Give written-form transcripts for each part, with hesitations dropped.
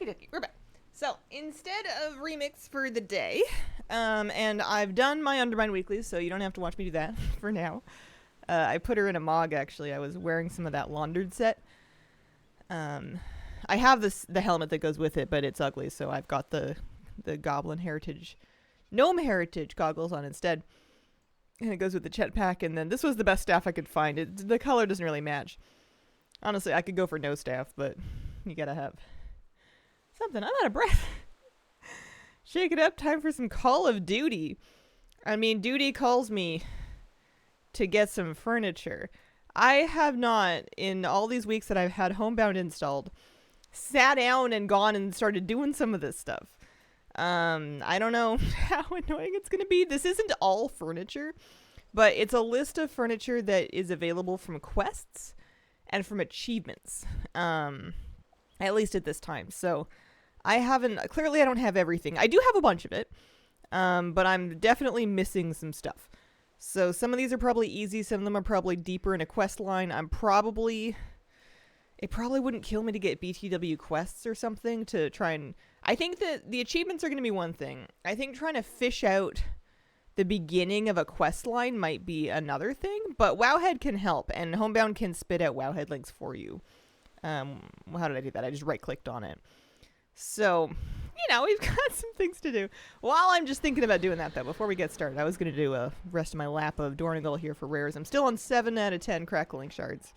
Okay, we're back. So, instead of remix for the day, and I've done my Undermine Weekly, so you don't have to watch me do that for now. I put her in a MOG, actually. I was wearing some of that laundered set. I have the helmet that goes with it, but it's ugly, so I've got the Goblin Heritage, Gnome Heritage goggles on instead. And it goes with the jetpack, and then this was the best staff I could find. The color doesn't really match. Honestly, I could go for no staff, but you gotta have something. I'm out of breath. Shake it up. Time for some Call of Duty. I mean, duty calls me to get some furniture. I have not, in all these weeks that I've had Homebound installed, sat down and gone and started doing some of this stuff. I don't know how annoying it's going to be. This isn't all furniture, but it's a list of furniture that is available from quests and from achievements. At least at this time. So clearly I don't have everything. I do have a bunch of it, but I'm definitely missing some stuff. So some of these are probably easy. Some of them are probably deeper in a quest line. It probably wouldn't kill me to get BTW quests or something to try and... I think that the achievements are going to be one thing. I think trying to fish out the beginning of a quest line might be another thing, but Wowhead can help, and Homebound can spit out Wowhead links for you. How did I do that? I just right-clicked on it. So, we've got some things to do. While I'm just thinking about doing that, though, before we get started, I was going to do a rest of my lap of Dornigal here for rares. I'm still on 7 out of 10 crackling shards.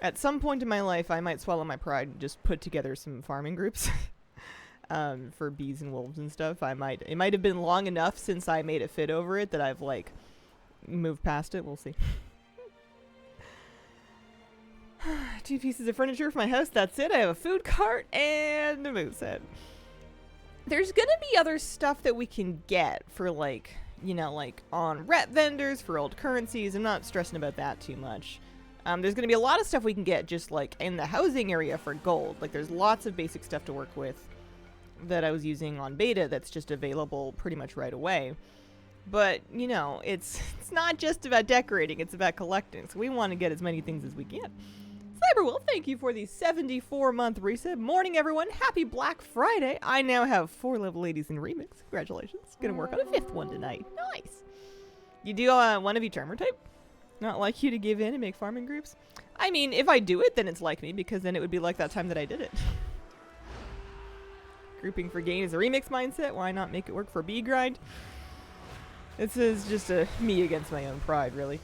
At some point in my life, I might swallow my pride and just put together some farming groups for bees and wolves and stuff. It might have been long enough since I made it fit over it that I've, moved past it. We'll see. 2 pieces of furniture for my house. That's it. I have a food cart and a moveset. There's gonna be other stuff that we can get for on rep vendors for old currencies. I'm not stressing about that too much. There's gonna be a lot of stuff we can get just in the housing area for gold. There's lots of basic stuff to work with that I was using on beta that's just available pretty much right away. But, it's not just about decorating, it's about collecting. So we want to get as many things as we can. Cyberwolf, thank you for the 74-month reset. Morning, everyone. Happy Black Friday. I now have 4 level 80s in Remix. Congratulations. Gonna work on a 5th one tonight. Nice. You do one of each armor type? Not like you to give in and make farming groups? I mean, if I do it, then it's like me, because then it would be like that time that I did it. Grouping for gain is a Remix mindset. Why not make it work for B grind? This is just a me against my own pride, really.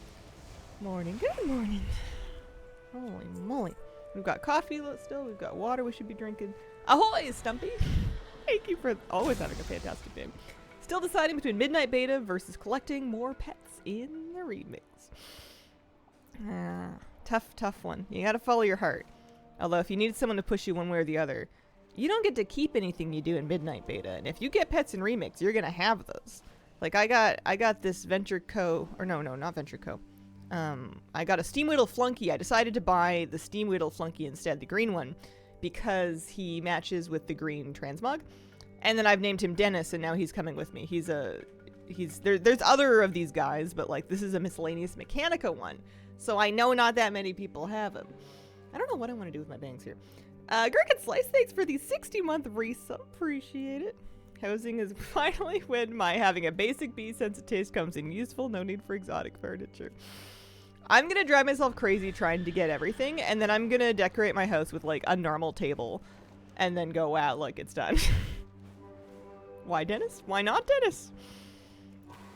Morning. Good morning. Holy moly. We've got coffee still. We've got water we should be drinking. Ahoy, Stumpy. Thank you for always having a fantastic day. Still deciding between Midnight Beta versus collecting more pets in the remix. Tough one. You gotta follow your heart. Although if you need someone to push you one way or the other, you don't get to keep anything you do in Midnight Beta. And if you get pets in remix, you're gonna have those. I got this Venture Co. Or no, not Venture Co. I got a Steamweedle Flunky. I decided to buy the Steamweedle Flunky instead, the green one, because he matches with the green transmog. And then I've named him Dennis, and now he's coming with me. There's other of these guys, but this is a miscellaneous Mechanica one. So I know not that many people have him. I don't know what I want to do with my bangs here. Gherkin Slice, thanks for the 60-month resub. Appreciate it. Housing is finally when my having a basic bee sense of taste comes in useful. No need for exotic furniture. I'm going to drive myself crazy trying to get everything, and then I'm going to decorate my house with, a normal table, and then go, wow, look, it's done. Why Dennis? Why not Dennis?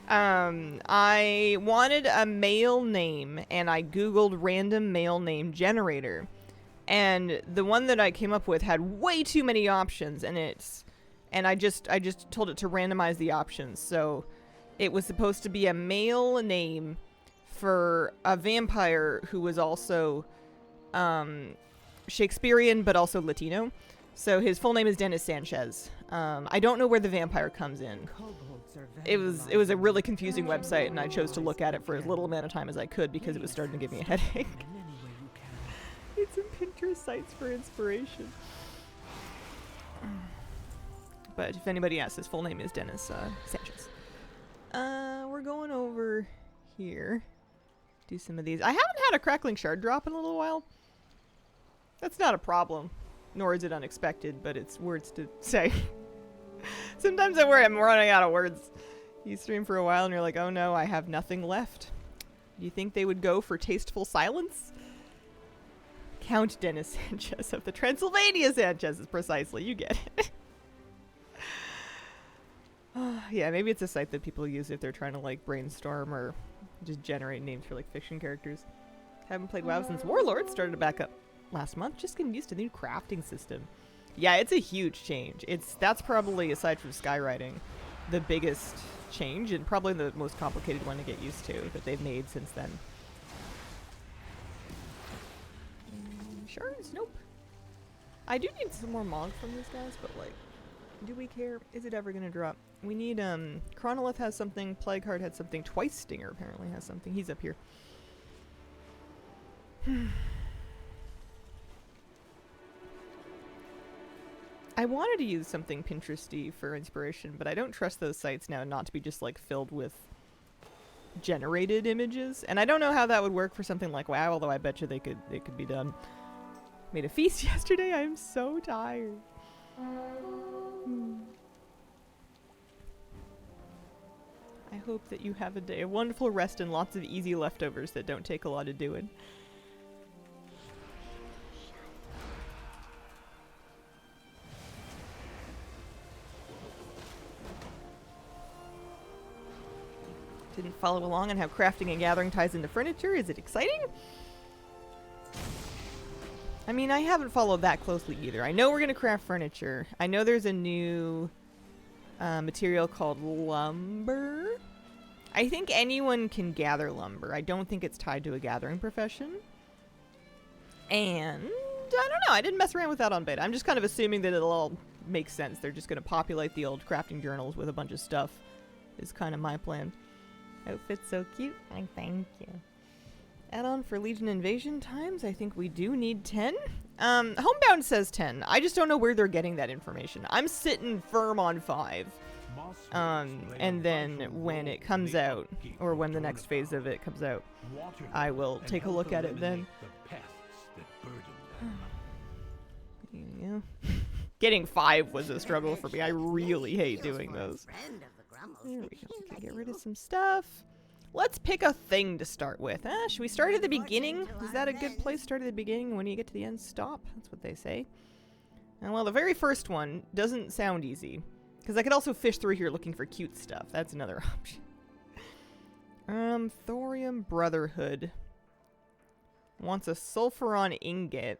I wanted a male name, and I Googled random male name generator, and the one that I came up with had way too many options, and I just told it to randomize the options, so it was supposed to be a male name for a vampire who was also Shakespearean but also Latino. So his full name is Dennis Sanchez. I don't know where the vampire comes in. It was a really confusing website, and I chose to look at it for as little amount of time as I could because it was starting to give me a headache. It's some Pinterest sites for inspiration. But if anybody asks, his full name is Dennis Sanchez. We're going over here. Do some of these. I haven't had a crackling shard drop in a little while. That's not a problem. nor is it unexpected, but it's words to say. Sometimes I worry I'm running out of words. You stream for a while and you're like, oh no, I have nothing left. Do you think they would go for tasteful silence? Count Dennis Sanchez of the Transylvania Sanchez's, precisely. You get it. Yeah, maybe it's a site that people use if they're trying to like brainstorm or just generate names for like fiction characters. Haven't played WoW since Warlord started to back up last month. Just getting used to the new crafting system. Yeah, it's a huge change. That's probably, aside from skywriting, the biggest change and probably the most complicated one to get used to that they've made since then. Shards? Nope. I do need some more Mog from these guys, but like, do we care? Is it ever gonna drop? We need, Chronolith has something, Plagueheart had something, Twice Stinger apparently has something. He's up here. I wanted to use something Pinteresty for inspiration, but I don't trust those sites now not to be just like filled with generated images. And I don't know how that would work for something like WoW, although I bet you it could be done. Made a feast yesterday. I'm so tired. I hope that you have a day of wonderful rest and lots of easy leftovers that don't take a lot of doing. Didn't follow along on how crafting and gathering ties into furniture. Is it exciting? I mean, I haven't followed that closely either. I know we're going to craft furniture. I know there's a new material called lumber. I think anyone can gather lumber. I don't think it's tied to a gathering profession. And I don't know. I didn't mess around with that on beta. I'm just kind of assuming that it'll all make sense. They're just going to populate the old crafting journals with a bunch of stuff is kind of my plan. Outfit's so cute. I thank you. Add-on for Legion Invasion times. I think we do need 10. Homebound says 10. I just don't know where they're getting that information. I'm sitting firm on 5. And then when it comes out, or when the next phase of it comes out, I will take a look at it then. Yeah. Getting 5 was a struggle for me. I really hate doing those. There we go. Okay, get rid of some stuff. Let's pick a thing to start with. Should we start at the beginning? Is that a good place? Start at the beginning. When you get to the end, stop. That's what they say. Well, the very first one doesn't sound easy. Because I could also fish through here looking for cute stuff. That's another option. Thorium Brotherhood wants a Sulfuron ingot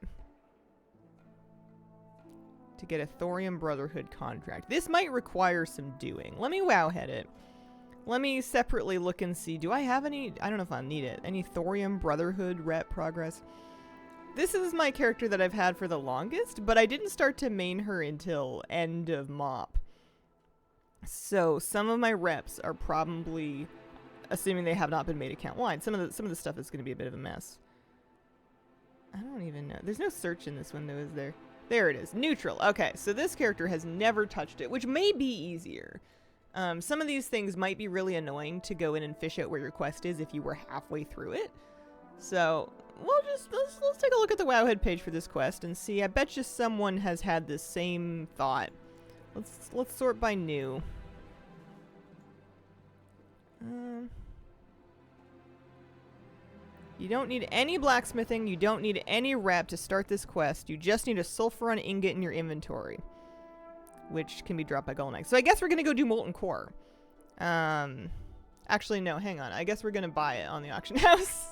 to get a Thorium Brotherhood contract. This might require some doing. Let me wowhead it. Let me separately look and see. Do I have any? I don't know if I need it. Any Thorium Brotherhood rep progress? This is my character that I've had for the longest, but I didn't start to main her until end of MOP. So some of my reps are probably, assuming they have not been made account wide. Some of the stuff is going to be a bit of a mess. I don't even know. There's no search in this window, is there? There it is. Neutral. Okay, so this character has never touched it, which may be easier. Some of these things might be really annoying to go in and fish out where your quest is if you were halfway through it. So let's take a look at the Wowhead page for this quest and see. I bet you someone has had this same thought. Let's sort by new. You don't need any blacksmithing. You don't need any rep to start this quest. You just need a Sulfuron ingot in your inventory, which can be dropped by Golden Egg. So I guess we're going to go do Molten Core. Actually, no, hang on. I guess we're going to buy it on the auction house.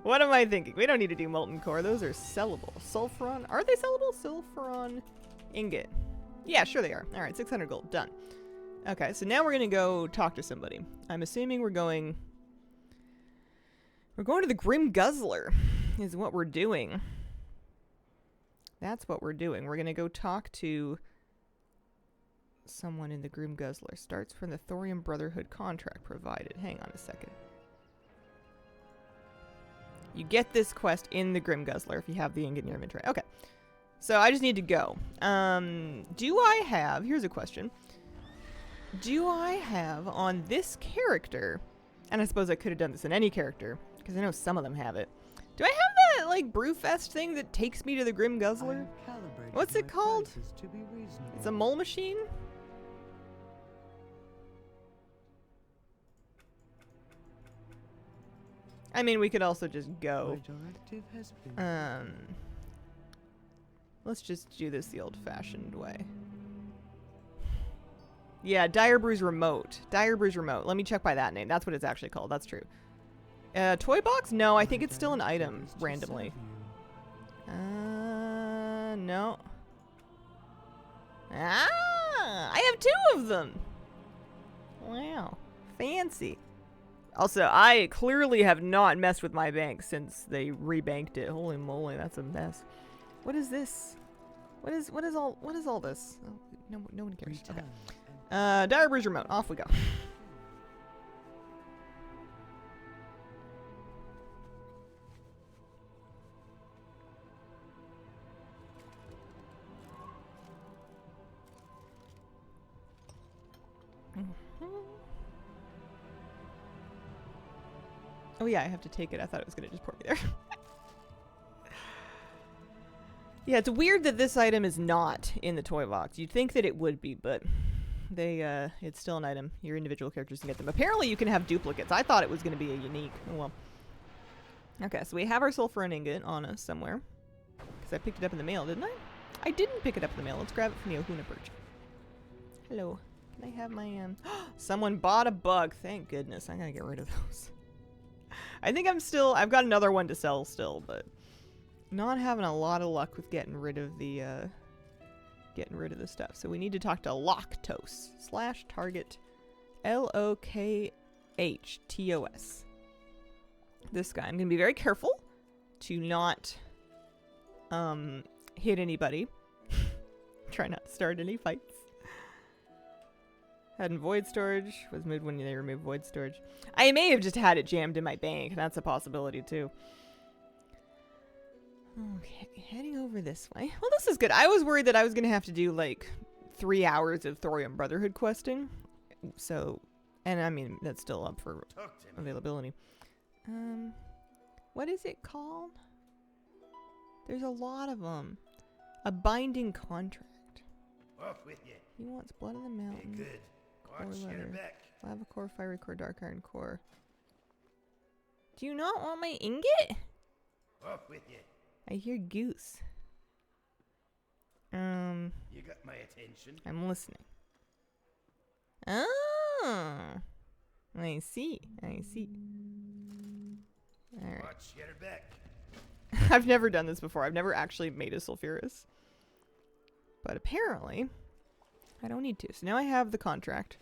What am I thinking? We don't need to do Molten Core. Those are sellable. Sulfuron. Are they sellable? Sulfuron ingot. Yeah, sure they are. All right, 600 gold. Done. Okay, so now we're going to go talk to somebody. I'm assuming we're going to the Grim Guzzler is what we're doing. That's what we're doing. We're going to go talk to someone in the Grim Guzzler. Starts from the Thorium Brotherhood contract provided. Hang on a second. You get this quest in the Grim Guzzler if you have the ingot in your inventory. Okay. So I just need to go. Do I have... Here's a question. Do I have on this character... And I suppose I could have done this in any character, because I know some of them have it. Do I have that like Brewfest thing that takes me to the Grim Guzzler? What's it called? It's a mole machine? I mean, we could also just go. Let's just do this the old-fashioned way. Yeah, Dire Brews Remote. Dire Brews Remote. Let me check by that name. That's what it's actually called. That's true. Toy box? No, I think it's still an item randomly. No. Ah, I have 2 of them. Wow, fancy. Also, I clearly have not messed with my bank since they rebanked it. Holy moly, that's a mess. What is this? What is all this? Oh, no one cares. Okay. Dire Brews Remote. Off we go. Oh yeah, I have to take it. I thought it was gonna just port me there. Yeah, it's weird that this item is not in the toy box. You'd think that it would be, but it's still an item. Your individual characters can get them. Apparently you can have duplicates. I thought it was gonna be a unique. Oh well. Okay, so we have our sulfur and ingot on us somewhere. Because I picked it up in the mail, didn't I? I didn't pick it up in the mail. Let's grab it from the Ohuna Perch. Hello. Can I have my, someone bought a bug. Thank goodness. I'm gonna get rid of those. I think I've got another one to sell still, but not having a lot of luck with getting rid of the stuff. So we need to talk to Loktos / target LOKHTOS. This guy. I'm gonna be very careful to not hit anybody. Try not to start any fights. Had in void storage. Was moved when they removed void storage. I may have just had it jammed in my bank. That's a possibility too. Okay, heading over this way. Well, this is good. I was worried that I was going to have to do like 3 hours of Thorium Brotherhood questing. So, and I mean, that's still up for availability. What is it called? There's a lot of them. A binding contract. Off with you. He wants blood in the mountain. Good. Core leather. Lava core, fiery core, dark iron core. Do you not want my ingot? Off with you. I hear goose. You got my attention. I'm listening. Oh, I see. I see. All right. Watch your back. I've never done this before. I've never actually made a sulfurous. But apparently, I don't need to. So now I have the contract.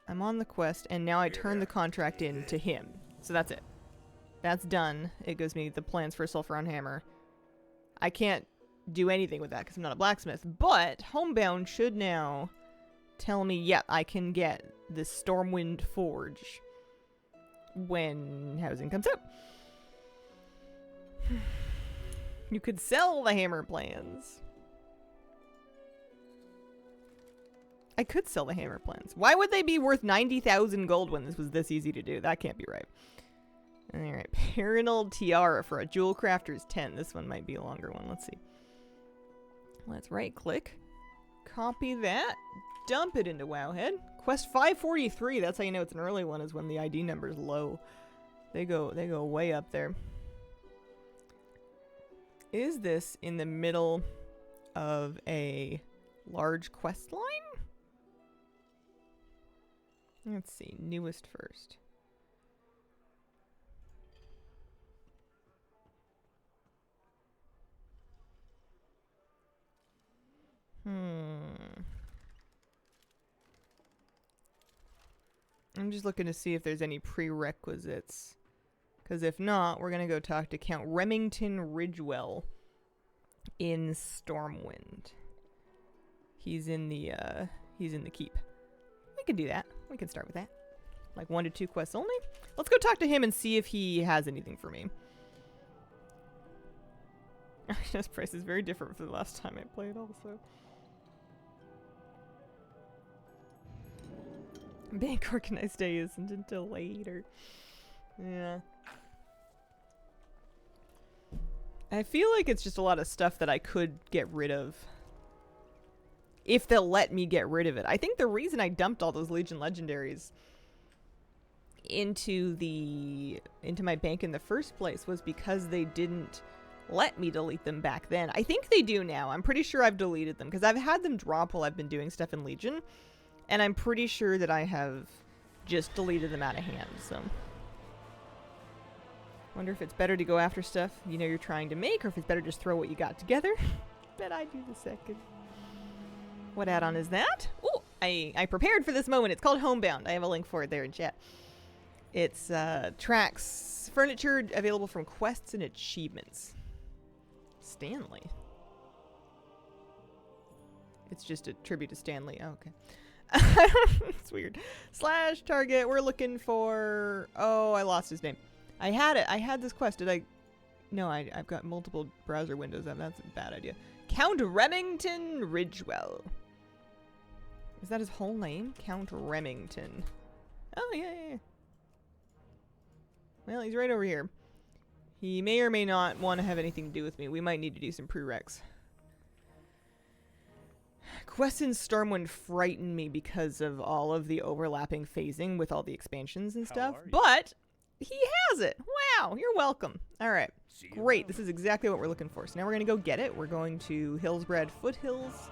I'm on the quest, and now I turn the contract in to him. So that's it. That's done. It gives me the plans for a sulfuron hammer. I can't do anything with that because I'm not a blacksmith. But Homebound should now tell me, yeah, I can get the Stormwind Forge when housing comes out. You could sell the hammer plans. I could sell the hammer plans. Why would they be worth 90,000 gold when this was this easy to do? That can't be right. Alright, Parinal Tiara for a Jewel Crafter's 10. This one might be a longer one. Let's see. Let's right click. Copy that. Dump it into Wowhead. Quest 543. That's how you know it's an early one, is when the ID number is low. They go way up there. Is this in the middle of a large quest line? Let's see. Newest first. I'm just looking to see if there's any prerequisites. Because if not, we're going to go talk to Count Remington Ridgewell in Stormwind. He's in the keep. We can do that. We can start with that. Like 1 to 2 quests only. Let's go talk to him and see if he has anything for me. This price is very different from the last time I played also. Bank organized day isn't until later. Yeah. I feel like it's just a lot of stuff that I could get rid of. If they'll let me get rid of it. I think the reason I dumped all those Legion Legendaries into my bank in the first place was because they didn't let me delete them back then. I think they do now. I'm pretty sure I've deleted them because I've had them drop while I've been doing stuff in Legion, and I'm pretty sure that I have just deleted them out of hand. So wonder if it's better to go after stuff you know you're trying to make, or if it's better just throw what you got together. Bet I do the second. What add-on is that? Oh, I prepared for this moment. It's called Homebound. I have a link for it there in chat. It's tracks, furniture available from quests and achievements. Stanley. It's just a tribute to Stanley. Oh, okay. It's weird. Slash target. We're looking for... Oh, I lost his name. I had it. I had this quest. Did I... No, I've got multiple browser windows. That's a bad idea. Count Remington Ridgewell. Is that his whole name? Count Remington. Oh, yeah. Well, he's right over here. He may or may not want to have anything to do with me. We might need to do some prereqs. Quests in Stormwind frighten me because of all of the overlapping phasing with all the expansions and stuff. But he has it. Wow, you're welcome. All right. Great. This is exactly what we're looking for. So now we're going to go get it. We're going to Hillsbrad Foothills.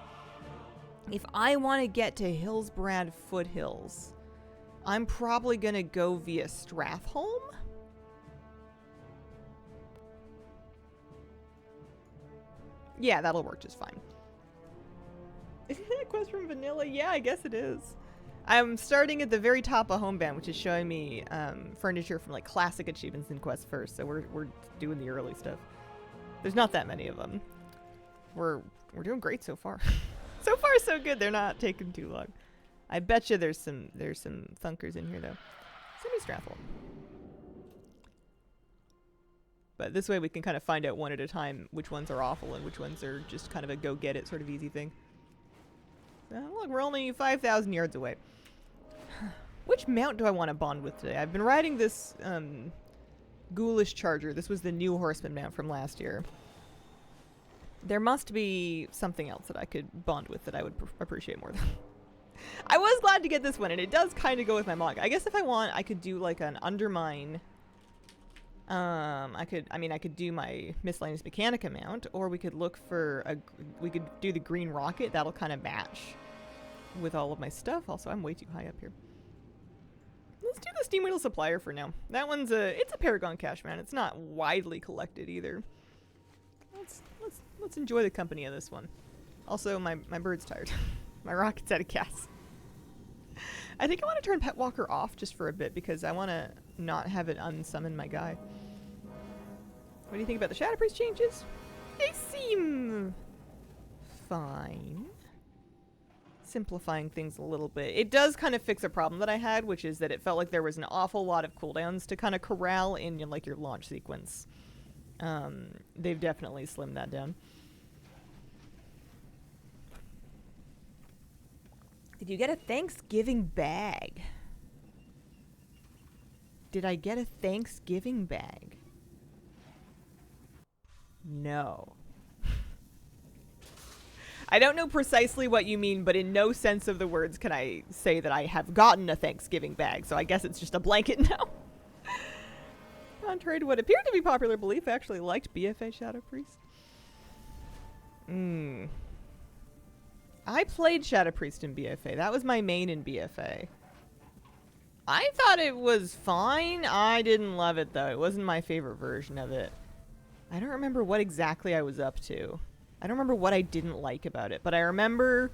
If I want to get to Hillsbrad Foothills, I'm probably going to go via Strathholm. Yeah, that'll work just fine. Is that a quest from Vanilla? Yeah, I guess it is. I'm starting at the very top of Homebound, which is showing me furniture from like classic achievements and quests first. So we're doing the early stuff. There's not that many of them. We're doing great so far. So far, so good. They're not taking too long. I bet you there's some thunkers in here though. Send me Strathholm. But this way we can kind of find out one at a time which ones are awful and which ones are just kind of a go get it sort of easy thing. Look, we're only 5,000 yards away. Which mount do I want to bond with today? I've been riding this Ghoulish Charger. This was the new Horseman mount from last year. There must be something else that I could bond with that I would appreciate more than. I was glad to get this one, and it does kind of go with my mod. I guess if I want, I could do like an Undermine. I could do my Miscellaneous Mechanica mount, or we could look for we could do the Green Rocket. That'll kind of match with all of my stuff. Also, I'm way too high up here. Let's do the Steam Wheel Supplier for now. That one's it's a Paragon cache mount. It's not widely collected either. Let's enjoy the company of this one. Also, my bird's tired. My rocket's out of gas. I think I want to turn Pet Walker off just for a bit because I want to not have it unsummon my guy. What do you think about the Shadow Priest changes? They seem fine. Simplifying things a little bit. It does kind of fix a problem that I had, which is that it felt like there was an awful lot of cooldowns to kind of corral in like your launch sequence. They've definitely slimmed that down. Did you get a Thanksgiving bag? Did I get a Thanksgiving bag? No. I don't know precisely what you mean, but in no sense of the words can I say that I have gotten a Thanksgiving bag, so I guess it's just a blanket no. Contrary to what appeared to be popular belief, I actually liked BFA Shadow Priest. I played Shadow Priest in BFA. That was my main in BFA. I thought it was fine. I didn't love it, though. It wasn't my favorite version of it. I don't remember what exactly I was up to. I don't remember what I didn't like about it, but I remember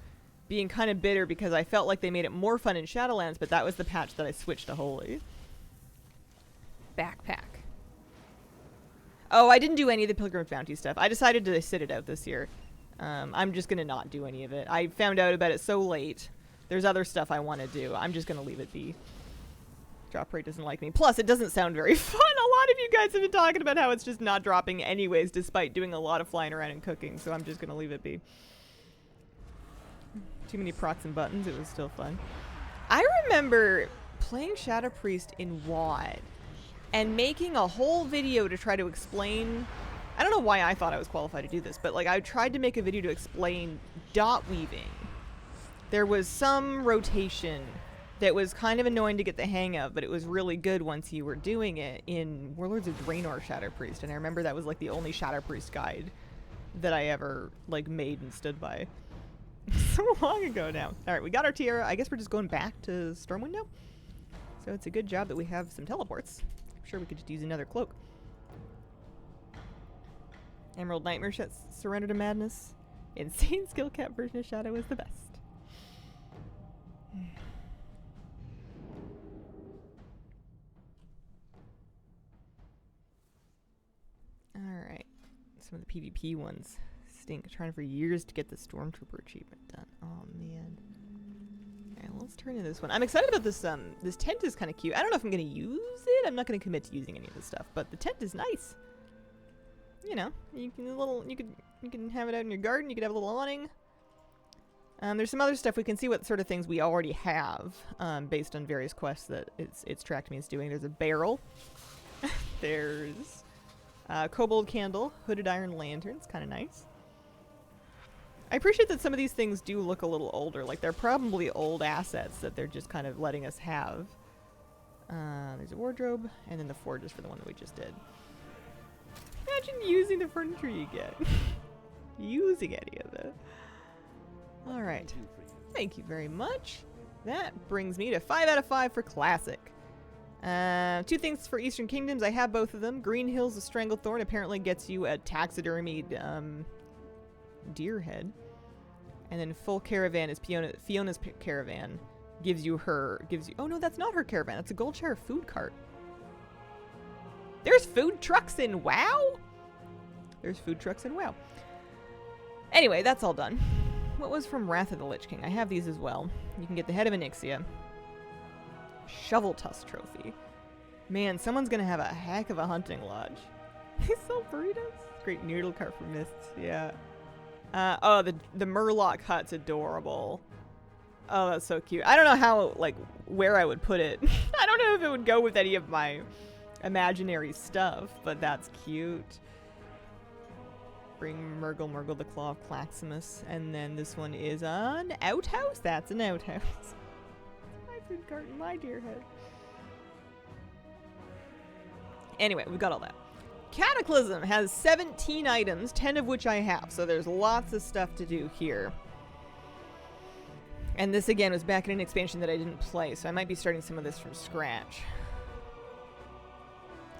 being kind of bitter because I felt like they made it more fun in Shadowlands, but that was the patch that I switched to Holy. Backpack. Oh, I didn't do any of the Pilgrim's Bounty stuff. I decided to sit it out this year. I'm just going to not do any of it. I found out about it so late. There's other stuff I want to do. I'm just going to leave it be. Drop rate doesn't like me. Plus, it doesn't sound very fun. A lot of you guys have been talking about how it's just not dropping anyways, despite doing a lot of flying around and cooking, so I'm just going to leave it be. Too many procs and buttons. It was still fun. I remember playing Shadow Priest in WoD and making a whole video to try to explain I don't know why I thought I was qualified to do this, but like I tried to make a video to explain dot weaving. There was some rotation that was kind of annoying to get the hang of, but it was really good once you were doing it in Warlords of Draenor Shadow Priest, and I remember that was like the only Shadow Priest guide that I ever like made and stood by. So long ago now. Alright, we got our tiara. I guess we're just going back to Stormwind. So it's a good job that we have some teleports. I'm sure we could just use another cloak. Emerald Nightmare Surrender to Madness. Insane skill cap version of Shadow is the best. Alright. Some of the PvP ones stink. Trying for years to get the Stormtrooper achievement done. Oh man. Alright, well, let's turn to this one. I'm excited about this this tent is kinda cute. I don't know if I'm gonna use it. I'm not gonna commit to using any of this stuff, but the tent is nice. You know, you can have it out in your garden. You could have a little awning. There's some other stuff. We can see what sort of things we already have based on various quests that it's tracked me as doing. There's a barrel. There's kobold candle, hooded iron lantern. It's kind of nice. I appreciate that some of these things do look a little older. Like they're probably old assets that they're just kind of letting us have. There's a wardrobe, and then the forge is for the one that we just did. Imagine using the furniture you get. Using any of it. Alright. Thank you very much. That brings me to 5 out of 5 for classic. 2 things for Eastern Kingdoms. I have both of them. Green Hills of Stranglethorn apparently gets you a taxidermied deer head. And then Full Caravan is Fiona's caravan. Gives you, oh no, that's not her caravan. It's a Goldshire food cart. There's food trucks in WoW? There's food trucks in WoW. Anyway, that's all done. What was from Wrath of the Lich King? I have these as well. You can get the Head of Onyxia. Shovel Tusk Trophy. Man, someone's gonna have a heck of a hunting lodge. They sell burritos? Great noodle cart for mists, yeah. Oh, the Murloc hut's adorable. Oh, that's so cute. I don't know how, like, where I would put it. I don't know if it would go with any of my imaginary stuff, but that's cute. Bring Murgle the Claw of Claximus. And then this one is an outhouse. That's an outhouse. My food cart and my deer head. Anyway, we've got all that. Cataclysm has 17 items, 10 of which I have, so there's lots of stuff to do here. And this again was back in an expansion that I didn't play, so I might be starting some of this from scratch.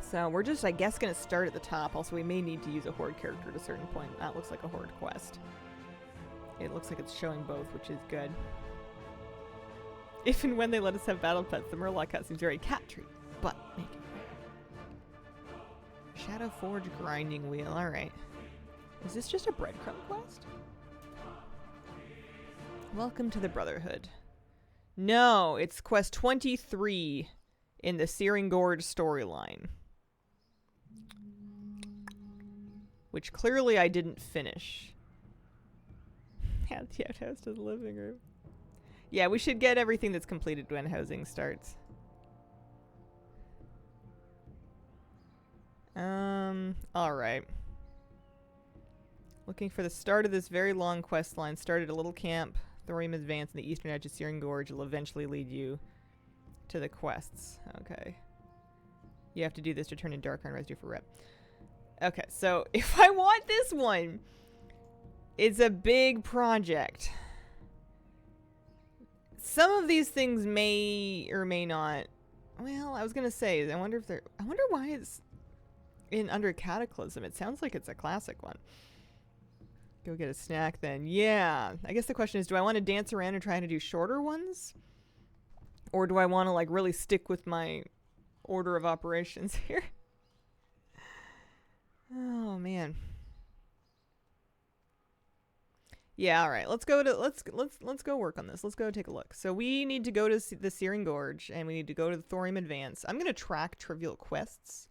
So we're just, I guess, going to start at the top. Also, we may need to use a Horde character at a certain point. That looks like a Horde quest. It looks like it's showing both, which is good. If and when they let us have battle pets, the Murloc hut seems very cat-tree, but make it rare. Shadow Forge grinding wheel. Alright. Is this just a breadcrumb quest? Welcome to the Brotherhood. No, it's quest 23 in the Searing Gorge storyline. Which clearly I didn't finish. Add the outhouse to the living room. Yeah, we should get everything that's completed when housing starts. Alright. Looking for the start of this very long quest line. Start at a little camp. Thorium Advance in the eastern edge of Searing Gorge will eventually lead you to the quests. Okay. You have to do this to turn in Dark Iron Residue for rep. Okay, so if I want this one, it's a big project. Some of these things may or may not. Well, I was gonna say, I wonder why it's in under Cataclysm. It sounds like it's a classic one. Go get a snack then. Yeah. I guess the question is, do I want to dance around and try to do shorter ones? Or do I want to like really stick with my order of operations here? Oh man. Yeah, all right. Let's go work on this. Let's go take a look. So we need to go to the Searing Gorge and we need to go to the Thorium Advance. I'm going to track trivial quests.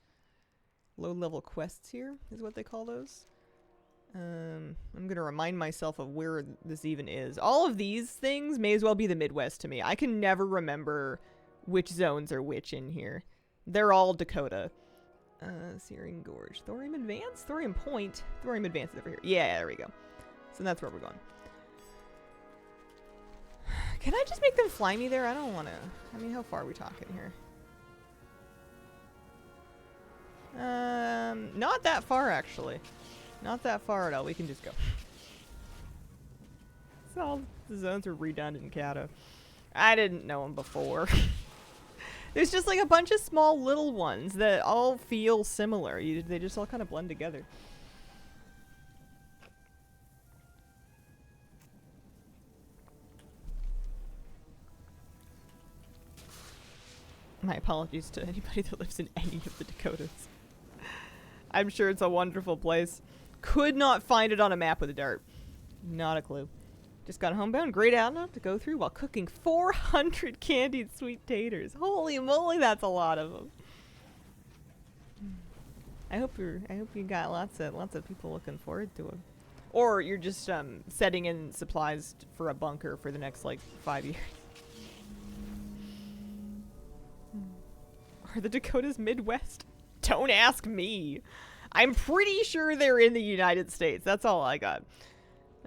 Low-level quests here is what they call those. I'm going to remind myself of where this even is. All of these things may as well be the Midwest to me. I can never remember which zones are which in here. They're all Dakota. Searing Gorge. Thorium Advance? Thorium Point? Thorium Advance is over here. Yeah, there we go. So that's where we're going. Can I just make them fly me there? I don't want to. I mean, how far are we talking here? Not that far, actually. Not that far at all. We can just go. So all the zones are redundant in Kato. I didn't know them before. There's just like a bunch of small little ones that all feel similar. They just all kind of blend together. My apologies to anybody that lives in any of the Dakotas. I'm sure it's a wonderful place. Could not find it on a map with a dart. Not a clue. Just got homebound. Great outlook to go through while cooking 400 candied sweet taters. Holy moly, that's a lot of them. I hope you got lots of people looking forward to them. Or you're just setting in supplies for a bunker for the next like 5 years. Are the Dakotas Midwest? Don't ask me. I'm pretty sure they're in the United States. That's all I got.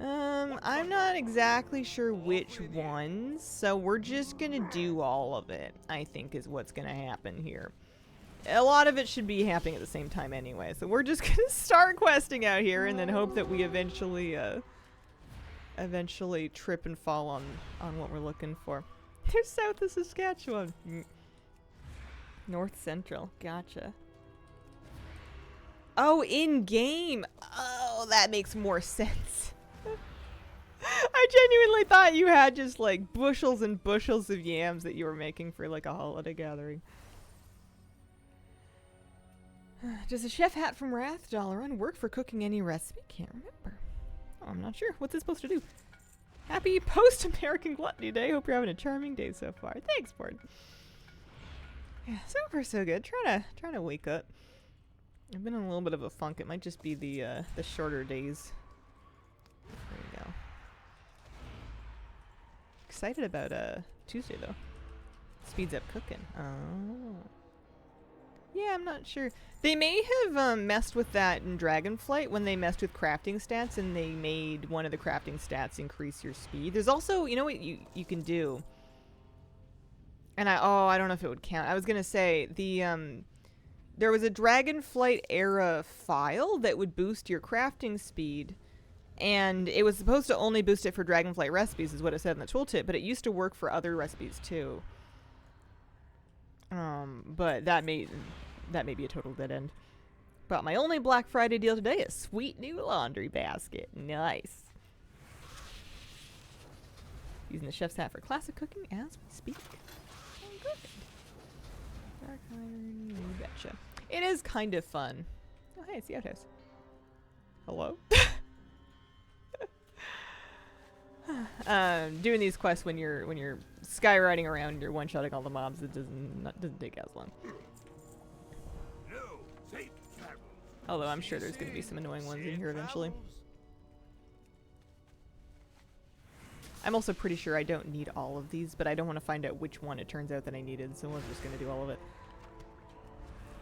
I'm not exactly sure which ones, so we're just gonna do all of it, I think is what's gonna happen here. A lot of it should be happening at the same time anyway, so we're just gonna start questing out here and then hope that we eventually trip and fall on what we're looking for. They're south of Saskatchewan. North Central. Gotcha. Oh, in-game. Oh, that makes more sense. I genuinely thought you had just like bushels and bushels of yams that you were making for like a holiday gathering. Does a chef hat from Wrath Dalaran work for cooking any recipe? Can't remember. Oh, I'm not sure. What's this supposed to do? Happy post-American Gluttony Day. Hope you're having a charming day so far. Thanks, Ford. Yeah, so far so good. Trying to wake up. I've been in a little bit of a funk. It might just be the shorter days. There we go. Excited about Tuesday though. Speeds up cooking. Oh. Yeah, I'm not sure. They may have messed with that in Dragonflight when they messed with crafting stats and they made one of the crafting stats increase your speed. There's also, you know what you can do? And I don't know if it would count. I was gonna say there was a Dragonflight era file that would boost your crafting speed, and it was supposed to only boost it for Dragonflight recipes, is what it said in the tooltip. But it used to work for other recipes too. But that may be a total dead end. But my only Black Friday deal today is sweet new laundry basket. Nice. Using the chef's hat for classic cooking as we speak. Dark iron, you betcha. It is kind of fun. Oh, hey, it's the outhouse. Hello? Doing these quests when you're skyriding around, you're one-shotting all the mobs. It doesn't take as long. No, safe travels. Although I'm sure there's going to be some annoying ones in here eventually. I'm also pretty sure I don't need all of these, but I don't want to find out which one it turns out that I needed, so we're just going to do all of it.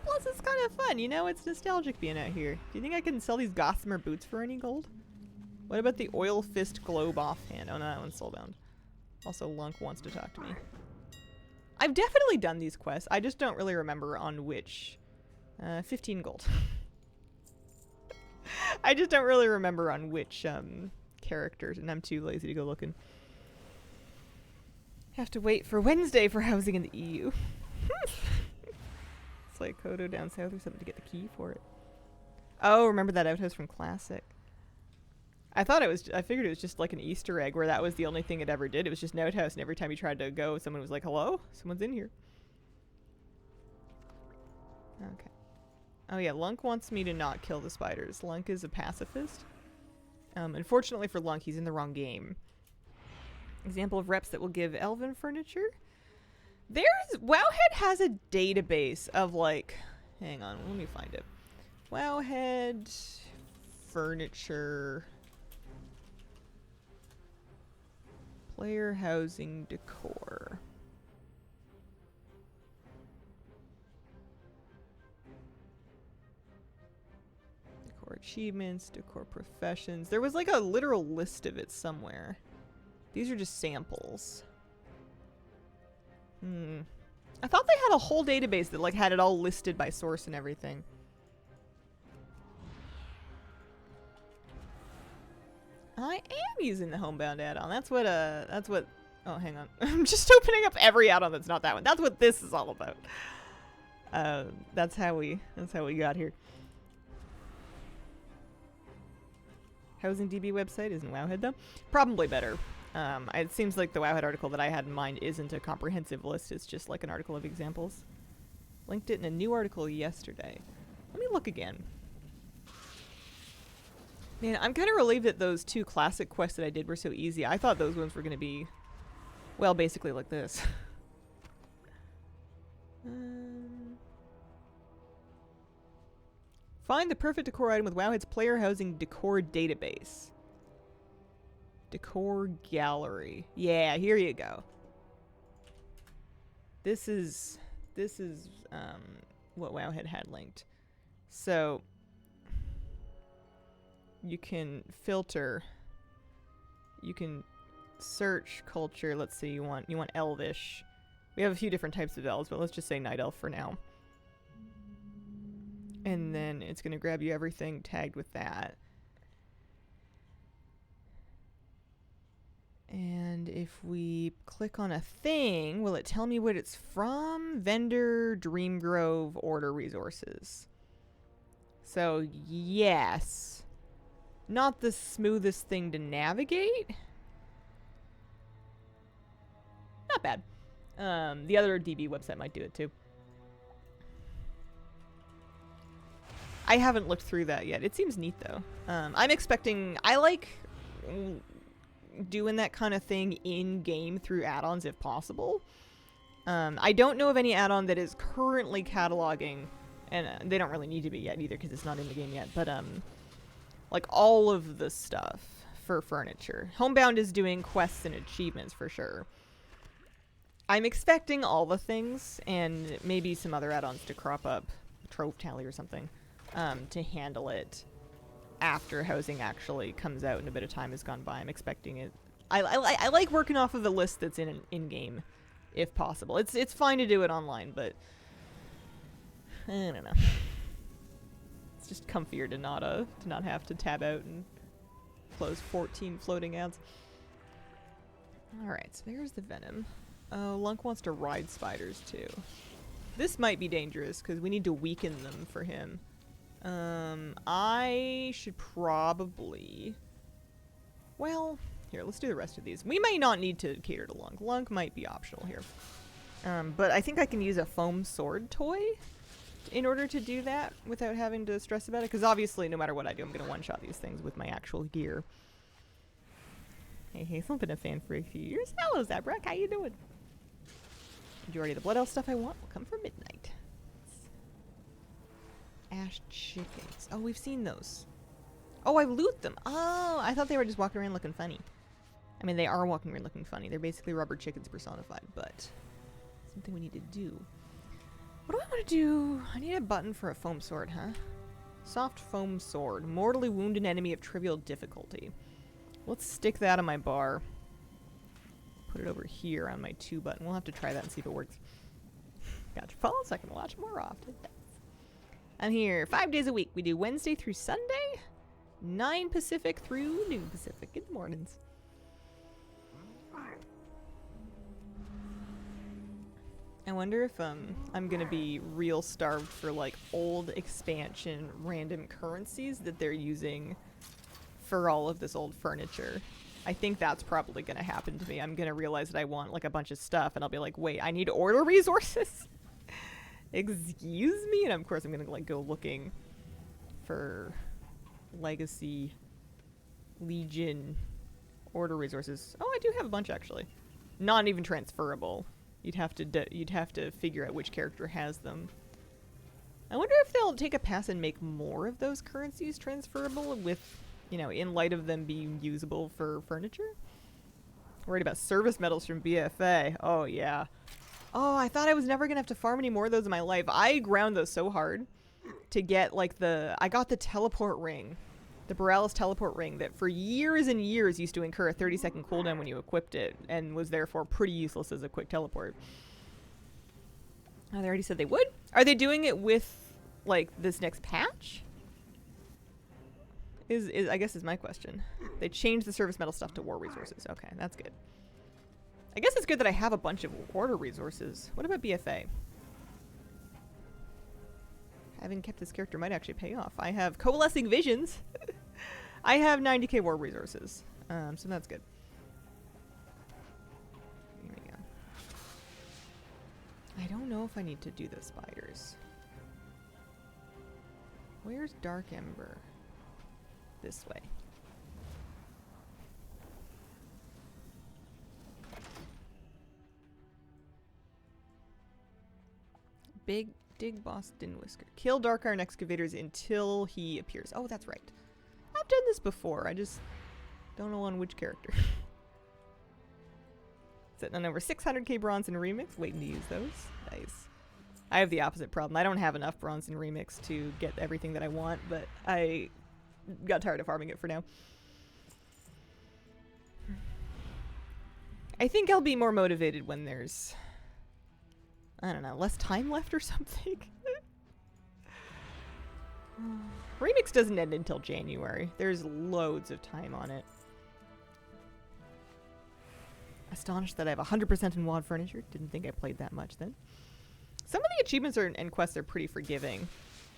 Plus, it's kind of fun, you know? It's nostalgic being out here. Do you think I can sell these Gossamer boots for any gold? What about the Oil Fist Globe offhand? Oh, no, that one's soulbound. Also, Lunk wants to talk to me. I've definitely done these quests. I just don't really remember on which. 15 gold. I just don't really remember on which characters, and I'm too lazy to go looking. Have to wait for Wednesday for housing in the EU. It's like Kodo down south or something to get the key for it. Oh, remember that outhouse from Classic? I figured it was just like an Easter egg where that was the only thing it ever did. It was just an outhouse, and every time you tried to go, someone was like, hello? Someone's in here. Okay. Oh yeah, Lunk wants me to not kill the spiders. Lunk is a pacifist. Unfortunately for Lunk, he's in the wrong game. Example of reps that will give elven furniture. Wowhead has a database of like, hang on, let me find it. Wowhead furniture. Player housing decor. achievements, decor professions. There was like a literal list of it somewhere. These are just samples. I thought they had a whole database that like had it all listed by source and everything. I am using the Homebound add-on. That's what oh, hang on. I'm just opening up every add-on that's not that one. That's what this is all about. That's how we got here. Housing DB website isn't Wowhead though. Probably better. It seems like the Wowhead article that I had in mind isn't a comprehensive list. It's just like an article of examples. Linked it in a new article yesterday. Let me look again. Man, I'm kind of relieved that those 2 classic quests that I did were so easy. I thought those ones were going to be, well, basically like this. Find the perfect decor item with Wowhead's player housing decor database. Decor gallery. Yeah, here you go. This is what Wowhead had linked. So you can filter. You can search culture. Let's see. You want elvish. We have a few different types of elves, but let's just say night elf for now. And then it's going to grab you everything tagged with that. And if we click on a thing, will it tell me what it's from? Vendor, Dreamgrove, order resources. So, yes. Not the smoothest thing to navigate. Not bad. The other DB website might do it too. I haven't looked through that yet. It seems neat though. I'm expecting... I like doing that kind of thing in-game through add-ons if possible. I don't know of any add-on that is currently cataloging, and they don't really need to be yet either because it's not in the game yet, but like all of the stuff for furniture. Homebound is doing quests and achievements for sure. I'm expecting all the things and maybe some other add-ons to crop up, Trove Tally or something, to handle it after housing actually comes out and a bit of time has gone by. I'm expecting it. I like working off of the list that's in-game, if possible. It's fine to do it online, but I don't know. It's just comfier to not have to tab out and close 14 floating ads. All right, so there's the venom. Oh, Lunk wants to ride spiders too. This might be dangerous because we need to weaken them for him. I should probably... Well, here, let's do the rest of these. We may not need to cater to Lunk. Lunk might be optional here. But I think I can use a foam sword toy in order to do that without having to stress about it. Because obviously, no matter what I do, I'm going to one-shot these things with my actual gear. Hey, Hazel, been a fan for a few years. Hello, Zabrak. How you doing? Majority of the Blood Elf stuff I want will come for midnight. Ash chickens. Oh, we've seen those. Oh, I loot them. Oh, I thought they were just walking around looking funny. I mean, they are walking around looking funny. They're basically rubber chickens personified, but something we need to do. What do I want to do? I need a button for a foam sword, huh? Soft foam sword. Mortally wound an enemy of trivial difficulty. Let's stick that on my bar. Put it over here on my 2 button. We'll have to try that and see if it works. Gotcha. Follow so I can watch more often. I'm here 5 days a week. We do Wednesday through Sunday, 9 Pacific through noon Pacific in the mornings. I wonder if I'm gonna be real starved for like old expansion random currencies that they're using for all of this old furniture. I think that's probably gonna happen to me. I'm gonna realize that I want like a bunch of stuff and I'll be like, wait, I need order resources? Excuse me? And of course I'm gonna like go looking for legacy legion order resources. Oh, I do have a bunch actually. Not even transferable. You'd have to figure out which character has them. I wonder if they'll take a pass and make more of those currencies transferable with, you know, in light of them being usable for furniture. Worried about service medals from BFA. Oh yeah. Oh, I thought I was never gonna have to farm any more of those in my life. I ground those so hard. to get like I got the teleport ring, the Borealis teleport ring that for years and years used to incur a 30-second cooldown when you equipped it and was therefore pretty useless as a quick teleport. Oh, they already said they would? Are they doing it with like this next patch? Is I guess is my question. They changed the service metal stuff to war resources. Okay, that's good. I guess it's good that I have a bunch of order resources. What about BFA? Having kept this character might actually pay off. I have Coalescing Visions. I have 90k war resources. So that's good. Here we go. I don't know if I need to do the spiders. Where's Dark Ember? This way. Big Dig Boss Din Whisker. Kill Dark Iron Excavators until he appears. Oh, that's right. I've done this before. I just don't know on which character. Sitting on over 600k bronze in Remix. Waiting to use those. Nice. I have the opposite problem. I don't have enough bronze in Remix to get everything that I want, but I got tired of farming it for now. I think I'll be more motivated when there's, I don't know, less time left or something. Remix doesn't end until January. There's loads of time on it. Astonished that I have 100% in WoD Furniture. Didn't think I played that much then. Some of the achievements and quests are pretty forgiving.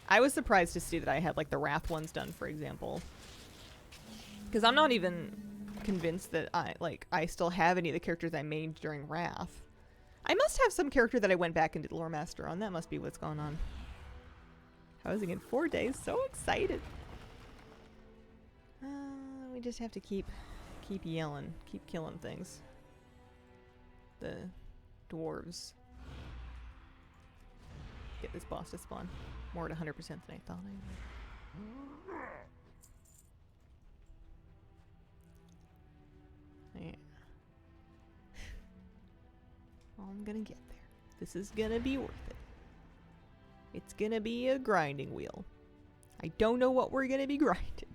I was surprised to see that I had like the Wrath ones done, for example. Because I'm not even convinced that I still have any of the characters I made during Wrath. I must have some character that I went back and did Lore Master on. That must be what's going on. Housing in 4 days. So excited. We just have to keep yelling. Keep killing things. The dwarves. Get this boss to spawn. More at 100% than I thought I would. Yeah. I'm gonna get there. This is gonna be worth it. It's gonna be a grinding wheel. I don't know what we're gonna be grinding.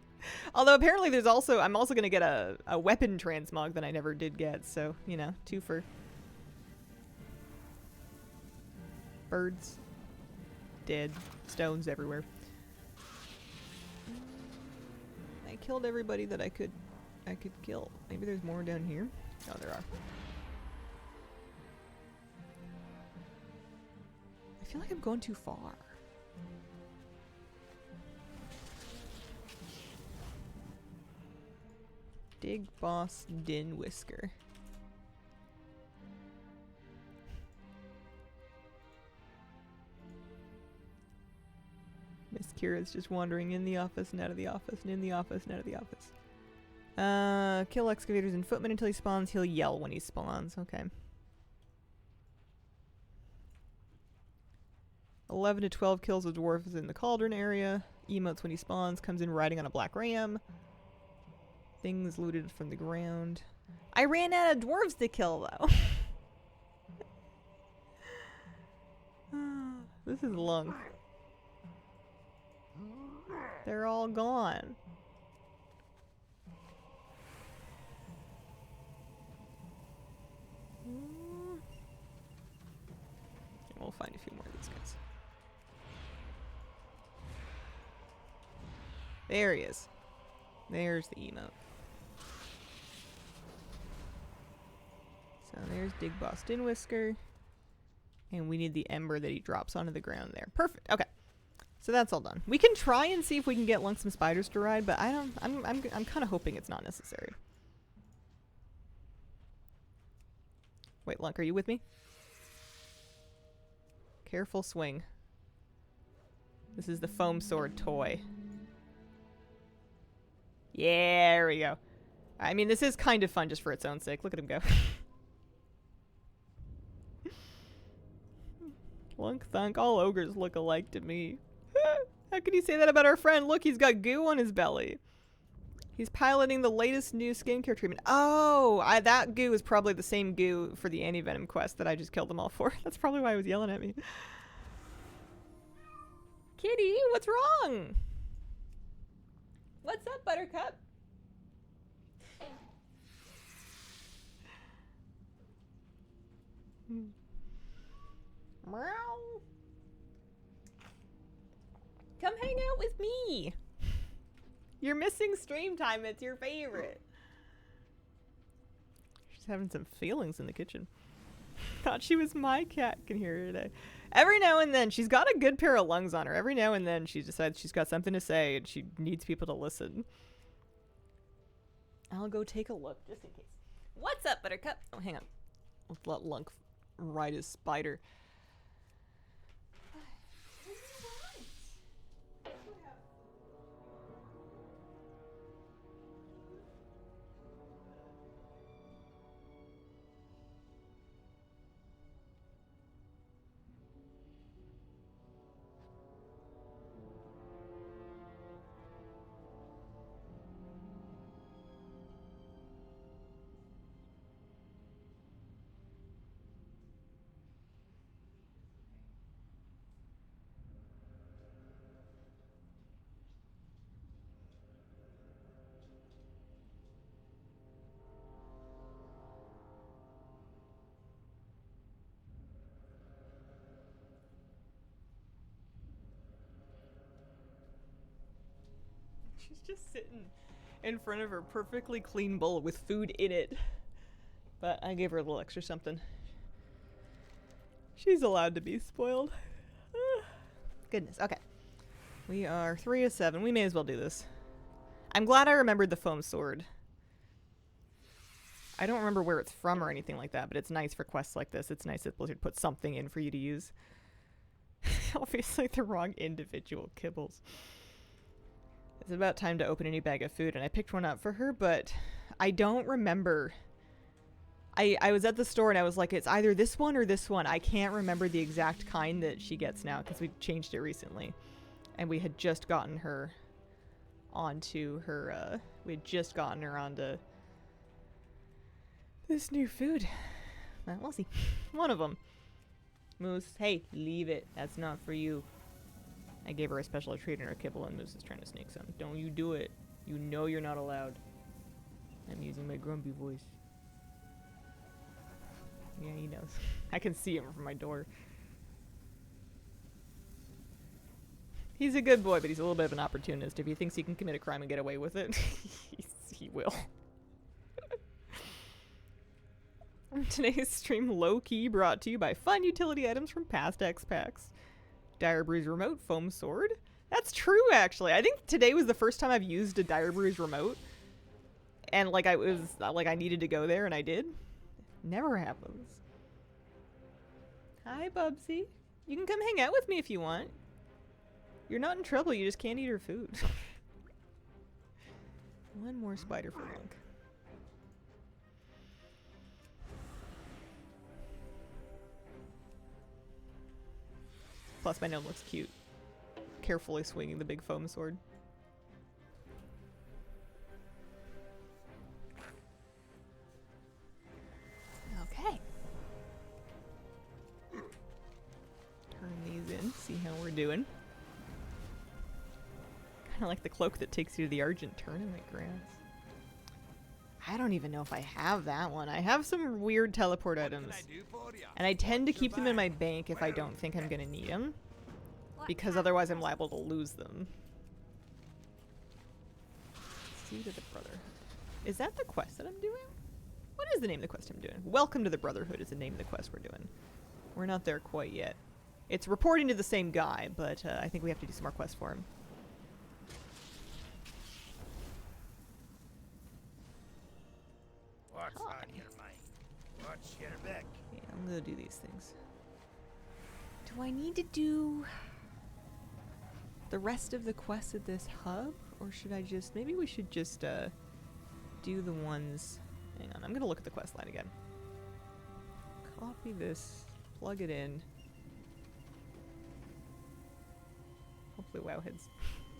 Although apparently there's also, I'm also gonna get a weapon transmog that I never did get, so, you know, 2 for birds. Dead. Stones everywhere. I killed everybody that I could kill. Maybe there's more down here? Oh, there are. I feel like I'm going too far. Dig Boss Din Whisker. Miss Kira's just wandering in the office and out of the office and in the office and out of the office. Kill excavators and footmen until he spawns. He'll yell when he spawns. Okay. 11 to 12 kills with dwarves in the cauldron area. Emotes when he spawns. Comes in riding on a black ram. Things looted from the ground. I ran out of dwarves to kill though. This is long. They're all gone. We'll find a few more of these guys. There he is. There's the emote. So there's Dig Boss Din Whisker. And we need the ember that he drops onto the ground there. Perfect. Okay. So that's all done. We can try and see if we can get Lunksome Spiders to ride, but I'm kind of hoping it's not necessary. Wait, Lunk, are you with me? Careful swing. This is the foam sword toy. Yeah, there we go. I mean, this is kind of fun just for its own sake. Look at him go. Lunk Thunk, all ogres look alike to me. How could you say that about our friend? Look, he's got goo on his belly. He's piloting the latest new skincare treatment. Oh, that goo is probably the same goo for the anti-venom quest that I just killed them all for. That's probably why he was yelling at me. Kitty, what's wrong? What's up, Buttercup? Meow. Come hang out with me. You're missing stream time. It's your favorite. She's having some feelings in the kitchen. Thought she was my cat. Can hear her today. Every now and then, she's got a good pair of lungs on her. Every now and then, she decides she's got something to say and she needs people to listen. I'll go take a look just in case. What's up, Buttercup? Oh, hang on. Let's let Lunk ride his spider. She's just sitting in front of her perfectly clean bowl with food in it. But I gave her a little extra something. She's allowed to be spoiled. Goodness. Okay. We are 3 of 7. We may as well do this. I'm glad I remembered the foam sword. I don't remember where it's from or anything like that, but it's nice for quests like this. It's nice that Blizzard put something in for you to use. Obviously the wrong individual kibbles. It's about time to open a new bag of food, and I picked one up for her, but I don't remember. I was at the store and I was like, it's either this one or this one. I can't remember the exact kind that she gets now because we changed it recently. And we had just gotten her onto her, this new food. Well, we'll see. One of them. Moose, hey, leave it. That's not for you. I gave her a special treat in her kibble and Moose is trying to sneak some. Don't you do it. You know you're not allowed. I'm using my grumpy voice. Yeah, he knows. I can see him from my door. He's a good boy, but he's a little bit of an opportunist. If he thinks he can commit a crime and get away with it, he will. Today's stream low-key brought to you by fun utility items from past X-Packs. Dire Breeze remote, foam sword. That's true, actually. I think today was the first time I've used a Dire Breeze remote. And like I needed to go there and I did. Never happens. Hi, Bubsy. You can come hang out with me if you want. You're not in trouble, you just can't eat her food. One more spider for Lunk. Plus my gnome looks cute. Carefully swinging the big foam sword. Okay. Turn these in, see how we're doing. Kind of like the cloak that takes you to the Argent Tournament grounds. I don't even know if I have that one. I have some weird teleport items. And I tend to keep them in my bank if I don't think I'm going to need them. Because otherwise I'm liable to lose them. Seed of the Brotherhood. Is that the quest that I'm doing? What is the name of the quest I'm doing? Welcome to the Brotherhood is the name of the quest we're doing. We're not there quite yet. It's reporting to the same guy, but I think we have to do some more quests for him. What's on your mind? What's your back? Yeah, I'm gonna do these things. Do I need to do the rest of the quests at this hub? Or should I just... Maybe we should just do the ones... Hang on, I'm gonna look at the quest line again. Copy this, plug it in. Hopefully Wowhead's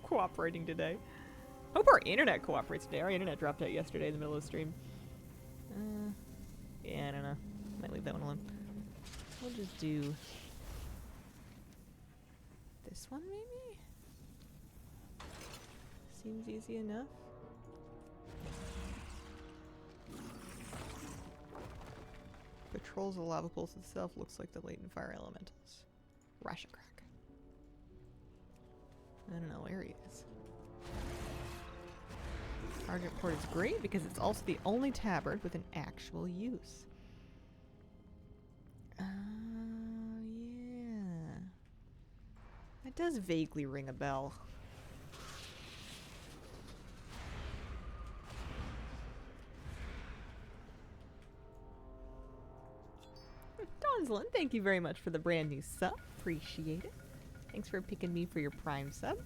cooperating today. Hope our internet cooperates today. Our internet dropped out yesterday in the middle of the stream. Yeah, I don't know. Might leave that one alone. We'll just do This one, maybe? Seems easy enough. Patrols the lava pools itself. Looks like the latent fire elementals. Ration crack. I don't know where he is. Argent Port is great because it's also the only tabard with an actual use. Oh, yeah. That does vaguely ring a bell. Donslin, thank you very much for the brand new sub. Appreciate it. Thanks for picking me for your Prime sub.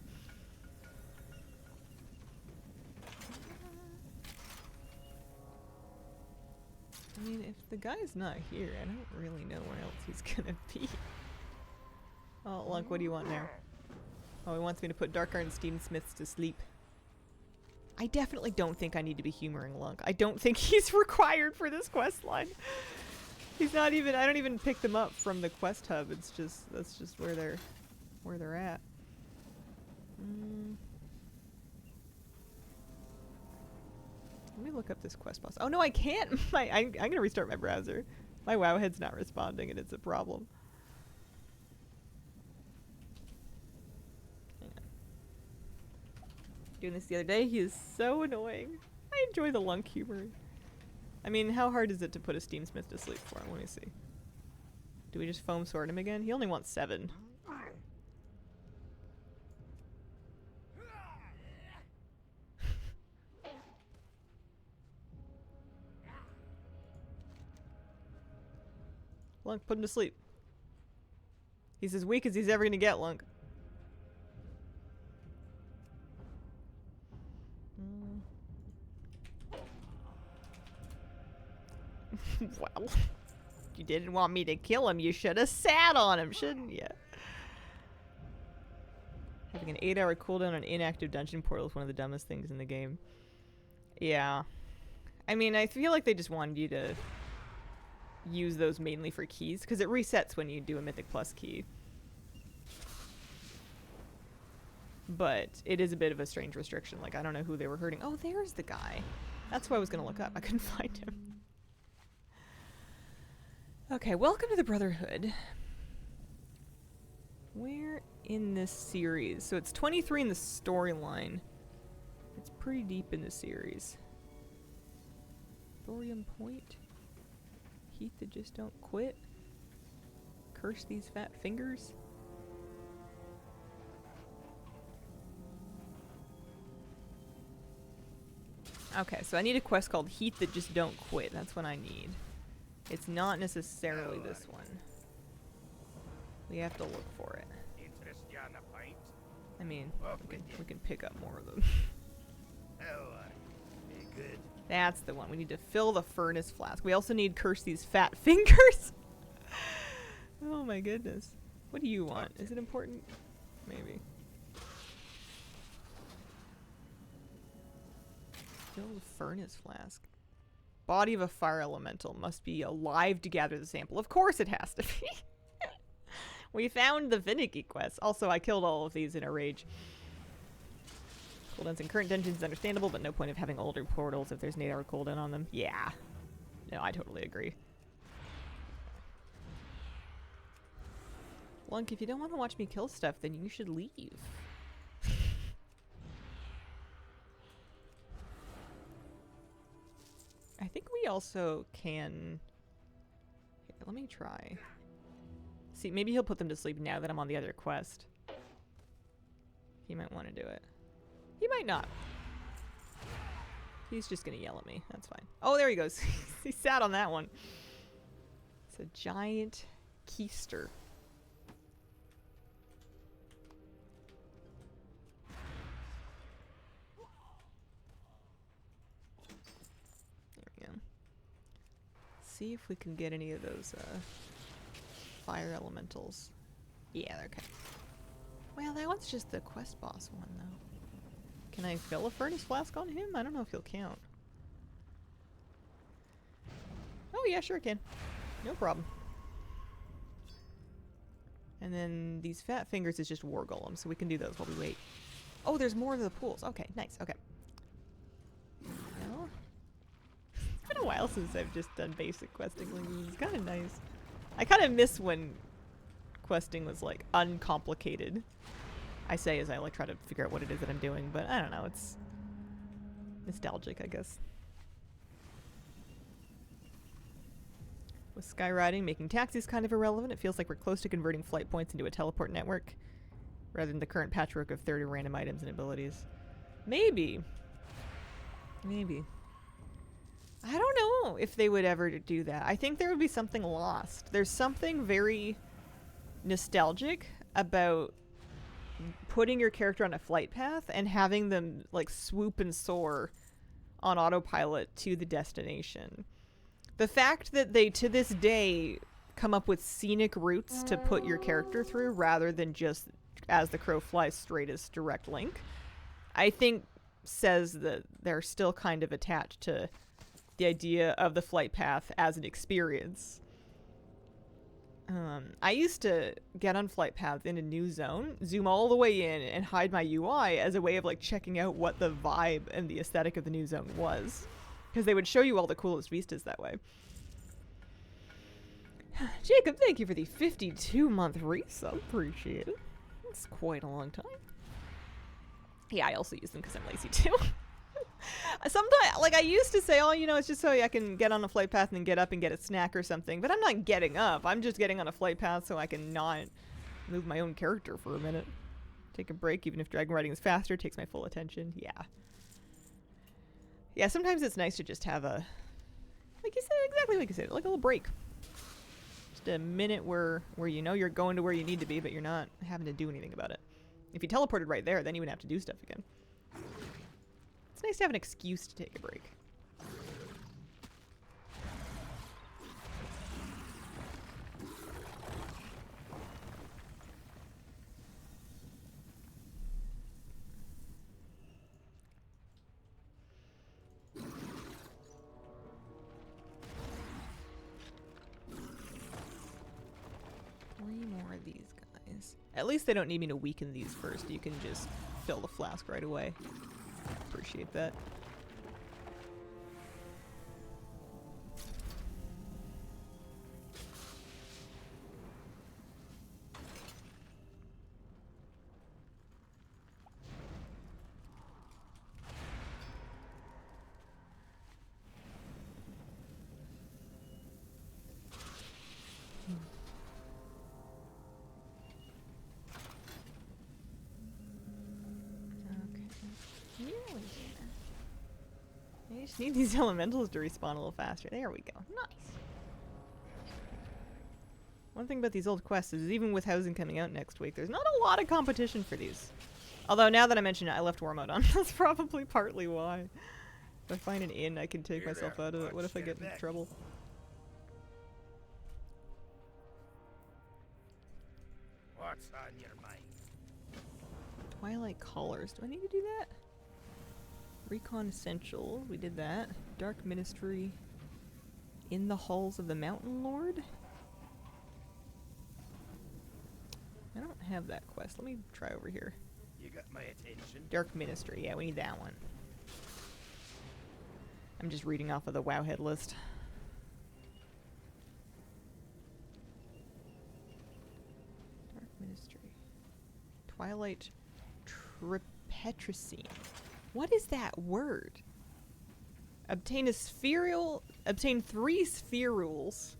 I mean, if the guy's not here, I don't really know where else he's gonna be. Oh, Lunk, what do you want now? Oh, he wants me to put Darkheart and Steamsmiths to sleep. I definitely don't think I need to be humoring Lunk. I don't think he's required for this quest line. He's not even, I don't even pick them up from the quest hub. It's just, that's just where they're at. Let me look up this quest boss. Oh no, I can't! I'm gonna restart my browser. My Wowhead's not responding and it's a problem. Hang on. Doing this the other day, he is so annoying. I enjoy the Lunk humor. I mean, how hard is it to put a Steamsmith to sleep for him? Let me see. Do we just foam sword him again? He only wants 7. Lunk, put him to sleep. He's as weak as he's ever gonna get, Lunk. Well, you didn't want me to kill him. You should have sat on him, shouldn't you? Having an 8-hour cooldown on inactive dungeon portal is one of the dumbest things in the game. Yeah. I mean, I feel like they just wanted you to use those mainly for keys, because it resets when you do a Mythic Plus key. But it is a bit of a strange restriction. Like, I don't know who they were hurting. Oh, there's the guy. That's who I was going to look up. I couldn't find him. Okay, welcome to the Brotherhood. Where in this series? So it's 23 in the storyline. It's pretty deep in the series. Thorium Point. Heat that just don't quit. Curse these fat fingers. Okay, so I need a quest called Heat That Just Don't Quit. That's what I need. It's not necessarily this one. We have to look for it. Interest you on a pint? I mean, we can pick up more of them. Be good. That's the one. We need to fill the furnace flask. We also need Curse These Fat Fingers. Oh my goodness. What do you want? Is it important? Maybe. Fill the furnace flask. Body of a fire elemental must be alive to gather the sample. Of course it has to be. We found the finicky quest. Also, I killed all of these in a rage. Cooldowns in current dungeons is understandable, but no point of having older portals if there's an 8-hour cooldown on them. Yeah. No, I totally agree. Lunk, if you don't want to watch me kill stuff, then you should leave. I think we also can... Here, let me try. See, maybe he'll put them to sleep now that I'm on the other quest. He might want to do it. He might not. He's just gonna yell at me. That's fine. Oh, there he goes. He sat on that one. It's a giant keister. See if we can get any of those fire elementals. Yeah, they're okay. Well, that one's just the quest boss one, though. Can I fill a furnace flask on him? I don't know if he'll count. Oh, yeah, sure can. No problem. And then these fat fingers is just war golem, so we can do those while we wait. Oh, there's more of the pools. Okay, nice. Okay. Well, it's been a while since I've just done basic questing. It's kind of nice. I kind of miss when questing was like uncomplicated. I say as I like try to figure out what it is that I'm doing, but I don't know. It's nostalgic, I guess. With skywriting, making taxis kind of irrelevant. It feels like we're close to converting flight points into a teleport network, rather than the current patchwork of 30 random items and abilities. Maybe. Maybe. I don't know if they would ever do that. I think there would be something lost. There's something very nostalgic about putting your character on a flight path and having them like swoop and soar on autopilot to the destination. The fact that they, to this day, come up with scenic routes to put your character through rather than just as the crow flies straight as direct link, I think says that they're still kind of attached to the idea of the flight path as an experience. I used to get on flight paths in a new zone, zoom all the way in, and hide my UI as a way of like checking out what the vibe and the aesthetic of the new zone was. Because they would show you all the coolest vistas that way. Jacob, thank you for the 52-month resub. Appreciate it. That's quite a long time. Yeah, I also use them because I'm lazy too. Sometimes, like I used to say, oh, you know, it's just so I can get on a flight path and then get up and get a snack or something. But I'm not getting up. I'm just getting on a flight path so I can not move my own character for a minute. Take a break, even if dragon riding is faster, takes my full attention. Yeah. Yeah, sometimes it's nice to just have a, like you said, exactly like you said, like a little break. Just a minute where you know you're going to where you need to be, but you're not having to do anything about it. If you teleported right there, then you wouldn't have to do stuff again. It's nice to have an excuse to take a break. Three more of these guys. At least they don't need me to weaken these first. You can just fill the flask right away. Appreciate that. I just need these elementals to respawn a little faster. There we go. Nice. One thing about these old quests is even with Housing coming out next week, there's not a lot of competition for these. Although now that I mention it, I left war mode on. That's probably partly why. If I find an inn, I can take myself out of it. What if I get into trouble? What's on your mind? Twilight Callers. Do I need to do that? Recon Essential. We did that. Dark Ministry. In the Halls of the Mountain Lord? I don't have that quest. Let me try over here. You got my attention. Dark Ministry. Yeah, we need that one. I'm just reading off of the Wowhead list. Dark Ministry. Twilight Tripetricine. What is that word? Obtain three spherules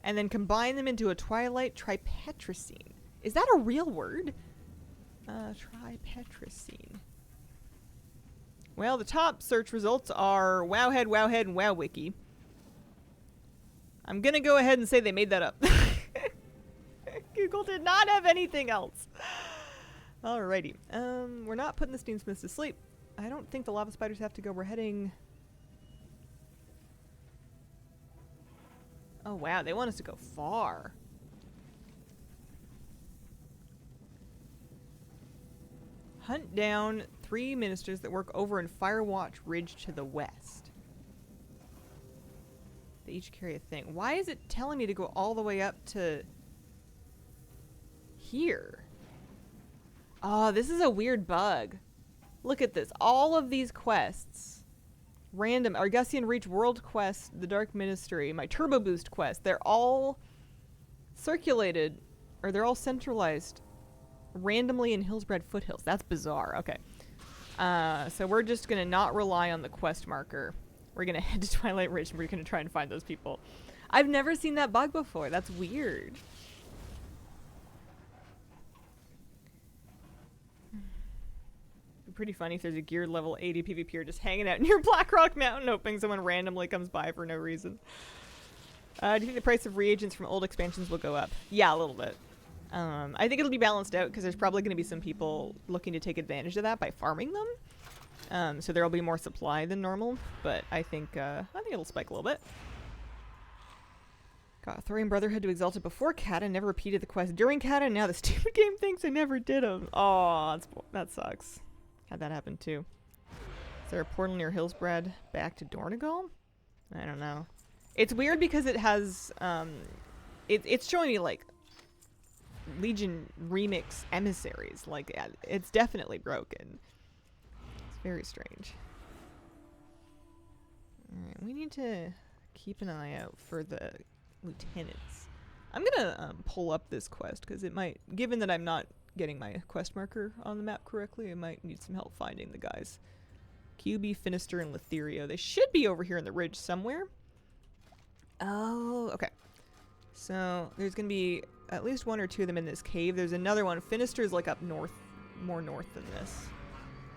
and then combine them into a Twilight Tripetricine. Is that a real word? Tripetricine. Well, the top search results are Wowhead, Wowhead, and WowWiki. I'm gonna go ahead and say they made that up. Google did not have anything else. Alrighty. We're not putting the Steamsmiths to sleep. I don't think the lava spiders have to go. We're heading... Oh, wow. They want us to go far. Hunt down 3 ministers that work over in Firewatch Ridge to the west. They each carry a thing. Why is it telling me to go all the way up to here. Oh, this is a weird bug. Look at this. All of these quests. Random. Argosian Reach World Quest, The Dark Ministry, my Turbo Boost quest. They're all circulated, or they're all centralized randomly in Hillsbrad Foothills. That's bizarre. Okay. So we're just going to not rely on the quest marker. We're going to head to Twilight Ridge and we're going to try and find those people. I've never seen that bug before. That's weird. It'd be pretty funny if there's a geared level 80 PvPer just hanging out near Blackrock Mountain hoping someone randomly comes by for no reason. Do you think the price of reagents from old expansions will go up? Yeah, a little bit. I think it'll be balanced out because there's probably going to be some people looking to take advantage of that by farming them. So there will be more supply than normal, but I think it'll spike a little bit. Got Thorium Brotherhood to Exalted before Kata, never repeated the quest during Kata, and now the stupid game thinks I never did them. Oh, that sucks. Had that happen too. Is there a portal near Hillsbrad back to Dornegal? I don't know. It's weird because it has, it's showing me like Legion Remix emissaries. Like, it's definitely broken. It's very strange. Alright, we need to keep an eye out for the lieutenants. I'm gonna pull up this quest because it might, given that I'm not getting my quest marker on the map correctly, I might need some help finding the guys. QB, Finister, and Letherio. They should be over here in the ridge somewhere. Oh, okay. So there's gonna be at least one or two of them in this cave. There's another one. Finister is like up north, more north than this.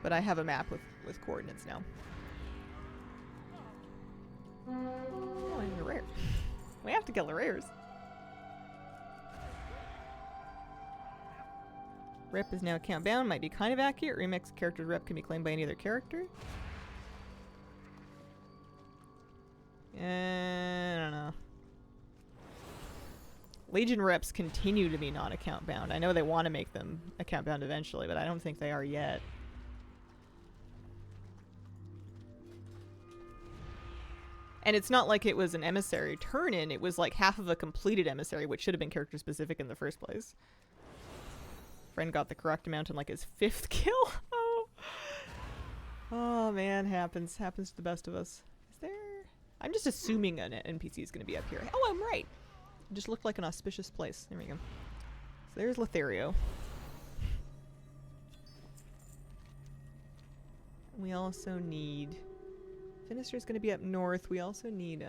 But I have a map with coordinates now. Oh, and a rare. We have to get the rares. Rep is now account bound. Might be kind of accurate. Remix character's rep can be claimed by any other character. I don't know. Legion reps continue to be non-account bound. I know they want to make them account bound eventually, but I don't think they are yet. And it's not like it was an emissary turn-in. It was like half of a completed emissary, which should have been character-specific in the first place. Friend got the correct amount in like his 5th kill. Oh man, happens to the best of us. Is there? I'm just assuming an NPC is going to be up here. Oh, I'm right. It just looked like an auspicious place. There we go. So there's Letherio. We also need... Finister's going to be up north. We also need,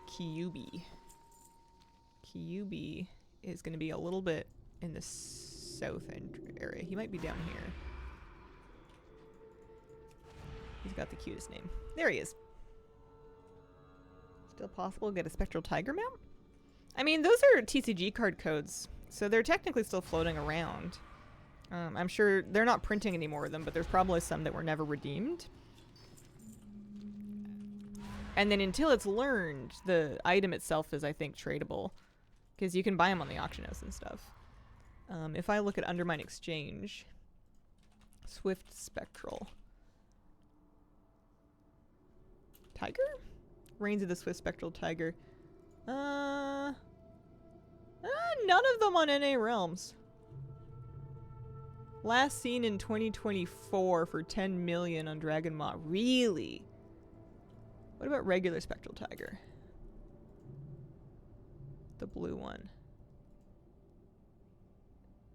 Kyubi. Kyubi is going to be a little bit in the south end area. He might be down here. He's got the cutest name. There he is. Still possible to get a Spectral Tiger mount? I mean, those are TCG card codes, so they're technically still floating around. I'm sure they're not printing any more of them, but there's probably some that were never redeemed. And then until it's learned, the item itself is, I think, tradable. Because you can buy them on the auction house and stuff. If I look at Undermine Exchange, Swift Spectral. Tiger? Reigns of the Swift Spectral Tiger. None of them on NA Realms. Last seen in 2024 for 10 million on Dragon Maw. Really? What about regular Spectral Tiger? The blue one.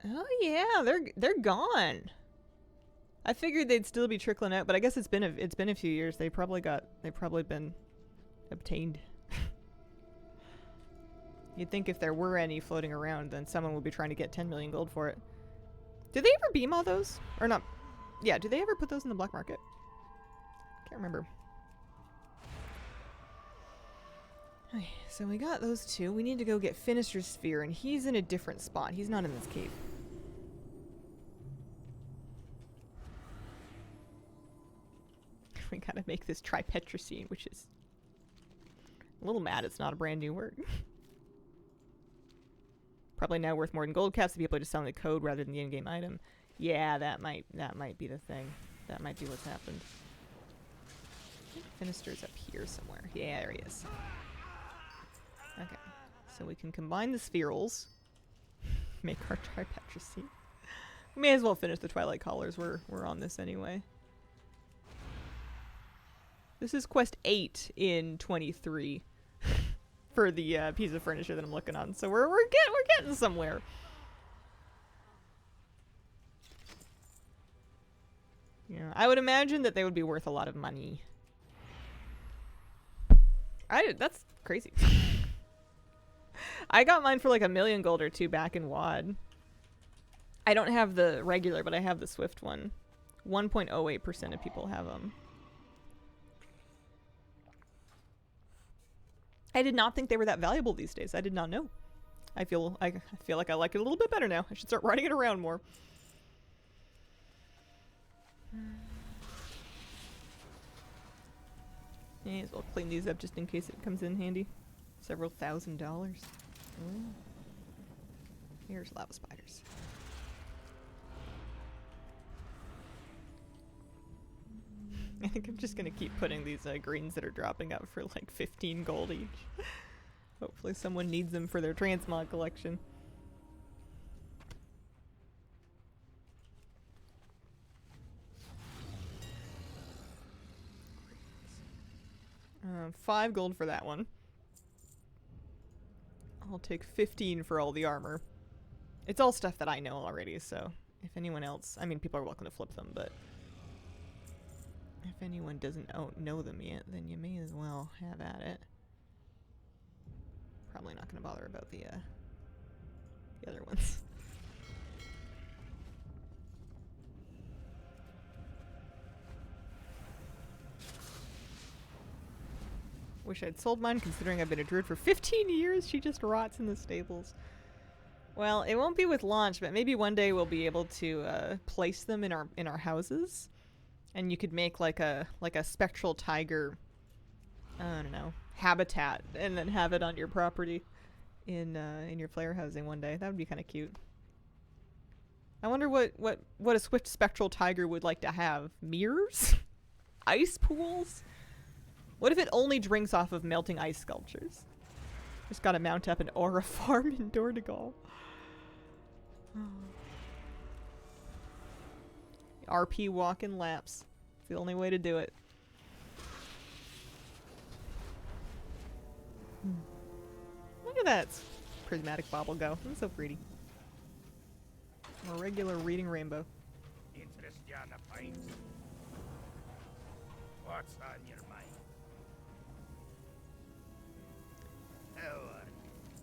Oh yeah, they're gone. I figured they'd still be trickling out, but I guess it's been a few years. They've probably been obtained. You'd think if there were any floating around, then someone would be trying to get 10 million gold for it. Did they ever beam all those? Or not? Yeah, did they ever put those in the black market? Can't remember. Okay, so we got those two. We need to go get Finister's Sphere, and he's in a different spot. He's not in this cave. We gotta make this Tripetracine, which is a little mad it's not a brand new word. Probably now worth more than gold caps to people just selling the code rather than the in-game item. Yeah, that might be the thing. That might be what's happened. Finister's up here somewhere. Yeah, there he is. Okay, so we can combine the spherals. Make our Tripatricine. May as well finish the Twilight Collars. We're on this anyway. This is quest 8 in 23 for the piece of furniture that I'm looking on. So we're getting somewhere. Yeah, I would imagine that they would be worth a lot of money. That's crazy. I got mine for like 1,000,000 gold or 2 back in WoD. I don't have the regular, but I have the Swift one. 1.08% of people have them. I did not think they were that valuable these days. I did not know. I feel like I like it a little bit better now. I should start riding it around more. May as well clean these up just in case it comes in handy. Several $1,000s. Ooh. Here's lava spiders. I think I'm just gonna keep putting these greens that are dropping out for like 15 gold each. Hopefully someone needs them for their transmog collection. Uh, 5 gold for that one. I'll take 15 for all the armor. It's all stuff that I know already, so if anyone else... I mean, people are welcome to flip them, but... if anyone doesn't know them yet, then you may as well have at it. Probably not going to bother about the other ones. Wish I'd sold mine, considering I've been a druid for 15 years. She just rots in the stables. Well, it won't be with launch, but maybe one day we'll be able to place them in our houses, and you could make like a spectral tiger, I don't know, habitat, and then have it on your property in your flare housing one day. That would be kind of cute. I wonder what a swift spectral tiger would like to have. Mirrors? Ice pools? What if it only drinks off of melting ice sculptures? Just gotta mount up an aura farm in Dordogal. RP walk-in laps. It's the only way to do it. Look at that prismatic bauble go. It's so pretty. A regular reading rainbow. Interest you on a pint? What's on your mind?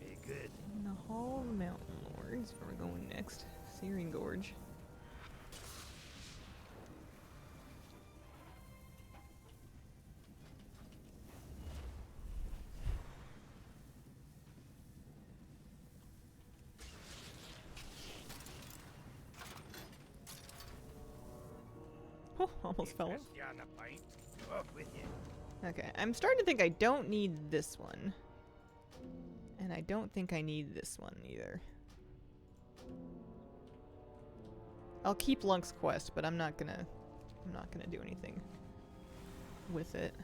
Be good. In the Hall of Mountain Lords, where we're going next. Searing Gorge. Oh, almost fell. Interest you on a pint? Off with you. Okay, I'm starting to think I don't need this one. And I don't think I need this one either. I'll keep Lunk's quest, but I'm not gonna do anything with it.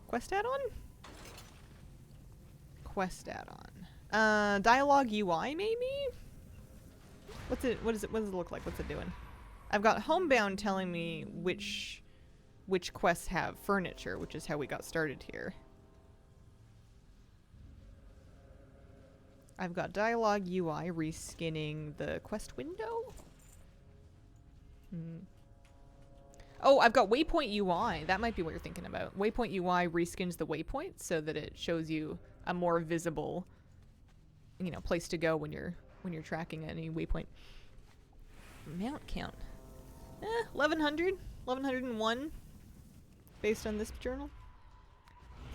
Quest add-on? Quest add-on. Dialogue UI maybe? What does it look like? What's it doing? I've got Homebound telling me which quests have furniture, which is how we got started here. I've got Dialogue UI reskinning the quest window. Oh, I've got Waypoint UI. That might be what you're thinking about. Waypoint UI reskins the waypoint so that it shows you a more visible, place to go when you're tracking any waypoint. Mount count. 1100, 1101 based on this journal.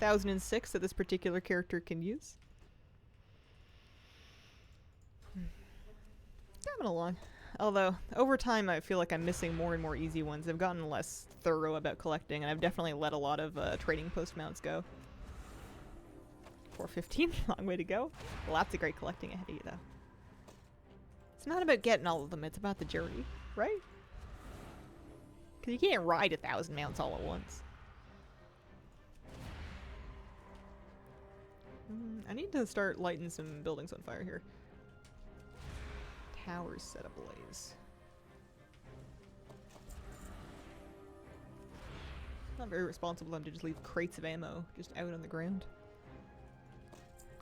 1006 that this particular character can use. Coming along. Although, over time, I feel like I'm missing more and more easy ones. I've gotten less thorough about collecting, and I've definitely let a lot of trading post mounts go. 415, long way to go. Lots of great collecting ahead of you, though. It's not about getting all of them, it's about the journey, right? Because you can't ride 1,000 mounts all at once. I need to start lighting some buildings on fire here. Towers set ablaze. Not very responsible of them to just leave crates of ammo just out on the ground.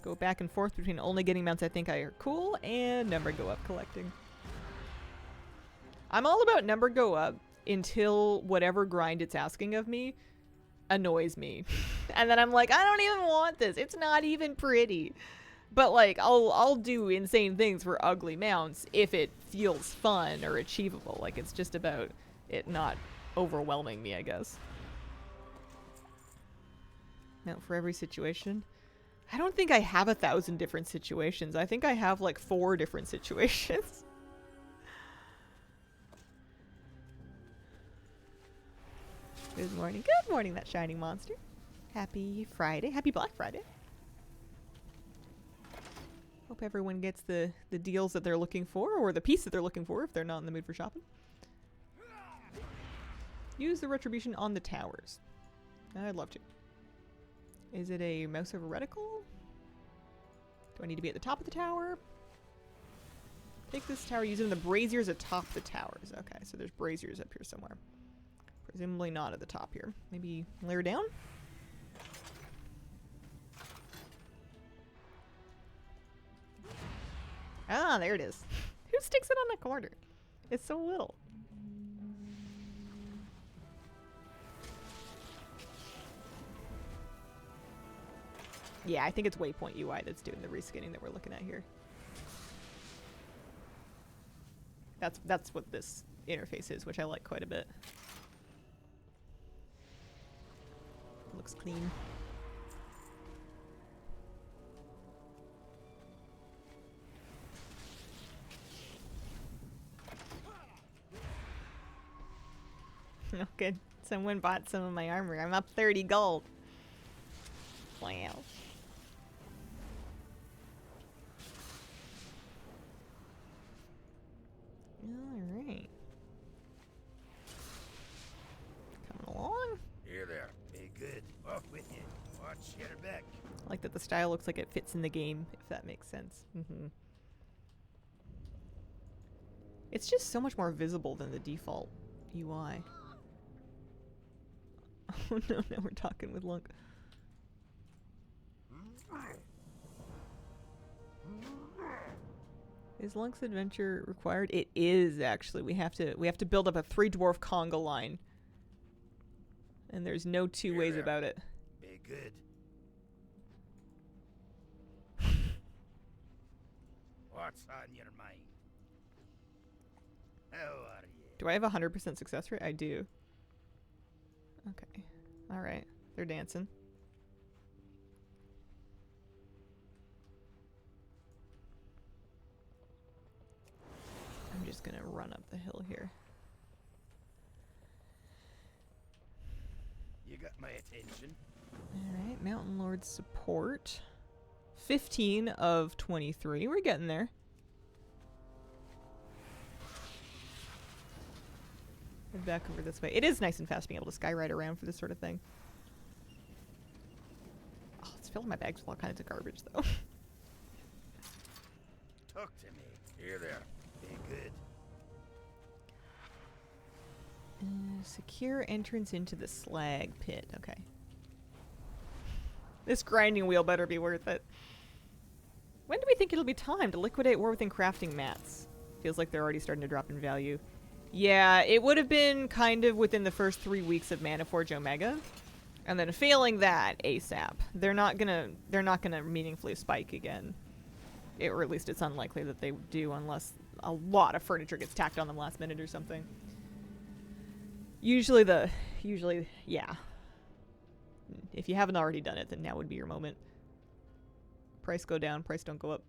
Go back and forth between only getting mounts I think are cool and number go up collecting. I'm all about number go up until whatever grind it's asking of me annoys me. And then I'm like, I don't even want this. It's not even pretty. But like I'll do insane things for ugly mounts if it feels fun or achievable. Like it's just about it not overwhelming me, I guess. Mount for every situation. I don't think I have 1,000 different situations. I think I have like 4 different situations. Good morning. Good morning, that shining monster. Happy Friday. Happy Black Friday. Hope everyone gets the deals that they're looking for, or the piece that they're looking for if they're not in the mood for shopping. Use the retribution on the towers. I'd love to. Is it a mouse over reticle? Do I need to be at the top of the tower? Take this tower using the braziers atop the towers. Okay, so there's braziers up here somewhere. Presumably not at the top here. Maybe layer down? Ah, there it is. Who sticks it on the corner? It's so little. Yeah, I think it's Waypoint UI that's doing the reskinning that we're looking at here. That's what this interface is, which I like quite a bit. Looks clean. Oh, good. Someone bought some of my armor. I'm up 30 gold. Wow. Alright. Coming along. Here there. Be good. Off with you. Watch your back. I like that the style looks like it fits in the game, if that makes sense. It's just so much more visible than the default UI. Oh no, now we're talking with Lunk. Is Lunk's adventure required? It is actually. We have to build up a 3 dwarf conga line. And there's no two ways about it. Be good. What's on your mind? How are you? Do I have 100% success rate? I do. Okay. Alright. They're dancing. I'm just gonna run up the hill here. You got my attention. Alright, Mountain Lord support. 15 of 23. We're getting there. Head back over this way. It is nice and fast being able to skyride around for this sort of thing. Oh, it's filling my bags with all kinds of garbage, though. Talk to me. Here there. Be good. Secure entrance into the slag pit. Okay. This grinding wheel better be worth it. When do we think it'll be time to liquidate War Within crafting mats? Feels like they're already starting to drop in value. Yeah, it would have been kind of within the first 3 weeks of Manaforge Omega. And then failing that, ASAP. They're not gonna meaningfully spike again. Or at least it's unlikely that they do unless a lot of furniture gets tacked on them last minute or something. Usually, yeah. If you haven't already done it, then now would be your moment. Price go down, price don't go up.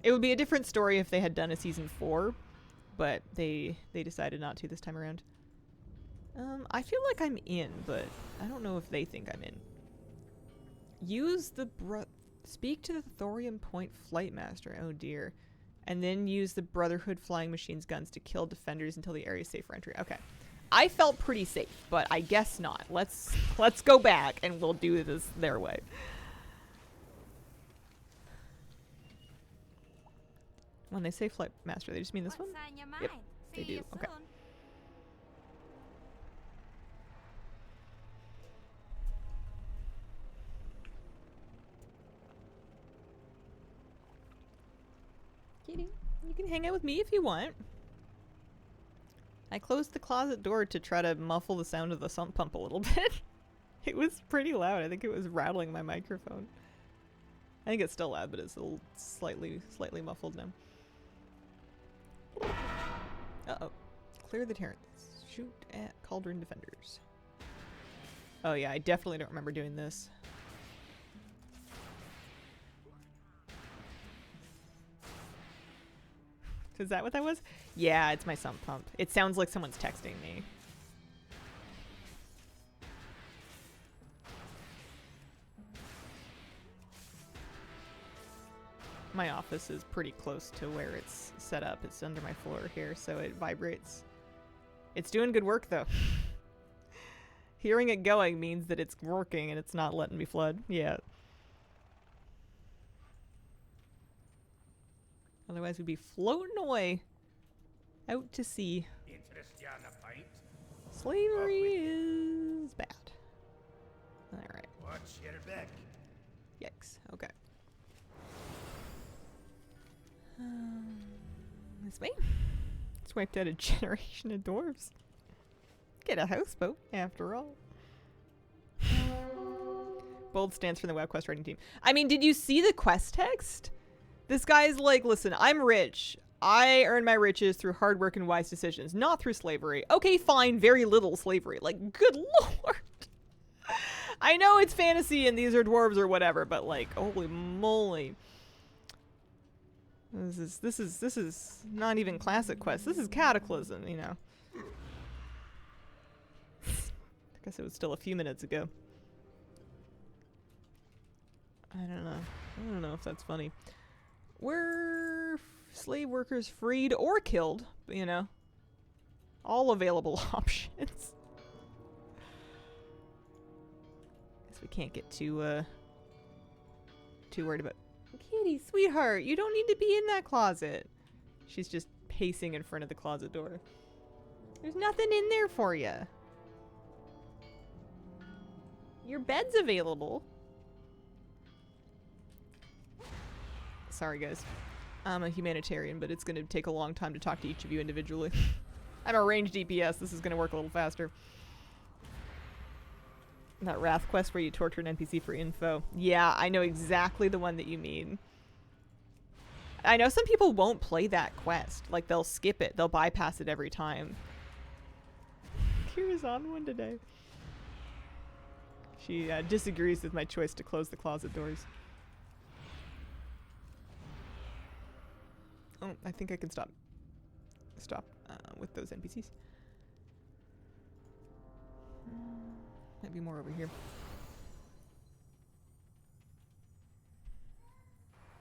It would be a different story if they had done a season 4, but they decided not to this time around. I feel like I'm in, but I don't know if they think I'm in. Use the speak to the Thorium Point Flight Master. Oh dear. And then use the Brotherhood flying machines guns to kill defenders until the area is safe for entry. Okay. I felt pretty safe, but I guess not. Let's go back and we'll do this their way. When they say flight master, they just mean this one? What's on your mind? Yep, See they do. you Okay. soon. Kitty, you can hang out with me if you want. I closed the closet door to try to muffle the sound of the sump pump a little bit. It was pretty loud. I think it was rattling my microphone. I think it's still loud, but it's a little slightly muffled now. Uh-oh. Clear the Terrans. Shoot at Cauldron Defenders. Oh yeah, I definitely don't remember doing this. Is that what that was? Yeah, it's my sump pump. It sounds like someone's texting me. My office is pretty close to where it's set up. It's under my floor here, so it vibrates. It's doing good work, though. Hearing it going means that it's working and it's not letting me flood. Yeah. Otherwise, we'd be floating away out to sea. Interest you on a pint? Slavery is bad. Alright. Watch your back. Yikes. Okay. This way. It's wiped out a generation of dwarves. Get a houseboat, after all. Bold stance from the WoW quest writing team. I mean, did you see the quest text? This guy's like, listen, I'm rich. I earn my riches through hard work and wise decisions, not through slavery. Okay, fine, very little slavery. Like, good lord. I know it's fantasy and these are dwarves or whatever, but like, holy moly. This is not even classic quest. This is Cataclysm, you know. I guess it was still a few minutes ago. I don't know if that's funny. Were slave workers freed or killed? You know, all available options. Guess we can't get too worried about. Kitty, sweetheart, you don't need to be in that closet. She's just pacing in front of the closet door. There's nothing in there for you. Your bed's available. Sorry, guys. I'm a humanitarian, but it's going to take a long time to talk to each of you individually. I'm a ranged DPS. This is going to work a little faster. That Wrath quest where you torture an NPC for info. Yeah, I know exactly the one that you mean. I know some people won't play that quest. Like, they'll skip it. They'll bypass it every time. Kira's on one today. She disagrees with my choice to close the closet doors. Oh, I think I can stop with those NPCs. Might be more over here.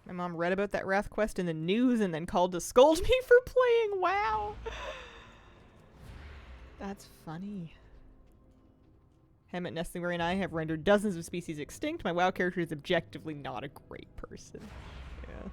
My mom read about that Wrath quest in the news and then called to scold me for playing WoW. That's funny. Hammett Nestlingberry and I have rendered dozens of species extinct. My WoW character is objectively not a great person. Yeah.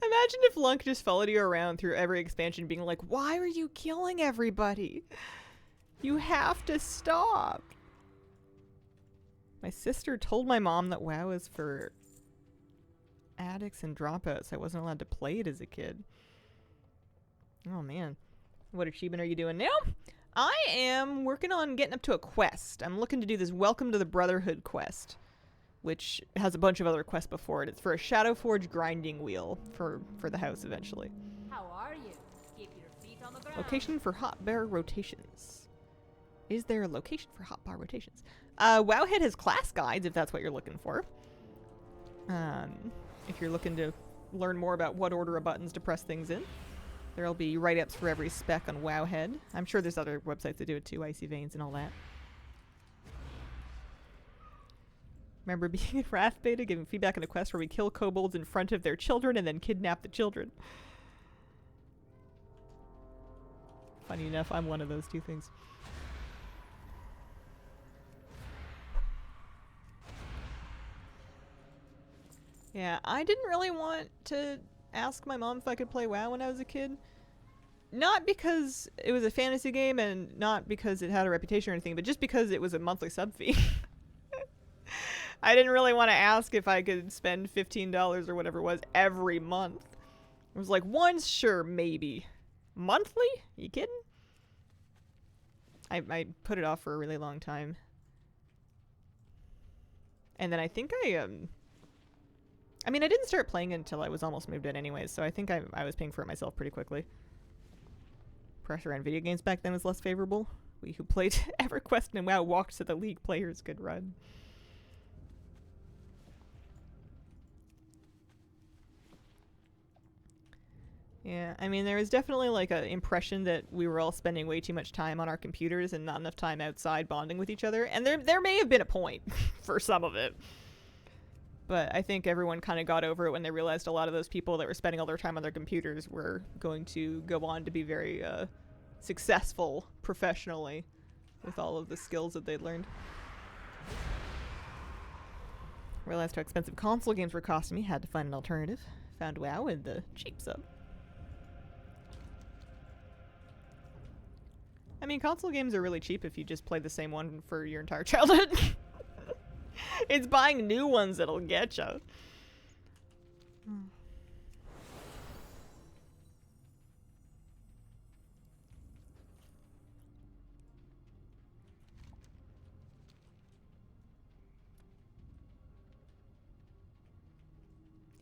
Imagine if Lunk just followed you around through every expansion being like, why are you killing everybody? You have to stop. My sister told my mom that WoW is for addicts and dropouts. I wasn't allowed to play it as a kid. Oh man. What achievement are you doing now? I am working on getting up to a quest. I'm looking to do this Welcome to the Brotherhood quest, which has a bunch of other quests before it. It's for a Shadowforge grinding wheel for the house eventually. How are you? Keep your Location for hotbar rotations. Is there a location for hotbar rotations? Wowhead has class guides if that's what you're looking for. If you're looking to learn more about what order of buttons to press things in, there'll be write-ups for every spec on Wowhead. I'm sure there's other websites that do it too, Icy Veins and all that. Remember being in Wrath Beta, giving feedback on a quest where we kill kobolds in front of their children and then kidnap the children. Funny enough, I'm one of those two things. Yeah, I didn't really want to ask my mom if I could play WoW when I was a kid. Not because it was a fantasy game and not because it had a reputation or anything, but just because it was a monthly sub fee. I didn't really want to ask if I could spend $15 or whatever it was every month. It was like, once, sure, maybe. Monthly? You kidding? I put it off for a really long time. And then I think I mean, I didn't start playing until I was almost moved in anyways, so I think I was paying for it myself pretty quickly. Pressure on video games back then was less favorable. We who played EverQuest and WoW walked so the League players could run. Yeah, I mean, there was definitely like an impression that we were all spending way too much time on our computers and not enough time outside bonding with each other, and there may have been a point for some of it. But I think everyone kind of got over it when they realized a lot of those people that were spending all their time on their computers were going to go on to be very successful professionally with all of the skills that they'd learned. Realized how expensive console games were costing me, had to find an alternative. Found WoW in the cheap sub. I mean, console games are really cheap if you just play the same one for your entire childhood. It's buying new ones that'll get you.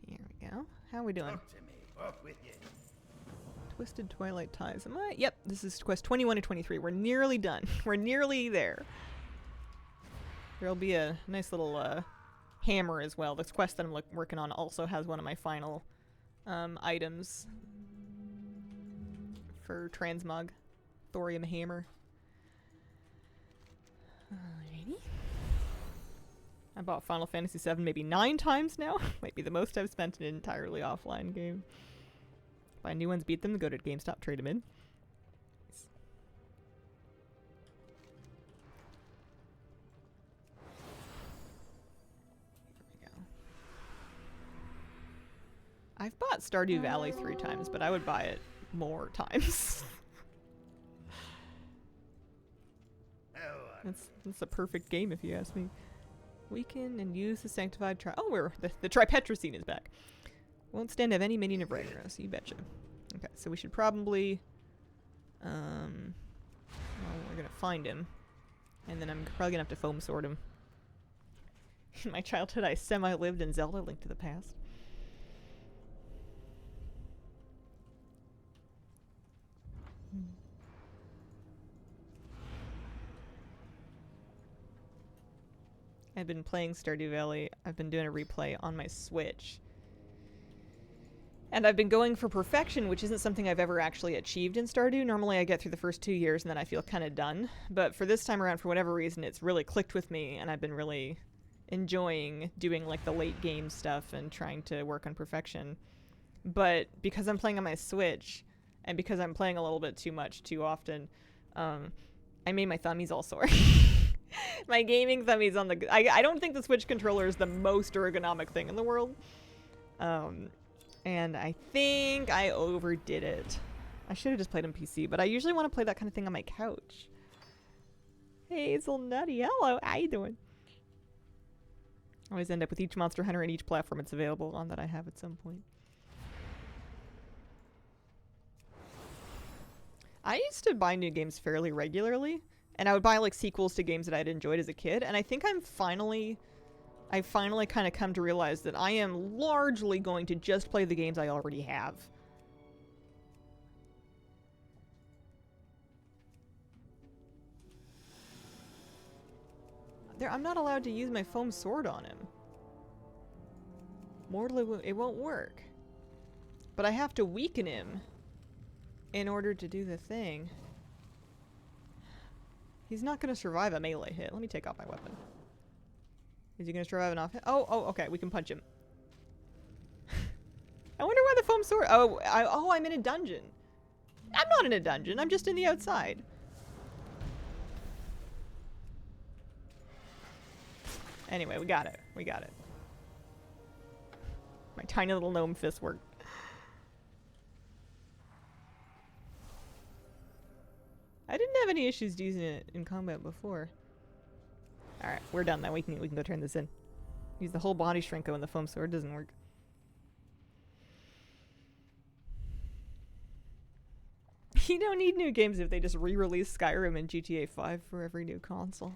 Here we go. How are we doing? Talk to me. Off with you. Twisted Twilight Ties. Am I? Yep, this is quest 21 and 23. We're nearly done. We're nearly there. There'll be a nice little hammer as well. This quest that I'm working on also has one of my final items for transmog. Thorium hammer. Alrighty. I bought Final Fantasy VII maybe 9 times now. Might be the most I've spent in an entirely offline game. Buy new ones, beat them, go to GameStop, trade them in. Nice. Here we go. I've bought Stardew Valley 3 times, but I would buy it more times. That's a perfect game if you ask me. Weaken and use the sanctified oh, the Tripetrocene is back. Won't stand to have any minion of Ragnaros, you betcha. Okay, so we should probably well, we're gonna find him. And then I'm probably gonna have to foam sword him. In my childhood I semi-lived in Zelda Link to the Past. I've been playing Stardew Valley. I've been doing a replay on my Switch. And I've been going for perfection, which isn't something I've ever actually achieved in Stardew. Normally I get through the first 2 years and then I feel kind of done. But for this time around, for whatever reason, it's really clicked with me and I've been really enjoying doing like the late game stuff and trying to work on perfection. But because I'm playing on my Switch and because I'm playing a little bit too much too often, I made my thummies all sore. My gaming thummies on the... I don't think the Switch controller is the most ergonomic thing in the world. And I think I overdid it. I should have just played on PC, but I usually want to play that kind of thing on my couch. Hazelnutty, hello, how you doing? I always end up with each Monster Hunter and each platform it's available on that I have at some point. I used to buy new games fairly regularly. And I would buy like sequels to games that I'd enjoyed as a kid, and I think I finally kind of come to realize that I am largely going to just play the games I already have. I'm not allowed to use my foam sword on him. Mortally, it won't work. But I have to weaken him in order to do the thing. He's not going to survive a melee hit. Let me take off my weapon. Is he going to survive an off hit? Oh, okay. We can punch him. I wonder why the foam sword... Oh, I'm in a dungeon. I'm not in a dungeon. I'm just in the outside. Anyway, we got it. We got it. My tiny little gnome fist worked. I didn't have any issues using it in combat before. Alright, we're done now. We can go turn this in. Use the whole body shrink when the foam sword doesn't work. You don't need new games if they just re-release Skyrim and GTA 5 for every new console.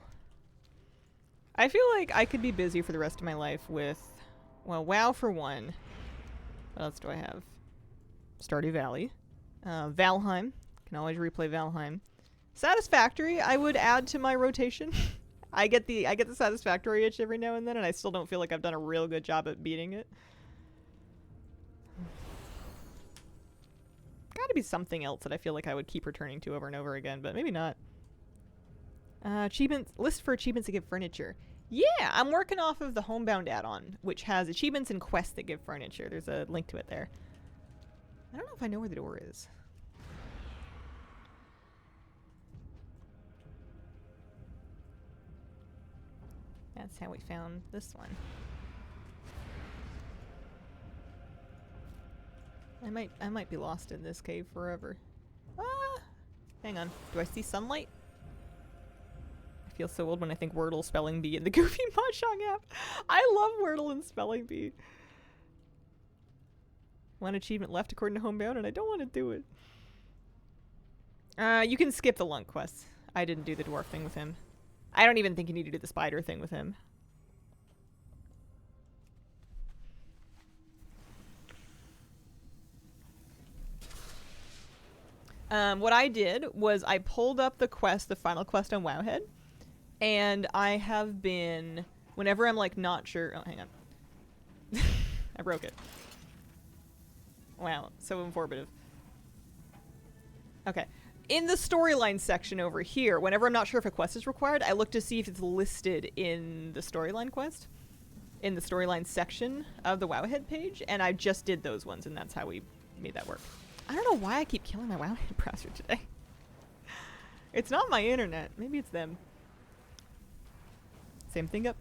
I feel like I could be busy for the rest of my life with, well, WoW for one. What else do I have? Stardew Valley. Valheim. Can always replay Valheim. Satisfactory I would add to my rotation. I get the Satisfactory itch every now and then, and I still don't feel like I've done a real good job at beating it. Gotta be something else that I feel like I would keep returning to over and over again, but maybe not. Achievements, list for achievements that give furniture. Yeah, I'm working off of the Homebound add-on, which has achievements and quests that give furniture. There's a link to it there. I don't know if I know where the door is. That's how we found this one. I might be lost in this cave forever. Ah! Hang on. Do I see sunlight? I feel so old when I think Wordle Spelling Bee in the Goofy Mahjong app. I love Wordle and Spelling Bee. One achievement left according to Homebound, and I don't want to do it. You can skip the Lunk quests. I didn't do the dwarf thing with him. I don't even think you need to do the spider thing with him. What I did was I pulled up the quest, the final quest on Wowhead, and I have been, whenever I'm like not sure, oh hang on, I broke it. Wow, so informative. Okay, in the storyline section over here, whenever I'm not sure if a quest is required, I look to see if it's listed in the storyline quest, in the storyline section of the Wowhead page, and I just did those ones, and that's how we made that work. I don't know why I keep killing my Wowhead browser today. It's not my internet. Maybe it's them. Same thing up.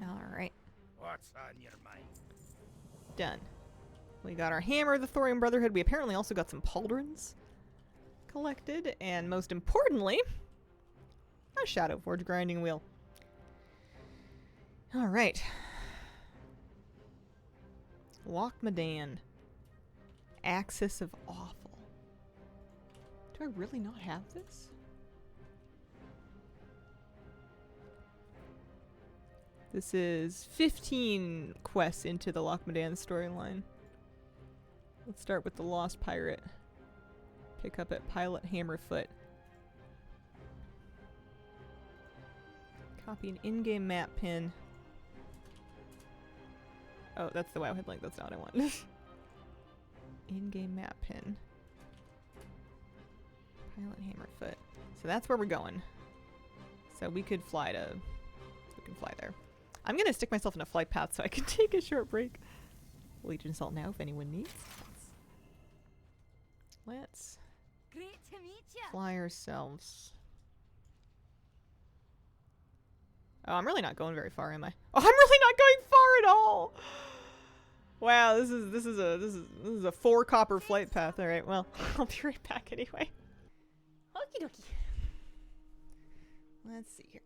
Alright. What's on your mind? Done. We got our hammer, the Thorium Brotherhood. We apparently also got some pauldrons collected, and most importantly, a Shadow Forge grinding wheel. Alright. Loch Madan. Axis of Awful. Do I really not have this? This is 15 quests into the Loch Madan storyline. Let's start with the Lost Pirate. Pick up at Pilot Hammerfoot. Copy an in-game map pin. Oh, that's the Wowhead link. That's not what I want. In-game map pin. Pilot Hammerfoot. So that's where we're going. So we could fly to... We can fly there. I'm gonna stick myself in a flight path so I can take a short break. Legion Salt now if anyone needs. Let's Great to meet you. fly ourselves. Oh, I'm really not going very far, am I? Oh, I'm really not going far at all. Wow, this is a 4 copper flight path. All right, well, I'll be right back anyway. Okie dokie. Let's see here.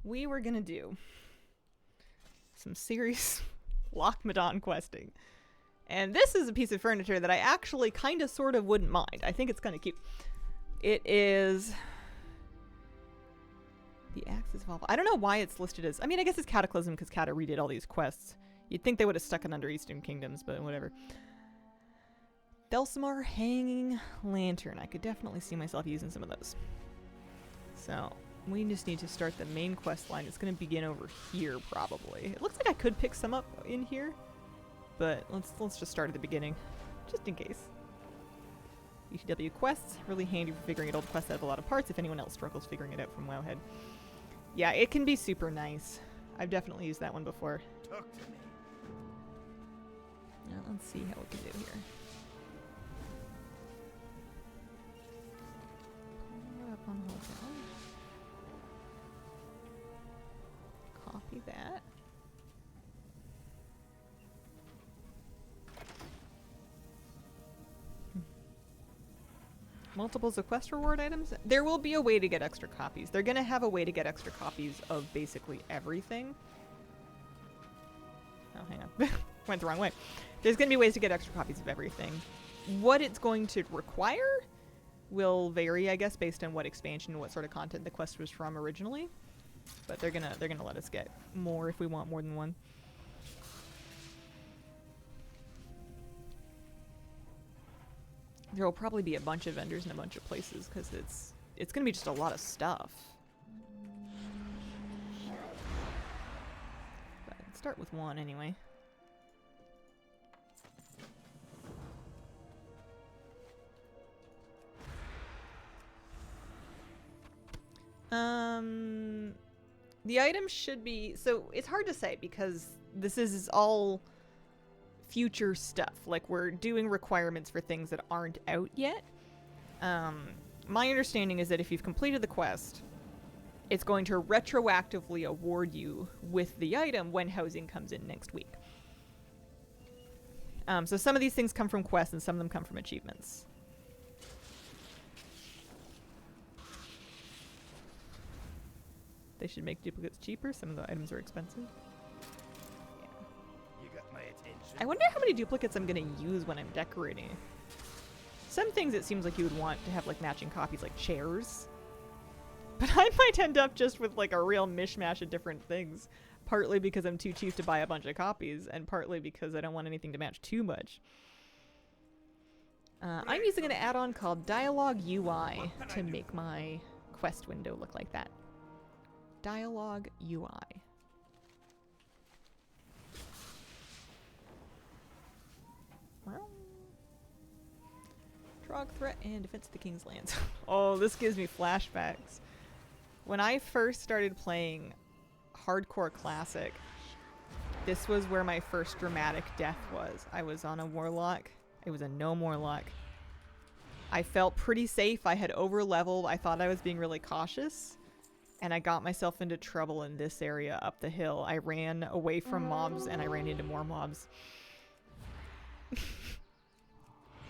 We were gonna do some serious Loch Madan questing. And this is a piece of furniture that I actually kind of sort of wouldn't mind. I think it's kind of cute. It is The axe is volatile. I don't know why it's listed as... I mean, I guess it's Cataclysm because Kata redid all these quests. You'd think they would have stuck it under Eastern Kingdoms, but whatever. Thelsamar Hanging Lantern. I could definitely see myself using some of those. So, we just need to start the main quest line. It's going to begin over here, probably. It looks like I could pick some up in here, but let's just start at the beginning, just in case. UTW quests, really handy for figuring out old quests out of a lot of parts if anyone else struggles figuring it out from Wowhead. Yeah, it can be super nice. I've definitely used that one before. Talk to me. Now, let's see how we can do here. Power up on hotel. Copy that. Multiples of quest reward items? There will be a way to get extra copies. They're going to have a way to get extra copies of basically everything. Oh, hang on. Went the wrong way. There's going to be ways to get extra copies of everything. What it's going to require will vary, I guess, based on what expansion and what sort of content the quest was from originally. But they're gonna let us get more if we want more than one. There will probably be a bunch of vendors in a bunch of places because it's gonna be just a lot of stuff. But let's start with one anyway. The items should be... So, it's hard to say because this is all future stuff. Like, we're doing requirements for things that aren't out yet. My understanding is that if you've completed the quest, it's going to retroactively award you with the item when housing comes in next week. So some of these things come from quests and some of them come from achievements. They should make duplicates cheaper. Some of the items are expensive. Yeah. You got my attention. I wonder how many duplicates I'm going to use when I'm decorating. Some things it seems like you would want to have like matching copies, like chairs. But I might end up just with like a real mishmash of different things. Partly because I'm too cheap to buy a bunch of copies, and partly because I don't want anything to match too much. I'm using an add-on called Dialogue UI to make my quest window look like that. Dialogue UI. Well, Trog threat and defense of the King's Lands. Oh, this gives me flashbacks. When I first started playing Hardcore Classic, this was where my first dramatic death was. I was on a Warlock. It was a gnome Warlock. I felt pretty safe. I had over-leveled. I thought I was being really cautious. And I got myself into trouble in this area up the hill. I ran away from mobs and I ran into more mobs.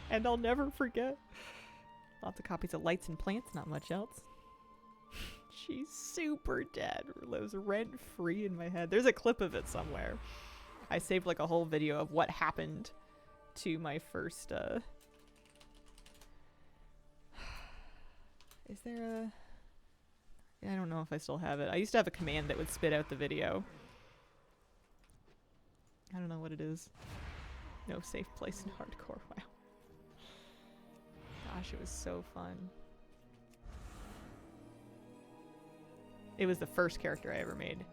And I'll never forget. Lots of copies of Lights and Plants, not much else. She's super dead. Lives rent-free in my head. There's a clip of it somewhere. I saved like a whole video of what happened to my first, Is there a... I don't know if I still have it. I used to have a command that would spit out the video. I don't know what it is. No safe place in hardcore. Wow. Gosh, it was so fun. It was the first character I ever made.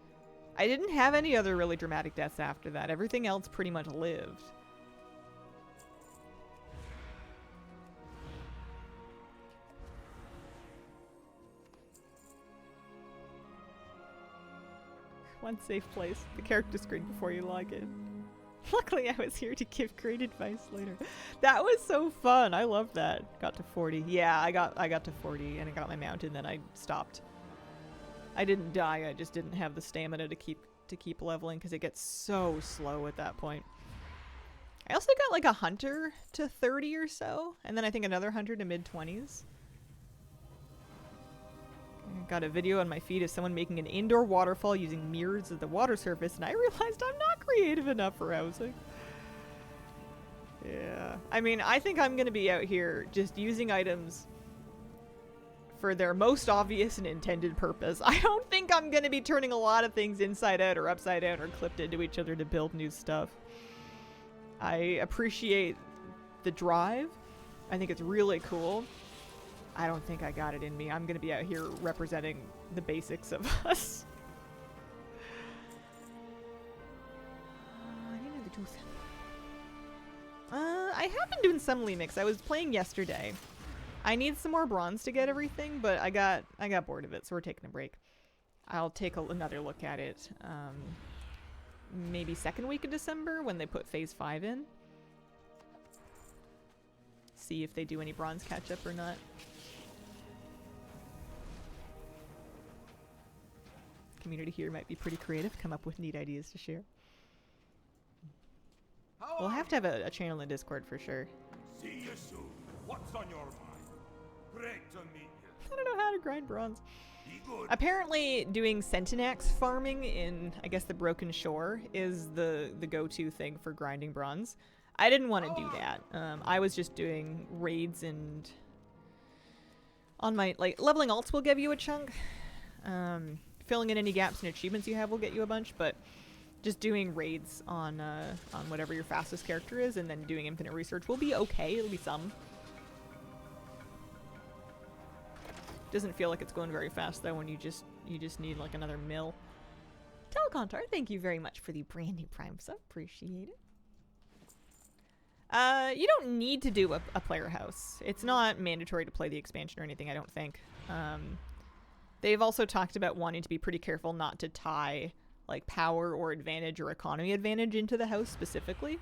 I didn't have any other really dramatic deaths after that. Everything else pretty much lived. One safe place, the character screen before you log in. Luckily I was here to give great advice later. That was so fun. I loved that. Got to 40. Yeah, I got to 40 and I got my mount and then I stopped. I didn't die, I just didn't have the stamina to keep leveling because it gets so slow at that point. I also got like a hunter to 30 or so, and then I think another hunter to mid-20s. I got a video on my feed of someone making an indoor waterfall using mirrors as the water surface, and I realized I'm not creative enough for housing. Yeah. I mean, I think I'm going to be out here just using items for their most obvious and intended purpose. I don't think I'm going to be turning a lot of things inside out or upside down or clipped into each other to build new stuff. I appreciate the drive. I think it's really cool. I don't think I got it in me. I'm going to be out here representing the basics of us. I need another tooth. I have been doing some Lemix. I was playing yesterday. I need some more bronze to get everything, but I got bored of it, so we're taking a break. I'll take another look at it. Maybe second week of December when they put Phase 5 in. See if they do any bronze catch-up or not. Community here might be pretty creative, come up with neat ideas to share. We'll have to have a channel in Discord for sure. See you soon. What's on your mind? Great to meet you. I don't know how to grind bronze. Be good. Apparently doing Centinax farming in, I guess, the Broken Shore is the go-to thing for grinding bronze. I didn't want to do that. I was just doing raids and... On my, like, leveling alts will give you a chunk. Filling in any gaps and achievements you have will get you a bunch, but just doing raids on whatever your fastest character is and then doing infinite research will be okay. It'll be some. Doesn't feel like it's going very fast though when you just need like another mill. Telecontar, thank you very much for the brand new Prime sub. Appreciate it. You don't need to do a player house. It's not mandatory to play the expansion or anything, I don't think. They've also talked about wanting to be pretty careful not to tie like power or advantage or economy advantage into the house specifically,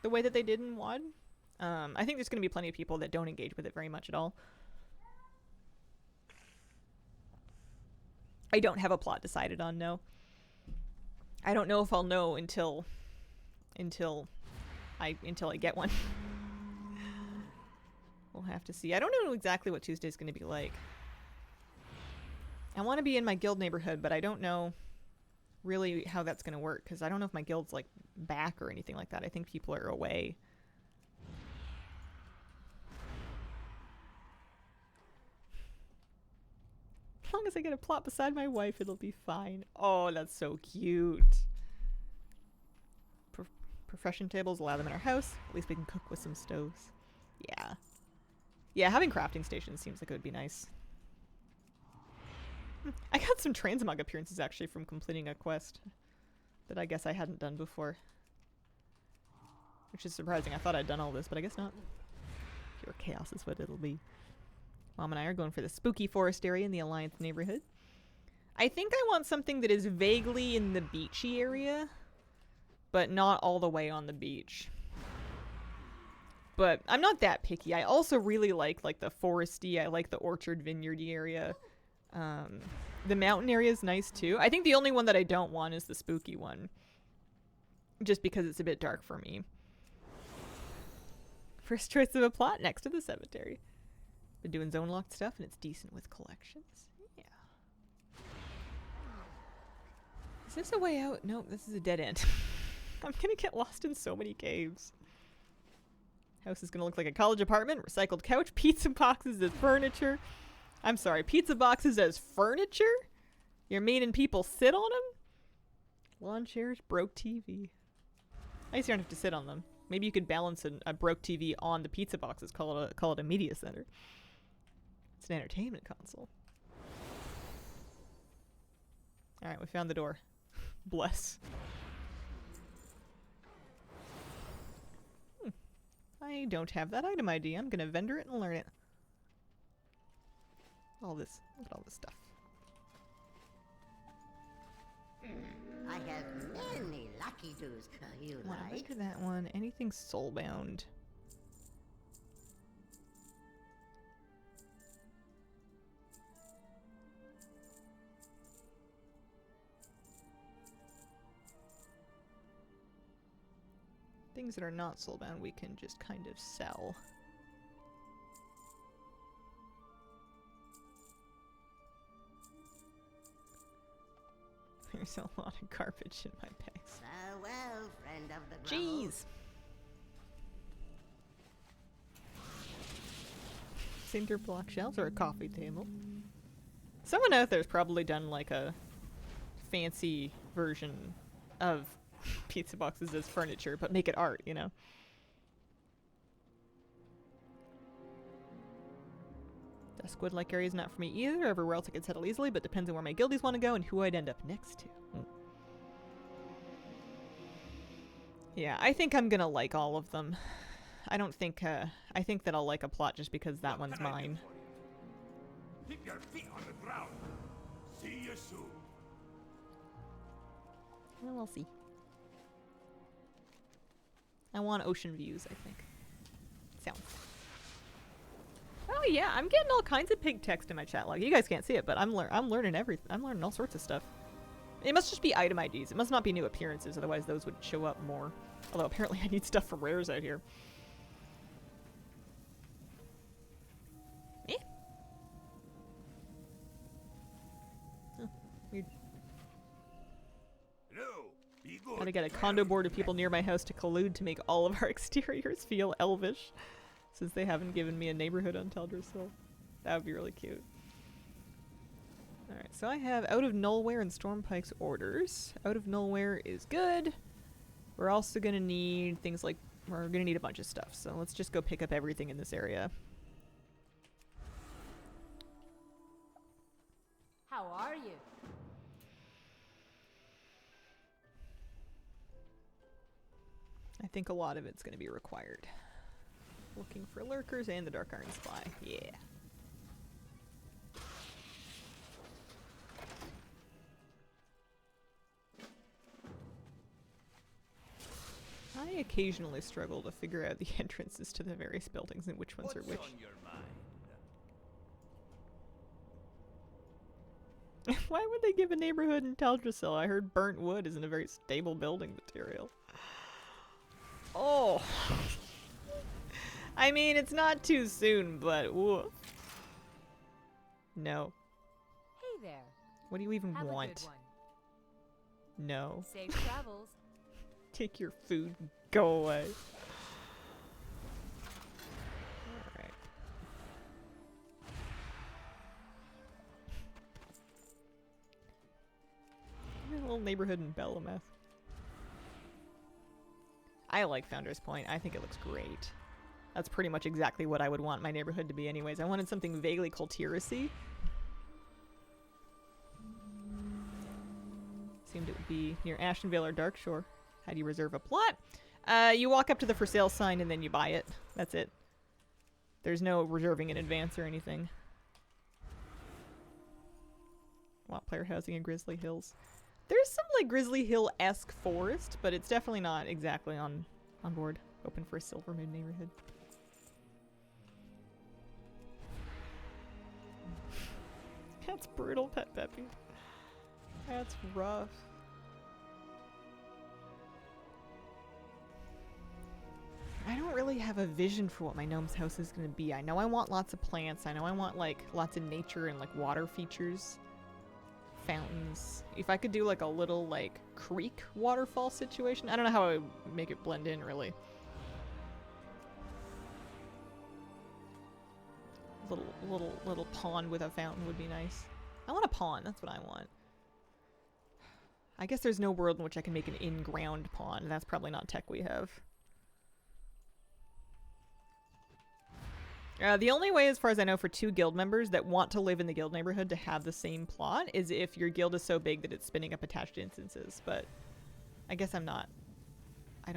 the way that they did in WoD. I think there's going to be plenty of people that don't engage with it very much at all. I don't have a plot decided on, no. I don't know if I'll know until I get one. We'll have to see. I don't know exactly what Tuesday's going to be like. I want to be in my guild neighborhood, but I don't know really how that's going to work because I don't know if my guild's like back or anything like that. I think people are away. As long as I get a plot beside my wife, it'll be fine. Oh, that's so cute. Profession tables, allow them in our house. At least we can cook with some stoves. Yeah. Yeah, having crafting stations seems like it would be nice. I got some transmog appearances actually from completing a quest that I guess I hadn't done before. Which is surprising. I thought I'd done all this, but I guess not. Pure chaos is what it'll be. Mom and I are going for the spooky forest area in the Alliance neighborhood. I think I want something that is vaguely in the beachy area, but not all the way on the beach. But I'm not that picky. I also really like the foresty, I like the orchard vineyardy area. The mountain area is nice too. I think the only one that I don't want is the spooky one. Just because it's a bit dark for me. First choice of a plot next to the cemetery. Been doing zone locked stuff and it's decent with collections. Yeah. Is this a way out? Nope, this is a dead end. I'm gonna get lost in so many caves. House is gonna look like a college apartment. Recycled couch, pizza boxes as furniture. I'm sorry, pizza boxes as furniture? You're meaning people sit on them? Lawn chairs, broke TV. I guess you don't have to sit on them. Maybe you could balance a broke TV on the pizza boxes. Call it a media center. It's an entertainment console. All right, we found the door. Bless. I don't have that item ID. I'm gonna vendor it and learn it. All this. Look at all this stuff. I have many lucky doos. You Wanna like? vendor that one. Anything soulbound. Things that are not soulbound we can just kind of sell. There's a lot of garbage in my bags. Farewell, friend of the gravel. Jeez! Cinder block shelves or a coffee table. Someone out there's probably done like a fancy version of pizza boxes as furniture, but make it art, you know? Duskwood-like area is not for me either. Everywhere else I can settle easily, but depends on where my guildies want to go and who I'd end up next to. Yeah, I think I'm gonna like all of them. I don't think, I think that I'll like a plot just because that What one's can I do mine. for you? Keep your feet on the ground. See you soon. Well, we'll see. I want ocean views, I think. Sounds. Oh yeah, I'm getting all kinds of pig text in my chat log. You guys can't see it, but I'm learning everything. I'm learning all sorts of stuff. It must just be item IDs. It must not be new appearances, otherwise those would show up more. Although apparently I need stuff from rares out here. Eh? Huh, weird. Hello. Be good. Gotta get a condo board of people near my house to collude to make all of our exteriors feel elvish. Since they haven't given me a neighborhood on Teldrassil. That would be really cute. Alright, so I have Out of Nullware and Stormpike's orders. Out of Nullware is good. We're also gonna need things like... We're gonna need a bunch of stuff, so let's just go pick up everything in this area. How are you? I think a lot of it's gonna be required. Looking for lurkers and the Dark Iron Spy. Yeah. I occasionally struggle to figure out the entrances to the various buildings and which ones are which. on your mind? Why would they give a neighborhood in Teldrassil? I heard burnt wood isn't a very stable building material. Oh! I mean, it's not too soon, but woof. No. Hey there. What do you even Have a want? good one. No. Safe travels. Take your food and go away. Alright. A little neighborhood in Belameth. I like Founder's Point. I think it looks great. That's pretty much exactly what I would want my neighborhood to be anyways. I wanted something vaguely Kultiris-y. Seemed it would be near Ashenvale or Darkshore. How do you reserve a plot? You walk up to the for sale sign and then you buy it. That's it. There's no reserving in advance or anything. Want player housing in Grizzly Hills. There's some like Grizzly Hill-esque forest, but it's definitely not exactly on board. Open for a Silvermoon neighborhood. That's brutal, Pet Peppy. That's rough. I don't really have a vision for what my gnome's house is going to be. I know I want lots of plants. I know I want like lots of nature and like water features. Fountains. If I could do like a little like creek waterfall situation. I don't know how I would make it blend in really. Little pond with a fountain would be nice. I want a pond. That's what I want. I guess there's no world in which I can make an in-ground pond. That's probably not tech we have. The only way, as far as I know, for 2 guild members that want to live in the guild neighborhood to have the same plot is if your guild is so big that it's spinning up attached instances. But I guess I'm not. I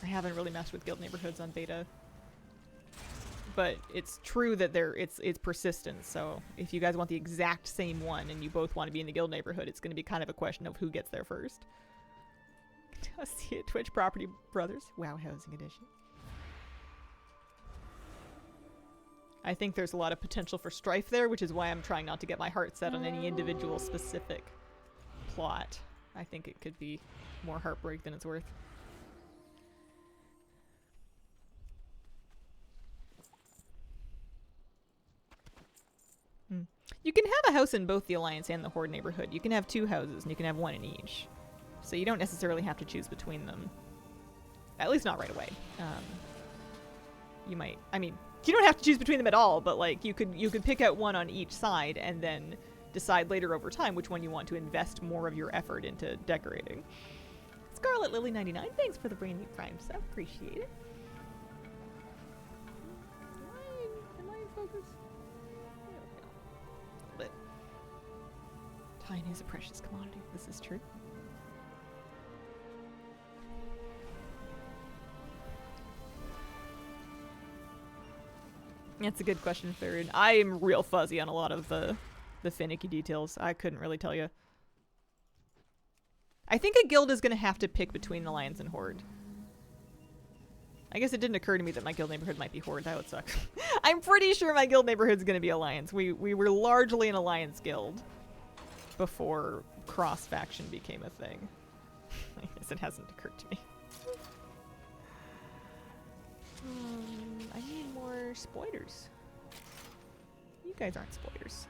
haven't really messed with guild neighborhoods on beta. But it's true that it's persistent. So if you guys want the exact same one and you both want to be in the guild neighborhood, it's going to be kind of a question of who gets there first. See it, Twitch Property Brothers. WoW Housing Edition. I think there's a lot of potential for strife there, which is why I'm trying not to get my heart set on any individual specific plot. I think it could be more heartbreak than it's worth. You can have a house in both the Alliance and the Horde neighborhood. You can have 2 houses, and you can have 1 in each. So you don't necessarily have to choose between them. At least not right away. you might, I mean, you don't have to choose between them at all, but like you could pick out one on each side and then decide later over time which one you want to invest more of your effort into decorating. Scarlet Lily 99, thanks for the brand new Prime sub, appreciate it. Am I in focus? But time is a precious commodity. This is true. That's a good question, Third. I am real fuzzy on a lot of the finicky details. I couldn't really tell you. I think a guild is going to have to pick between Alliance and Horde. I guess it didn't occur to me that my guild neighborhood might be Horde. That would suck. I'm pretty sure my guild neighborhood's going to be Alliance. We were largely an Alliance guild before cross-faction became a thing. I guess it hasn't occurred to me. I need more spoilers. You guys aren't spoilers.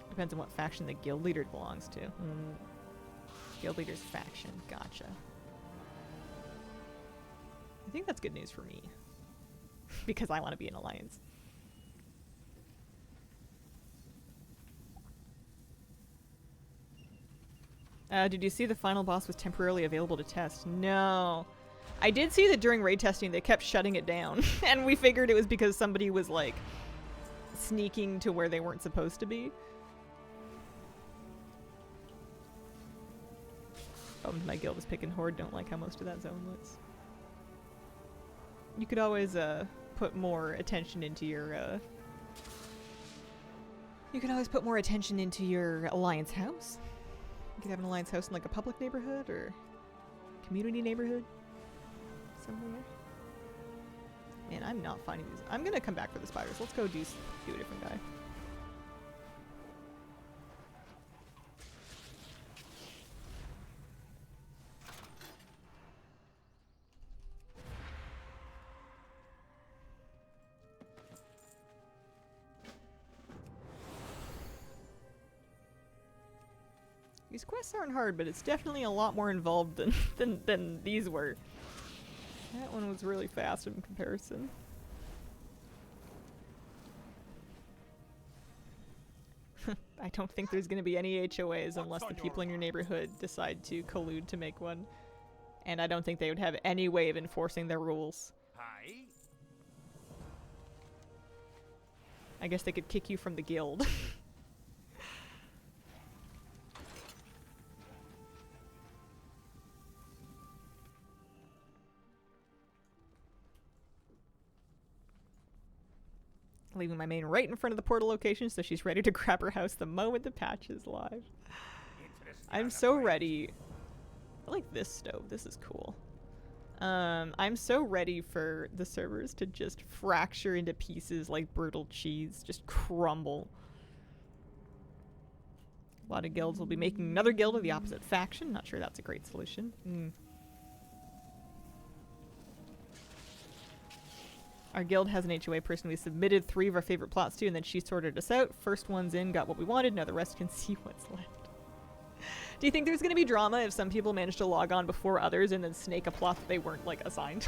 Depends on what faction the guild leader belongs to. Guild leader's faction. Gotcha. I think that's good news for me. Because I want to be an alliance. Did you see the final boss was temporarily available to test? No. I did see that during raid testing they kept shutting it down. And we figured it was because somebody was like sneaking to where they weren't supposed to be. My guild is picking Horde. Don't like how most of that zone looks. You could always put more attention into your you could always put more attention into your alliance house. You could have an alliance house in like a public neighborhood or community neighborhood somewhere. Man, I'm not finding these. I'm gonna come back for the spiders. Let's go do a different guy. These quests aren't hard, but it's definitely a lot more involved than these were. That one was really fast in comparison. I don't think there's going to be any HOAs unless the people in your neighborhood decide to collude to make one. And I don't think they would have any way of enforcing their rules. Hi. I guess they could kick you from the guild. Leaving my main right in front of the portal location so she's ready to grab her house the moment the patch is live. I'm so ready. I like this stove. This is cool. I'm so ready for the servers to just fracture into pieces like brutal cheese. Just crumble. A lot of guilds will be making another guild of the opposite faction. Not sure that's a great solution. Our guild has an HOA person we submitted 3 of our favorite plots to, and then she sorted us out. First one's in, got what we wanted, now the rest can see what's left. Do you think there's going to be drama if some people manage to log on before others and then snake a plot that they weren't, like, assigned?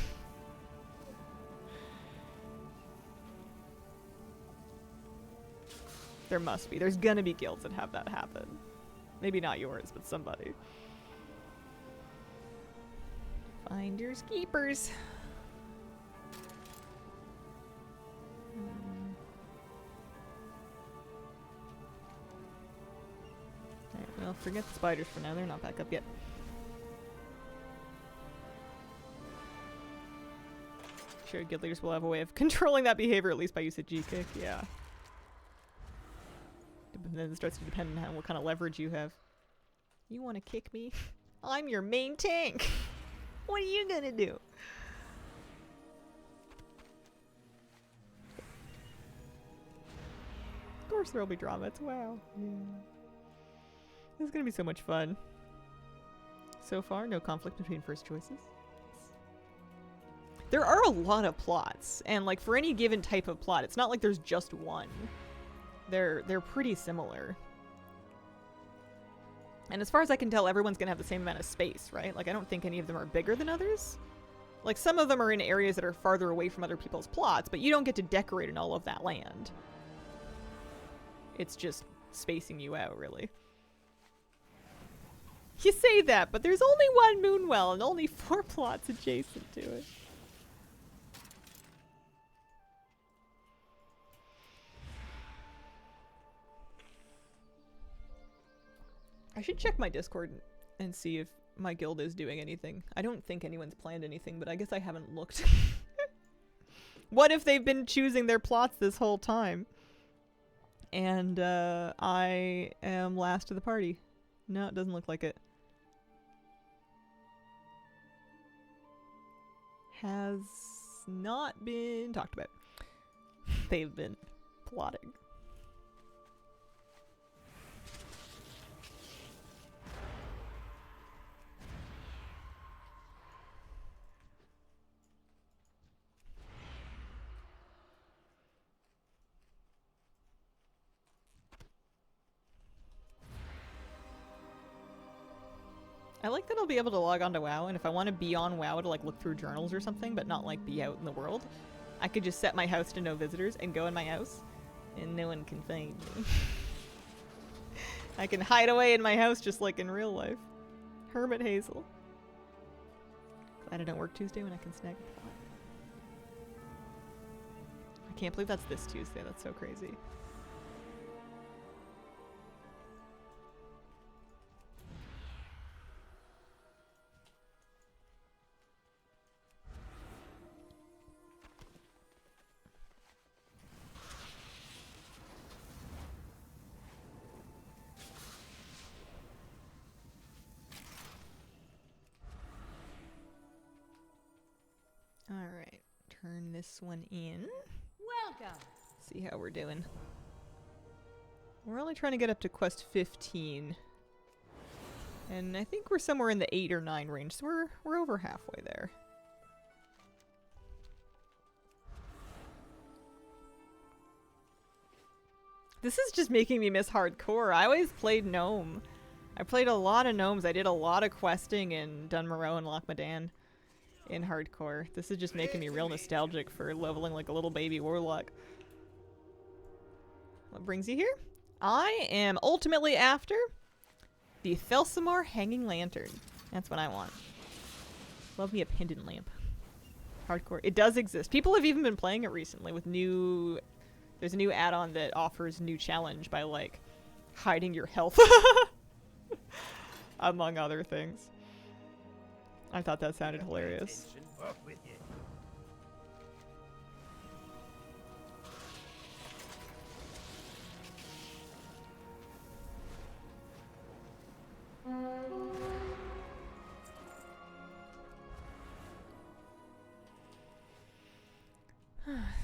There must be. There's gonna be guilds that have that happen. Maybe not yours, but somebody. Finders keepers. Alright, well, forget the spiders for now. They're not back up yet. Sure, guild leaders will have a way of controlling that behavior, at least by use of G-Kick. Yeah. But then it starts to depend on what kind of leverage you have. You want to kick me? I'm your main tank! What are you gonna do? Of course there'll be drama. It's WoW. Yeah. This is gonna be so much fun. So far, no conflict between first choices. There are a lot of plots, and like for any given type of plot, it's not like there's just one. They're pretty similar. And as far as I can tell, everyone's gonna have the same amount of space, right? Like, I don't think any of them are bigger than others. Like, some of them are in areas that are farther away from other people's plots, but you don't get to decorate in all of that land. It's just spacing you out, really. You say that, but there's only one Moonwell and only 4 plots adjacent to it. I should check my Discord and see if my guild is doing anything. I don't think anyone's planned anything, but I guess I haven't looked. What if they've been choosing their plots this whole time? And I am last to the party. No, it doesn't look like it. Has not been talked about. They've been plotting. I like that I'll be able to log on to WoW, and if I want to be on WoW to like look through journals or something, but not like be out in the world, I could just set my house to no visitors and go in my house, and no one can find me. I can hide away in my house just like in real life. Hermit Hazel. Glad I don't work Tuesday when I can snag a plot. I can't believe that's this Tuesday. That's so crazy. Alright, turn this one in. Welcome. See how we're doing. We're only trying to get up to quest 15. And I think we're somewhere in the 8 or 9 range, so we're over halfway there. This is just making me miss hardcore. I always played Gnome. I played a lot of Gnomes. I did a lot of questing in Dunmoreau and Loch Madan in hardcore. This is just making me real nostalgic for leveling like a little baby warlock. What brings you here? I am ultimately after the Felsamar Hanging Lantern. That's what I want. Love me a pendant lamp. Hardcore. It does exist. People have even been playing it recently with new... There's a new add-on that offers new challenge by, like, hiding your health. Among other things. I thought that sounded hilarious.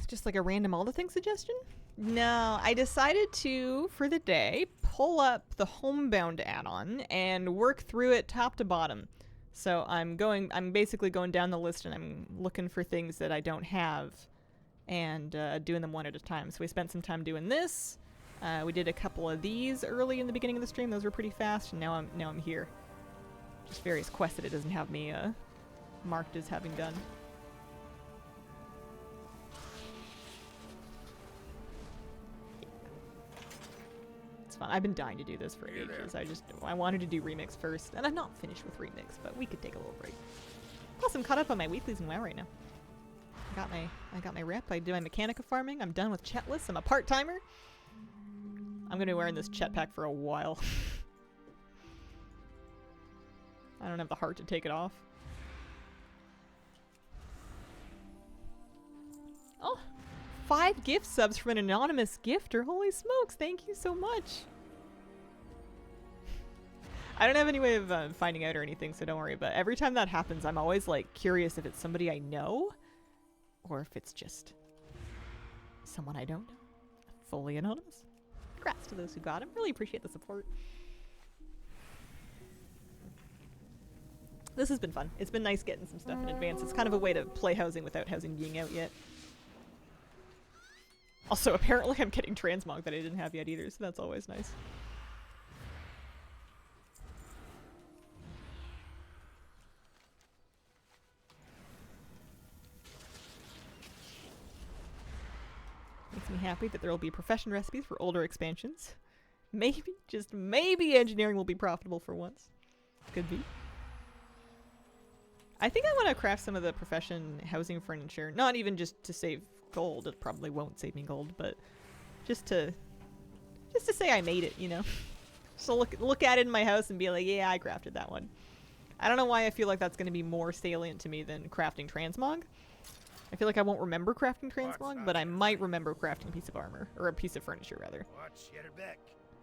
Just like a random all the things suggestion? No, I decided to, for the day, pull up the Homebound add-on and work through it top to bottom. So I'm basically going down the list and I'm looking for things that I don't have and doing them one at a time. So we spent some time doing this. We did a couple of these early in the beginning of the stream. Those were pretty fast, and now I'm here. Just various quests that it doesn't have me marked as having done. Fun. I've been dying to do this for ages. I wanted to do Remix first, and I'm not finished with Remix, but we could take a little break. Plus, I'm caught up on my weeklies in WoW right now. I got my rep. I did my Mechanica farming. I'm done with Chetless. I'm a part-timer. I'm gonna be wearing this Chet pack for a while. I don't have the heart to take it off. Oh! 5 gift subs from an anonymous gifter. Holy smokes, thank you so much. I don't have any way of finding out or anything, so don't worry. But every time that happens, I'm always like curious if it's somebody I know or if it's just someone I don't know. Fully anonymous. Congrats to those who got him. Really appreciate the support. This has been fun. It's been nice getting some stuff in advance. It's kind of a way to play housing without housing being out yet. Also, apparently I'm getting transmog that I didn't have yet either, so that's always nice. Makes me happy that there will be profession recipes for older expansions. Maybe, just maybe, engineering will be profitable for once. Could be. I think I want to craft some of the profession housing furniture. Not even just to save gold. It probably won't save me gold, but just to say I made it, you know? So look at it in my house and be like, yeah, I crafted that one. I don't know why I feel like that's going to be more salient to me than crafting transmog. I feel like I won't remember crafting transmog, but I might remember crafting a piece of armor. Or a piece of furniture, rather. Watch your back.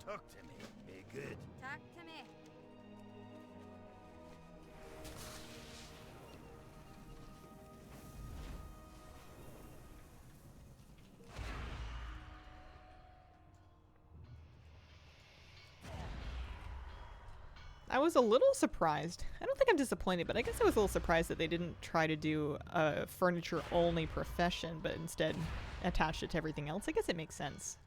Talk to me. Be good. Talk to me. I was a little surprised. I don't think I'm disappointed, but I guess I was a little surprised that they didn't try to do a furniture-only profession, but instead attached it to everything else. I guess it makes sense.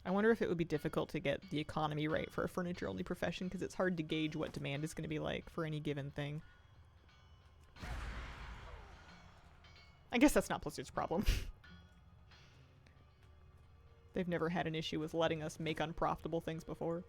I wonder if it would be difficult to get the economy right for a furniture-only profession, because it's hard to gauge what demand is going to be like for any given thing. I guess that's not Blizzard's problem. They've never had an issue with letting us make unprofitable things before.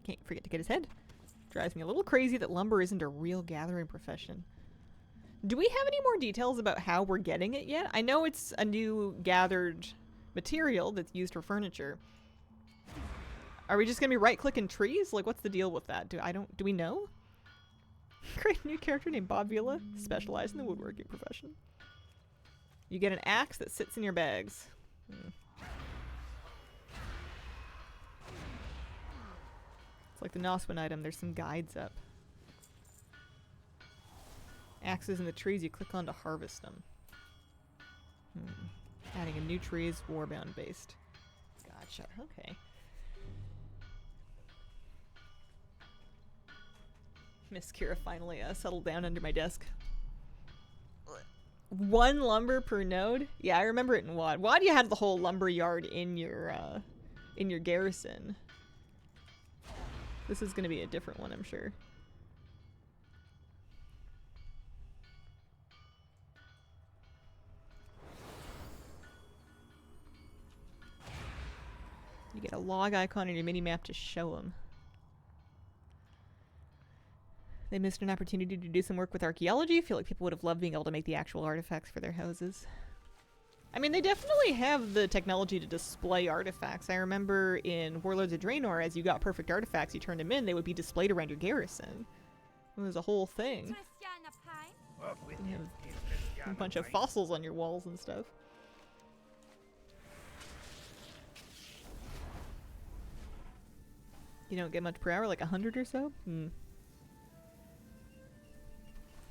Can't forget to get his head. Drives me a little crazy that lumber isn't a real gathering profession. Do we have any more details about how we're getting it yet? I know it's a new gathered material that's used for furniture. Are we just gonna be right-clicking trees? Like, what's the deal with that? Do we know? Create a new character named Bob Vila, specialized in the woodworking profession. You get an axe that sits in your bags. Like the Noswin item, there's some guides up. Axes in the trees, you click on to harvest them. Adding a new tree is warbound based. Gotcha, okay. Miss Kira finally settled down under my desk. 1 lumber per node? Yeah, I remember it in WoD. WoD, you had the whole lumber yard in your garrison. This is going to be a different one, I'm sure. You get a log icon on your mini-map to show them. They missed an opportunity to do some work with archaeology. I feel like people would have loved being able to make the actual artifacts for their houses. I mean, they definitely have the technology to display artifacts. I remember in Warlords of Draenor, as you got perfect artifacts, you turned them in, they would be displayed around your garrison. It was a whole thing. You have a bunch of fossils on your walls and stuff. You don't get much per hour, like 100 or so?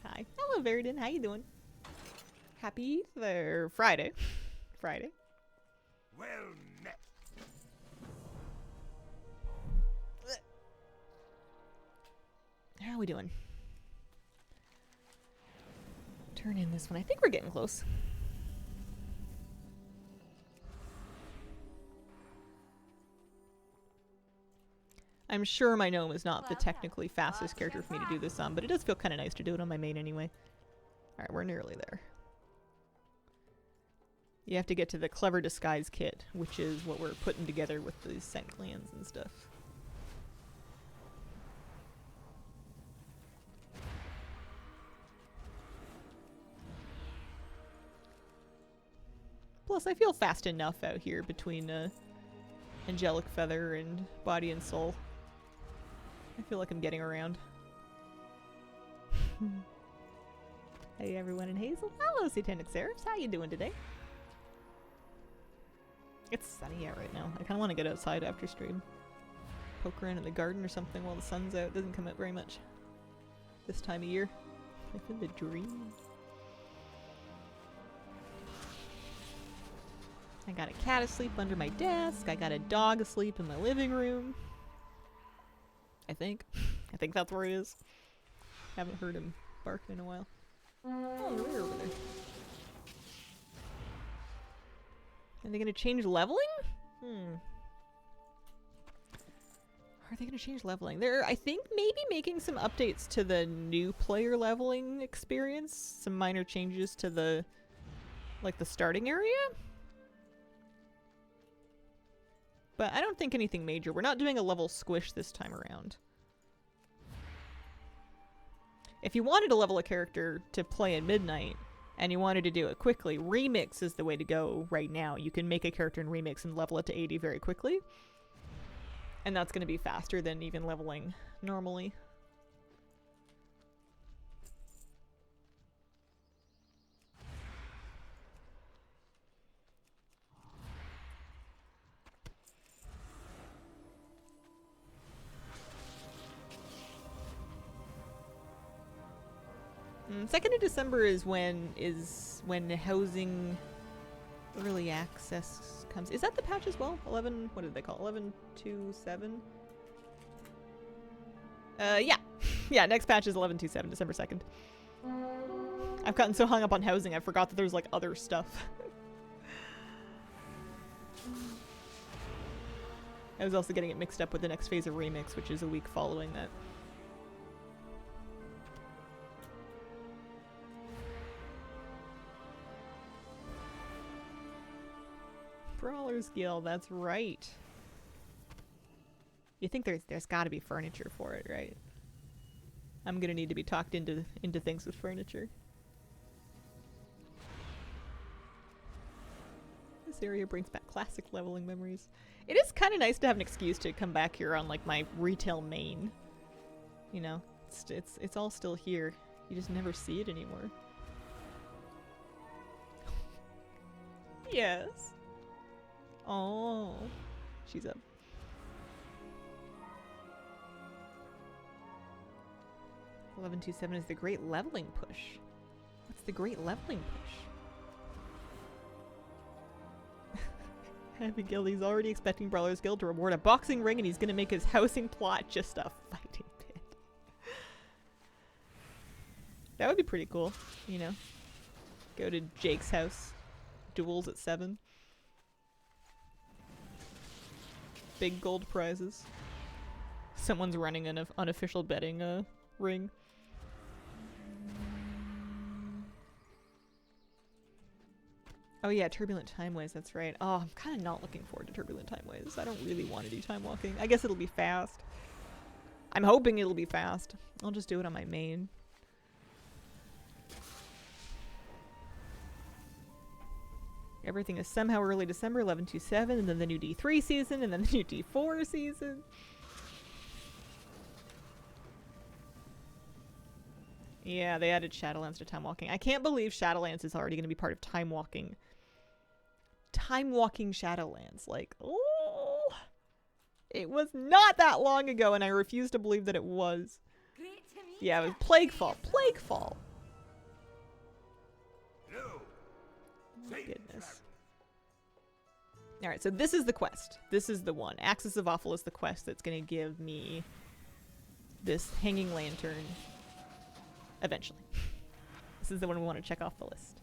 Hi. Hello, Veridin. How you doing? Happy Friday. Friday. Well met. How are we doing? Turn in this one. I think we're getting close. I'm sure my gnome is not the technically fastest character for me to do this on, but it does feel kind of nice to do it on my main anyway. Alright, we're nearly there. You have to get to the Clever Disguise kit, which is what we're putting together with these scent glands and stuff. Plus, I feel fast enough out here between Angelic Feather and Body and Soul. I feel like I'm getting around. Hey everyone in Hazel. Hello, Satanic Seraphs. How you doing today? It's sunny out right now. I kind of want to get outside after stream. Poke around in the garden or something while the sun's out. It doesn't come out very much this time of year. Life in the dream. I got a cat asleep under my desk. I got a dog asleep in my living room. I think that's where he is. Haven't heard him bark in a while. Oh, we're over there. Are they gonna change leveling? Are they gonna change leveling? They're, I think, maybe making some updates to the new player leveling experience. Some minor changes to the, like, the starting area. But I don't think anything major. We're not doing a level squish this time around. If you wanted to level a character to play at midnight, and you wanted to do it quickly, Remix is the way to go right now. You can make a character in Remix and level it to 80 very quickly. And that's going to be faster than even leveling normally. Second of December is when housing early access comes. Is that the patch as well? 11, what did they call it? 11.27? Yeah. Yeah, next patch is 11.27, December 2nd. I've gotten so hung up on housing, I forgot that there's like other stuff. I was also getting it mixed up with the next phase of Remix, which is a week following that. Brawler's Guild, that's right. You think there's got to be furniture for it, right? I'm gonna need to be talked into things with furniture. This area brings back classic leveling memories. It is kind of nice to have an excuse to come back here on like my retail main. You know, it's all still here. You just never see it anymore. Yes. Oh, she's up. $11.27 is the great leveling push. What's the great leveling push? Happy Guild, he's already expecting Brawler's Guild to reward a boxing ring and he's gonna make his housing plot just a fighting pit. That would be pretty cool, you know? Go to Jake's house. Duels at 7. Big gold prizes. Someone's running an unofficial betting ring. Oh yeah, Turbulent Timeways, that's right. Oh, I'm kind of not looking forward to Turbulent Timeways. I don't really want to do time walking. I guess it'll be fast. I'm hoping it'll be fast. I'll just do it on my main. Everything is somehow early December, 11.27, and then the new D3 season, and then the new D4 season. Yeah, they added Shadowlands to Time Walking. I can't believe Shadowlands is already going to be part of Time Walking. Time Walking Shadowlands. Like, oh! It was not that long ago, and I refuse to believe that it was. Yeah, it was Plaguefall. Plaguefall! Oh, goodness. Alright, so this is the quest. This is the one. Axis of Awful is the quest that's going to give me this hanging lantern eventually. This is the one we want to check off the list.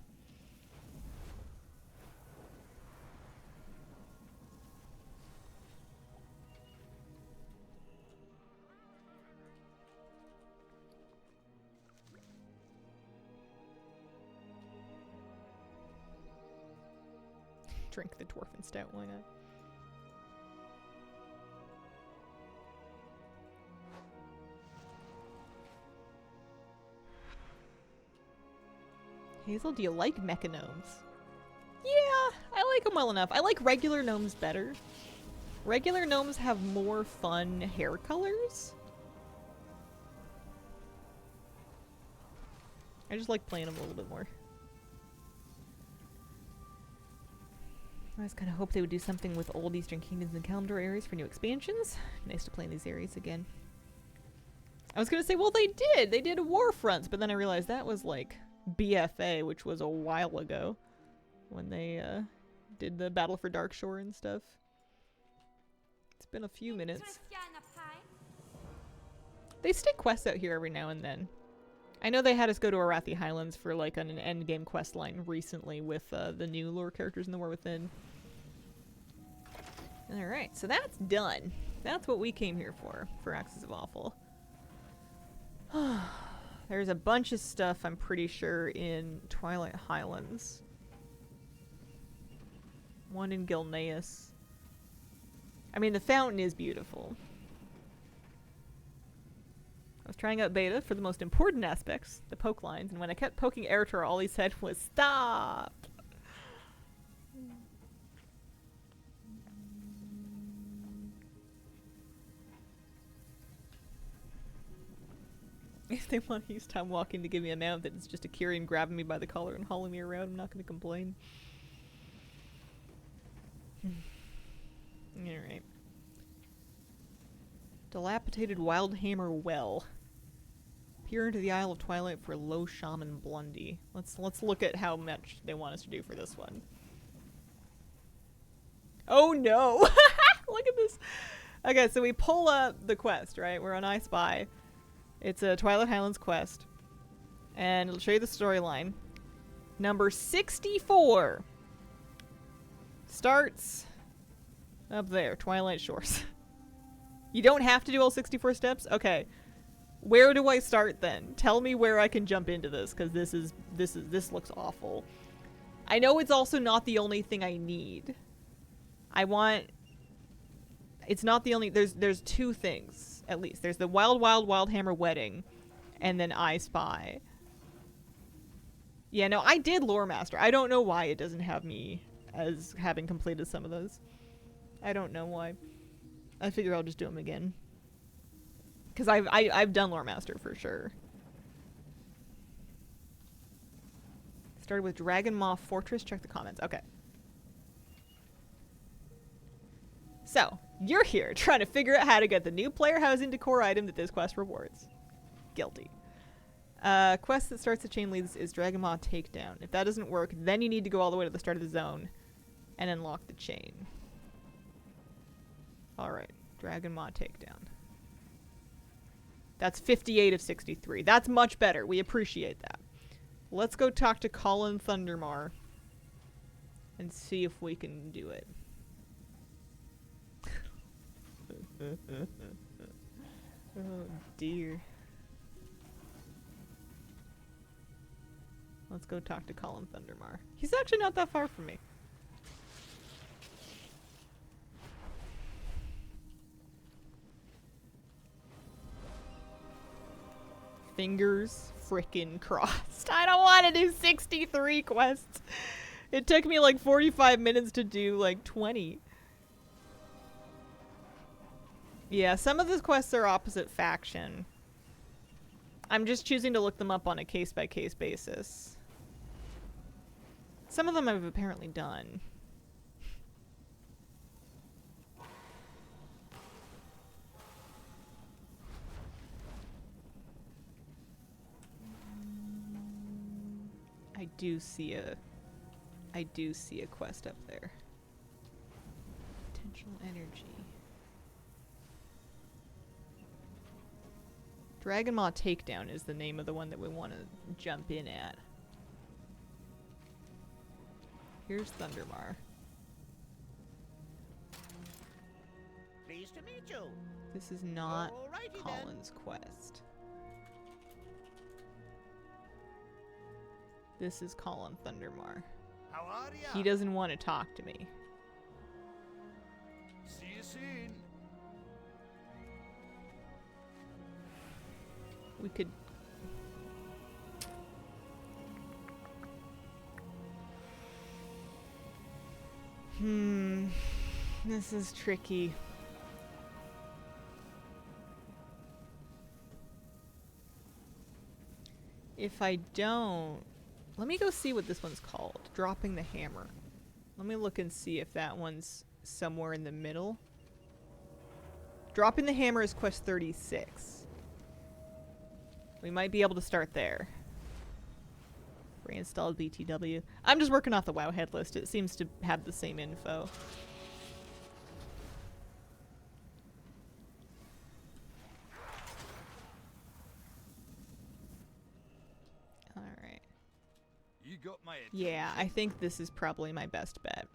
Drink the Dwarfen Stout, why not? Hazel, do you like mecha gnomes? Yeah, I like them well enough. I like regular gnomes better. Regular gnomes have more fun hair colors. I just like playing them a little bit more. I was kind of hope they would do something with old Eastern Kingdoms and Kalimdor areas for new expansions. Nice to play in these areas again. I was gonna say, well, they did. They did Warfronts, but then I realized that was like BFA, which was a while ago when they did the Battle for Darkshore and stuff. It's been a few minutes. They stick quests out here every now and then. I know they had us go to Arathi Highlands for like an endgame quest line recently with the new lore characters in the War Within. Alright, so that's done. That's what we came here for Axis of Awful. There's a bunch of stuff, I'm pretty sure, in Twilight Highlands. One in Gilneas. I mean, the fountain is beautiful. I was trying out beta for the most important aspects, the poke lines, and when I kept poking Eritor, all he said was, "Stop!" If they want to use time walking to give me a mount that it's just a Kyrian grabbing me by the collar and hauling me around, I'm not going to complain. Alright. Dilapidated Wildhammer Well. Peer into the Isle of Twilight for Low Shaman Blondie. Let's look at how much they want us to do for this one. Oh no! Look at this! Okay, so we pull up the quest, right? We're on I Spy. It's a Twilight Highlands quest. And it'll show you the storyline. Number 64 starts up there, Twilight Shores. You don't have to do all 64 steps? Okay. Where do I start then? Tell me where I can jump into this, because this looks awful. I know it's also not the only thing I need. It's not the only, there's two things, at least. There's the Wildhammer Wedding, and then I Spy. Yeah, no, I did Lore Master. I don't know why it doesn't have me as having completed some of those. I don't know why. I figure I'll just do them again. Because I've done Lore Master for sure. Started with Dragon Maw Fortress. Check the comments. Okay. So, you're here trying to figure out how to get the new player housing decor item that this quest rewards. Guilty. Quest that starts the chain leads is Dragon Maw Takedown. If that doesn't work, then you need to go all the way to the start of the zone and unlock the chain. Alright, Dragon Maw Takedown. That's 58 of 63. That's much better. We appreciate that. Let's go talk to Colin Thundermar and see if we can do it. Oh dear. Let's go talk to Colin Thundermar. He's actually not that far from me. Fingers frickin' crossed. I don't want to do 63 quests. It took me like 45 minutes to do like 20. Yeah, some of the quests are opposite faction. I'm just choosing to look them up on a case-by-case basis. Some of them I've apparently done. I do see a quest up there. Potential energy. Dragon Maw Takedown is the name of the one that we want to jump in at. Here's Thundermar. Pleased to meet you. This is not Alrighty Colin's quest. This is Colin Thundermar. How are ya? He doesn't want to talk to me. See you soon. We could... This is tricky. If I don't... Let me go see what this one's called. Dropping the Hammer. Let me look and see if that one's somewhere in the middle. Dropping the Hammer is quest 36. We might be able to start there. Reinstalled BTW. I'm just working off the WoW head list. It seems to have the same info. Alright. You got my Yeah, I think this is probably my best bet.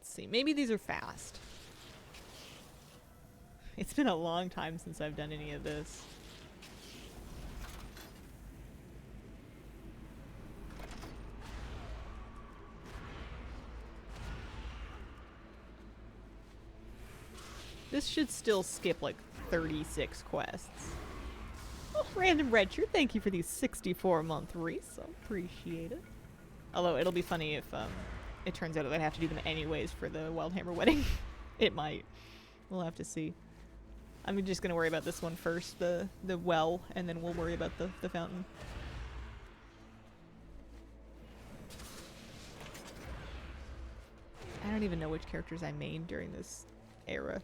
Let's see. Maybe these are fast. It's been a long time since I've done any of this. This should still skip like 36 quests. Oh, Random Redshirt, thank you for these 64-month wreaths. I appreciate it. Although it'll be funny if it turns out that I have to do them anyways for the Wildhammer wedding. It might. We'll have to see. I'm just gonna worry about this one first, the well, and then we'll worry about the fountain. I don't even know which characters I mained during this era.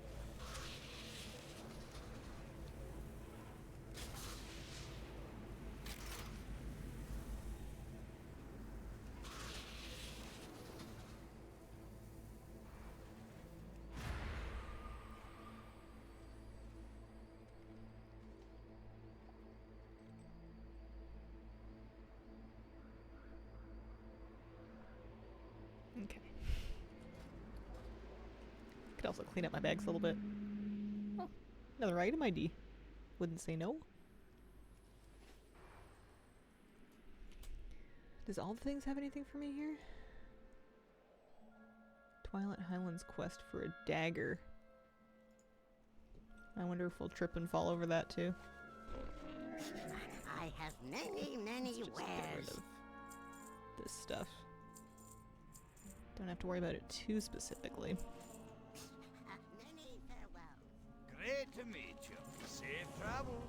Okay. Could also clean up my bags a little bit. Oh, another item ID. Wouldn't say no. Does all the things have anything for me here? Twilight Highlands quest for a dagger. I wonder if we'll trip and fall over that too. I have many, many Let's just get rid wares. of this stuff. Don't have to worry about it too specifically. Many farewells. Great to meet you. Safe travels.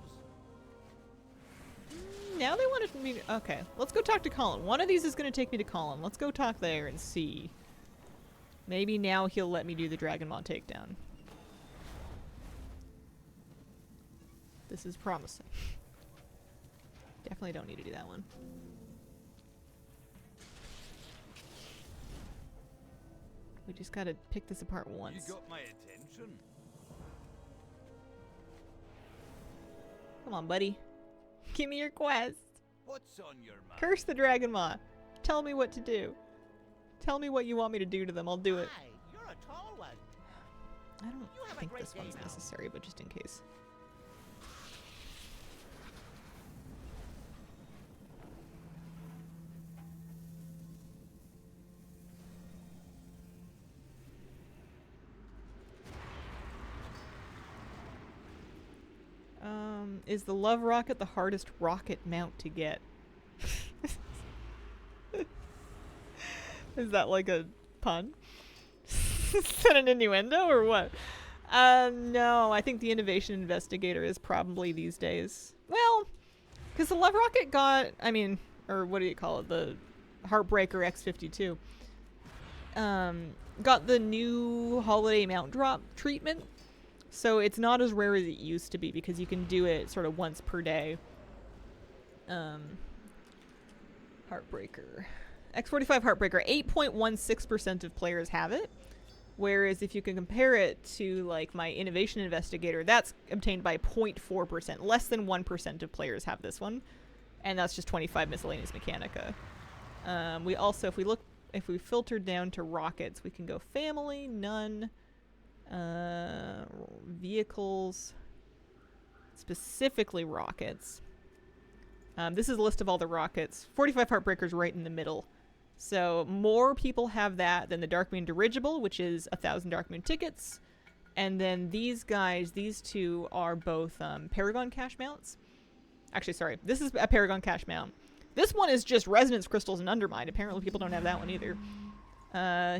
Now they wanted me to, okay, let's go talk to Colin. One of these is going to take me to Colin. Let's go talk there and see. Maybe now he'll let me do the Dragonmaw takedown. This is promising. Definitely don't need to do that one. We just gotta pick this apart once. You got my attention. Come on, buddy. Give me your quest. What's on your mind? Curse the Dragonmaw. Tell me what to do. Tell me what you want me to do to them. I'll do it. Hi, you're a tall one. I don't You have a think great this day one's now. necessary, but just in case. Is the love rocket the hardest rocket mount to get? Is that like a pun? Is that an innuendo or what? No, I think the Innovation Investigator is probably these days. Well, because the love rocket got, I mean, or what do you call it? The Heartbreaker X52. Got the new holiday mount drop treatment. So it's not as rare as it used to be because you can do it sort of once per day. Heartbreaker. X45 Heartbreaker. 8.16% of players have it. Whereas if you can compare it to like my Innovation Investigator, that's obtained by 0.4%. Less than 1% of players have this one. And that's just 25 Miscellaneous Mechanica. We also, if we filter down to rockets, we can go family, none. Vehicles, specifically rockets. This is a list of all the rockets. 45 Heartbreakers right in the middle. So more people have that than the Darkmoon Dirigible, which is 1,000 Darkmoon tickets. And then these guys, these two are both Paragon cash mounts. Actually, sorry, this is a Paragon cash mount. This one is just Resonance Crystals and Undermine. Apparently people don't have that one either.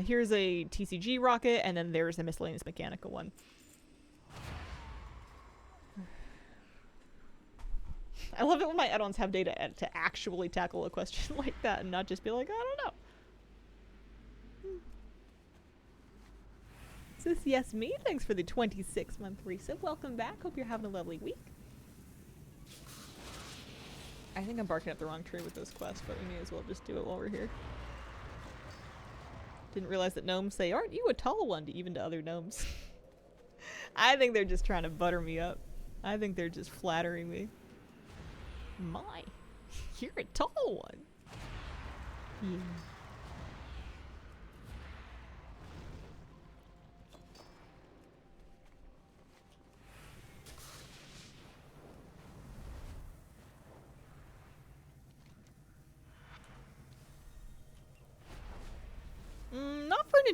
Here's a TCG rocket, and then there's the Miscellaneous Mechanica one. I love it when my add-ons have data to actually tackle a question like that and not just be like, I don't know. Is this Yes Me? Thanks for the 26-month resub. Welcome back. Hope you're having a lovely week. I think I'm barking up the wrong tree with this quest, but we may as well just do it while we're here. Didn't realize that gnomes say, aren't you a tall one, to even to other gnomes. I think they're just trying to butter me up. I think they're just flattering me. My, you're a tall one. Yeah.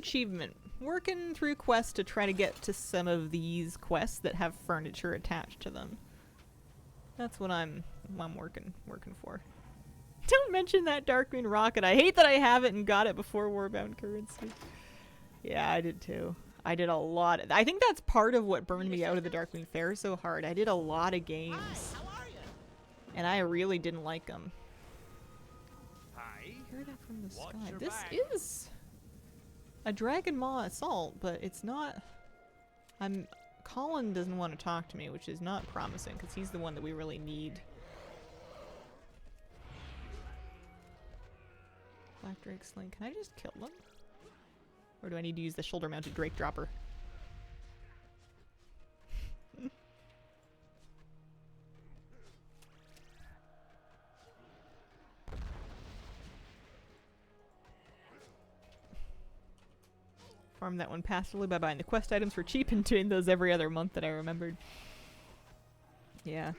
achievement. Working through quests to try to get to some of these quests that have furniture attached to them. That's what I'm working for. Don't mention that Darkmoon rocket. I hate that I have it and got it before Warbound currency. Yeah, I did too. I did a lot. I think that's part of what burned me out of the Darkmoon Faire so hard. I did a lot of games. How are you? And I really didn't like them. Hi. Hear that from the Watch sky. your This back. is a Dragon Maw assault, but it's not. Colin doesn't want to talk to me, which is not promising because he's the one that we really need. Black Drake Sling. Can I just kill them? Or do I need to use the shoulder-mounted Drake Dropper? Farm that one passively by buying the quest items for cheap and doing those every other month that I remembered. Yeah.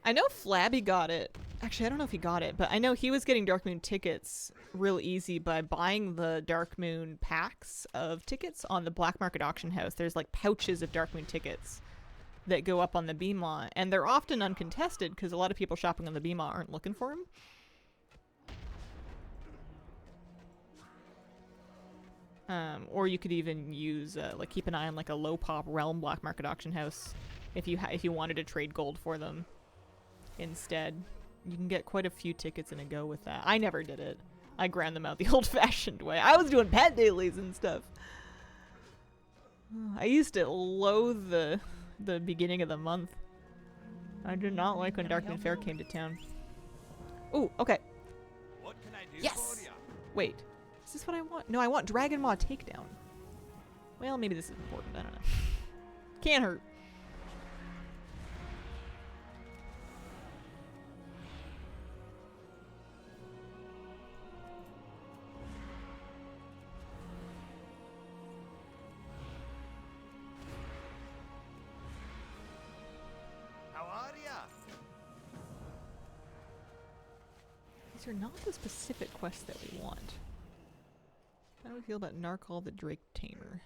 I know Flabby got it. Actually, I don't know if he got it, but I know he was getting Darkmoon tickets real easy by buying the Darkmoon packs of tickets on the black market auction house. There's like pouches of Darkmoon tickets that go up on the BMA, and they're often uncontested because a lot of people shopping on the BMA aren't looking for them. Or you could even use like keep an eye on like a low pop realm black market auction house if you wanted to trade gold for them instead. You can get quite a few tickets in a go with that. I never did it. I ground them out the old-fashioned way. I was doing pet dailies and stuff. I used to loathe the beginning of the month. I did not like when Darkmoon Faire came to town. Ooh, okay. What can I do Yes! for you? Wait. Is this what I want? No, I want Dragon Maw Takedown. Well, maybe this is important. I don't know. Can't hurt. How are ya? These are not the specific quests that we want. How do we feel about Narkal the Drake Tamer?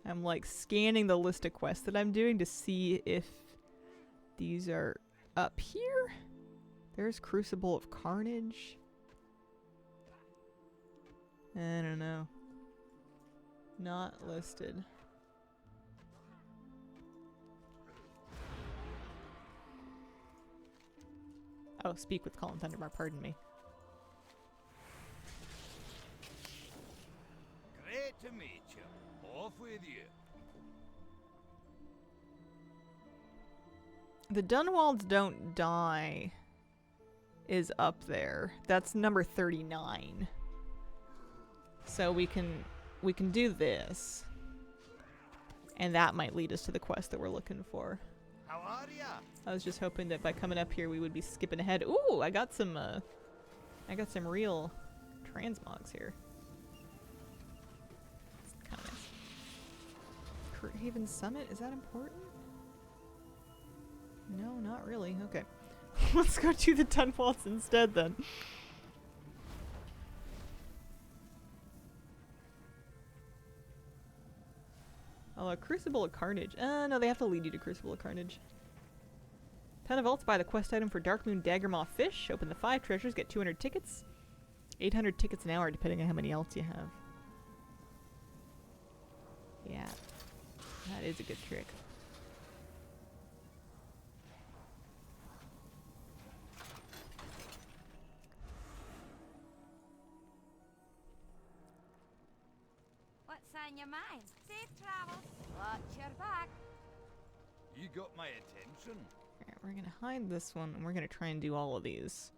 I'm like scanning the list of quests that I'm doing to see if these are up here. There's Crucible of Carnage. I don't know. Not listed. Oh, speak with Colin Thunderbar, pardon me. Great to meet you. Off with you. The Dunwalds Don't Die is up there. That's number 39. So we can do this. And that might lead us to the quest that we're looking for. How are ya? I was just hoping that by coming up here we would be skipping ahead. Ooh, I got some real transmogs here. It's kind of nice. Haven Summit, is that important? No, not really. Okay. Let's go do the Dunwalds instead then. Oh, Crucible of Carnage. No, they have to lead you to Crucible of Carnage. Ton of vaults, buy the quest item for Darkmoon Daggermaw Fish. Open the 5 treasures, get 200 tickets. 800 tickets an hour, depending on how many alts you have. Yeah. That is a good trick. What's on your mind? Safe travels. Watch your back. You got my attention. Alright, we're gonna hide this one, and we're gonna try and do all of these.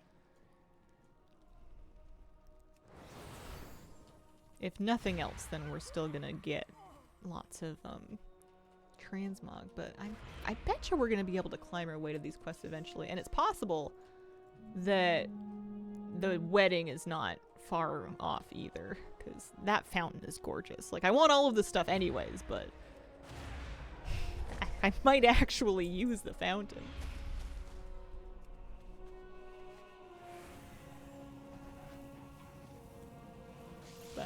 If nothing else, then we're still gonna get lots of transmog, but I bet you we're gonna be able to climb our way to these quests eventually, and it's possible that the wedding is not far off either, because that fountain is gorgeous. Like, I want all of this stuff anyways, but I might actually use the fountain.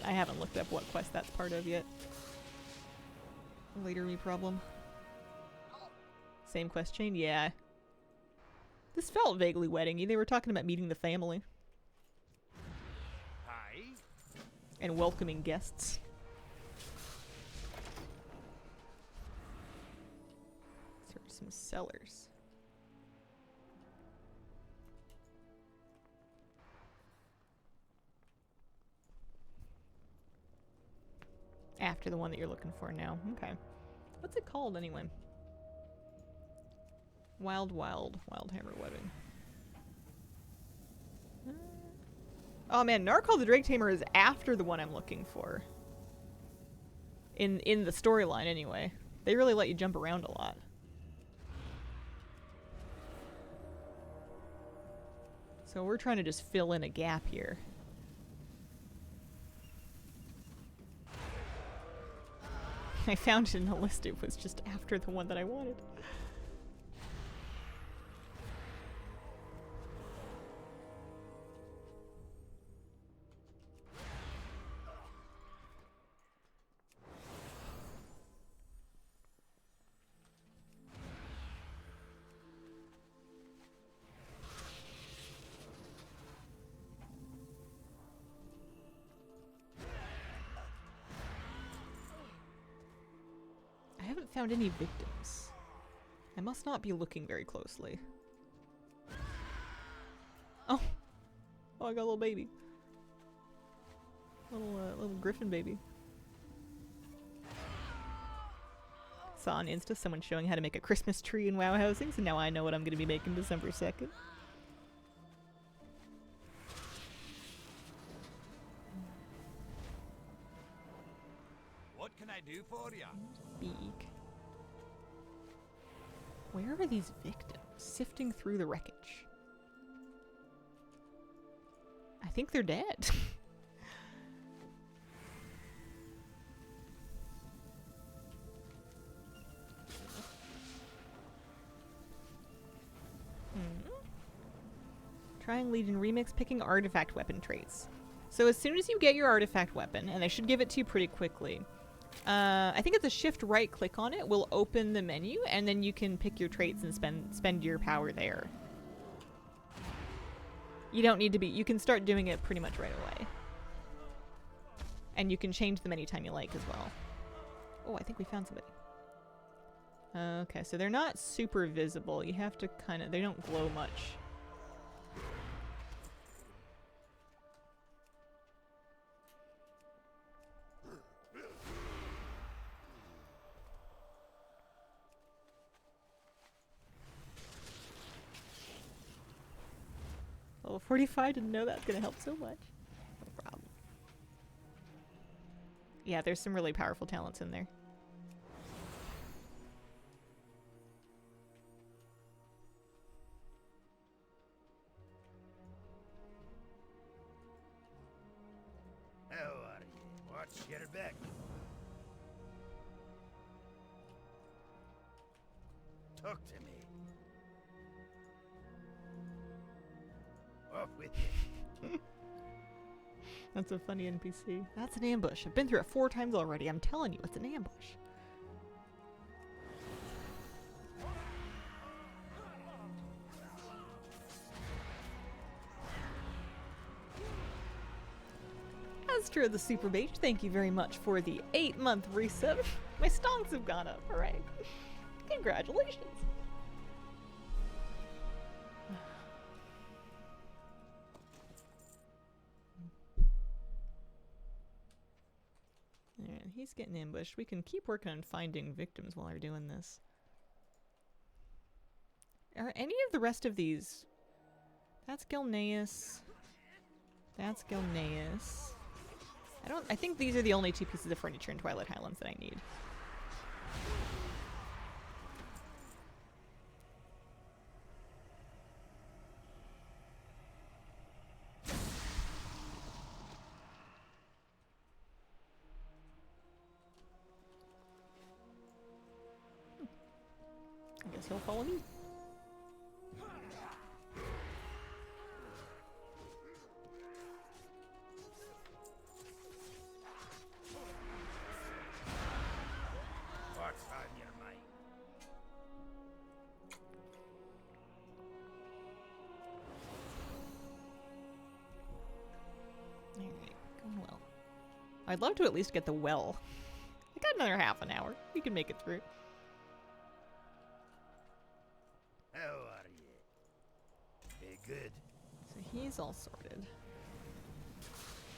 I haven't looked up what quest that's part of yet. Later me problem. Same quest chain? Yeah. This felt vaguely wedding-y. They were talking about meeting the family. Hi. And welcoming guests. Search some cellars. After the one that you're looking for now. Okay. What's it called anyway? Wildhammer Wedding. Oh man, Narkal the Drake Tamer is after the one I'm looking for. In the storyline anyway. They really let you jump around a lot. So we're trying to just fill in a gap here. I found it in the list, it was just after the one that I wanted. I haven't found any victims. I must not be looking very closely. Oh! Oh, I got a little baby. Little griffin baby. Saw on Insta someone showing how to make a Christmas tree in WoW housing, so now I know what I'm going to be making December 2nd. What can I do for you? Beak. Where are these victims? Sifting through the wreckage. I think they're dead. Trying Legion Remix, picking artifact weapon traits. So as soon as you get your artifact weapon, and they should give it to you pretty quickly, I think it's a shift right click on it will open the menu, and then you can pick your traits and spend your power there. You don't need to be, you can start doing it pretty much right away. And you can change them anytime you like as well. Oh, I think we found somebody. Okay, so they're not super visible. You have to kind of, they don't glow much. Level 45, didn't know that's gonna help so much. No problem. Yeah, there's some really powerful talents in there. How are you? What's your back? Talk to me. Off with you. That's a funny NPC. That's an ambush. I've been through it 4 times already. I'm telling you, it's an ambush. Astra the Super Mage, thank you very much for the 8-month resub. My stonks have gone up. Alright. Congratulations. Alright, he's getting ambushed. We can keep working on finding victims while we're doing this. Are any of the rest of these... That's Gilneas. That's Gilneas. I think these are the only 2 pieces of furniture in Twilight Highlands that I need. I guess he'll follow me. I'd love to at least get the well. I got another half an hour. We can make it through. How are you? Eh, good. So he's all sorted.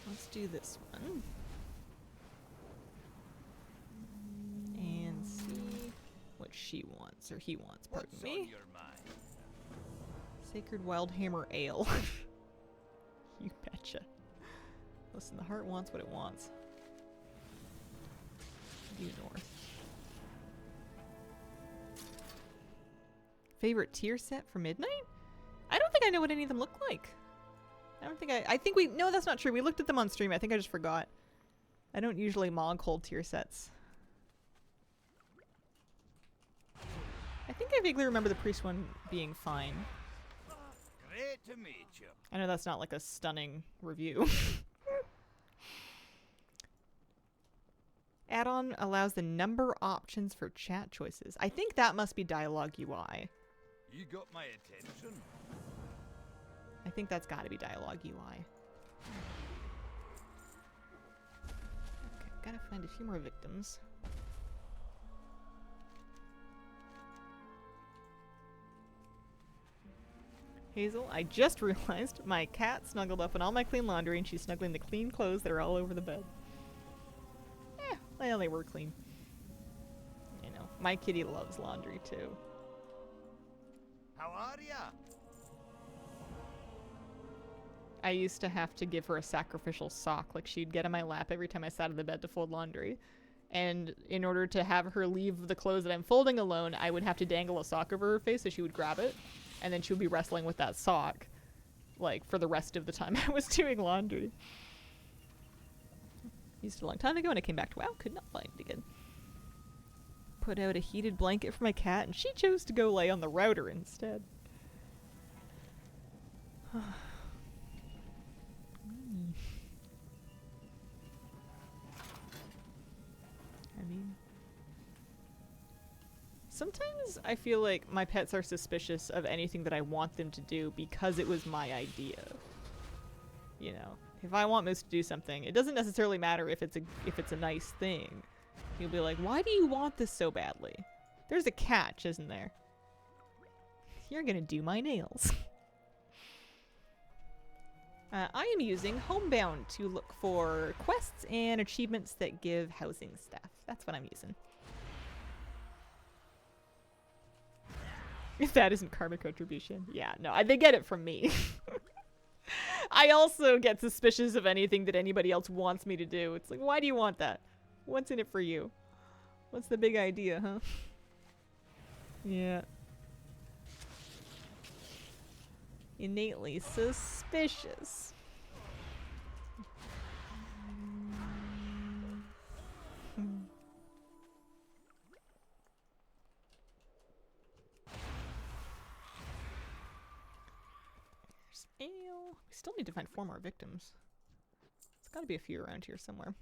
Let's do this one. And see what she wants, or he wants, pardon What's me. on your mind? Sacred Wildhammer Ale. You betcha. Listen, the heart wants what it wants. Due north. Favorite tier set for Midnight? I don't think I know what any of them look like. I think we, no, that's not true. We looked at them on stream. I think I just forgot. I don't usually mog hold tier sets. I think I vaguely remember the priest one being fine. Great to meet you. I know that's not like a stunning review. Add-on allows the number options for chat choices. I think that must be Dialogue UI. You got my attention. I think that's got to be Dialogue UI. Okay, gotta find a few more victims. Hazel, I just realized my cat snuggled up in all my clean laundry and she's snuggling the clean clothes that are all over the bed. Well, they were clean. You know, my kitty loves laundry too. How are ya? I used to have to give her a sacrificial sock. Like, she'd get in my lap every time I sat on the bed to fold laundry. And in order to have her leave the clothes that I'm folding alone, I would have to dangle a sock over her face so she would grab it. And then she would be wrestling with that sock, like, for the rest of the time I was doing laundry. Used it a long time ago and I came back to WoW, could not find it again. Put out a heated blanket for my cat and she chose to go lay on the router instead. I mean, sometimes I feel like my pets are suspicious of anything that I want them to do because it was my idea. You know, if I want Moose to do something, it doesn't necessarily matter if it's a nice thing. He'll be like, "Why do you want this so badly?" There's a catch, isn't there? You're gonna do my nails. I am using Homebound to look for quests and achievements that give housing stuff. That's what I'm using. If that isn't karmic contribution. Yeah, no, they get it from me. I also get suspicious of anything that anybody else wants me to do. It's like, why do you want that? What's in it for you? What's the big idea, huh? Yeah. Innately suspicious. There's ale. We still need to find 4 more victims. There's got to be a few around here somewhere.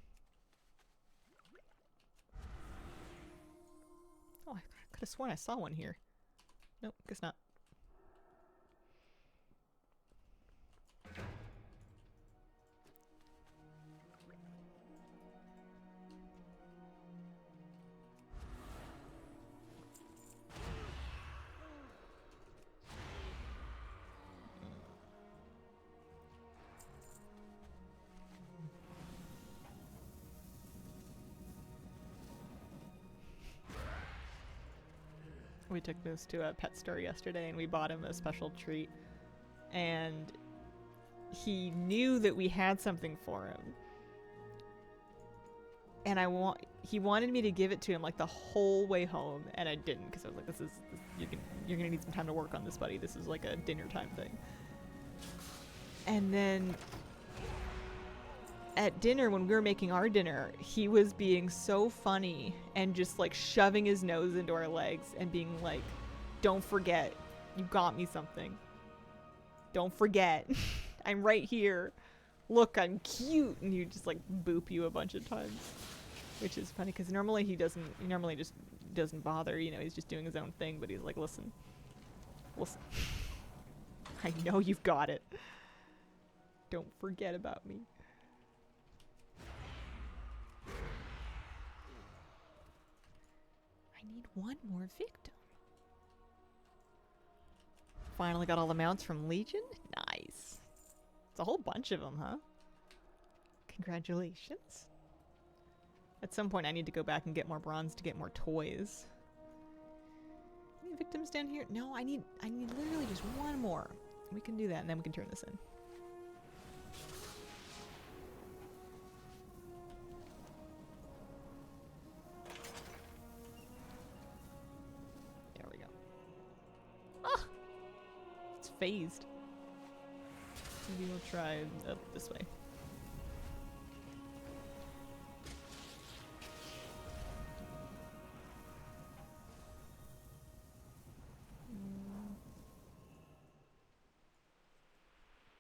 Oh, I could have sworn I saw one here. Nope, guess not. We took Moose to a pet store yesterday and we bought him a special treat. And he knew that we had something for him. And he wanted me to give it to him like the whole way home, and I didn't because I was like, you're gonna need some time to work on this, buddy. This is like a dinner time thing. And then at dinner, when we were making our dinner, he was being so funny and just like shoving his nose into our legs and being like, "Don't forget, you got me something. Don't forget, I'm right here. Look, I'm cute." And he just like boop you a bunch of times, which is funny because normally he normally just doesn't bother. You know, he's just doing his own thing. But he's like, listen, I know you've got it. Don't forget about me. I need one more victim. Finally got all the mounts from Legion? Nice. It's a whole bunch of them, huh? Congratulations. At some point I need to go back and get more bronze to get more toys. Any victims down here? No, I need literally just one more. We can do that and then we can turn this in. There we go. Ah! It's phased. Maybe we'll try up this way.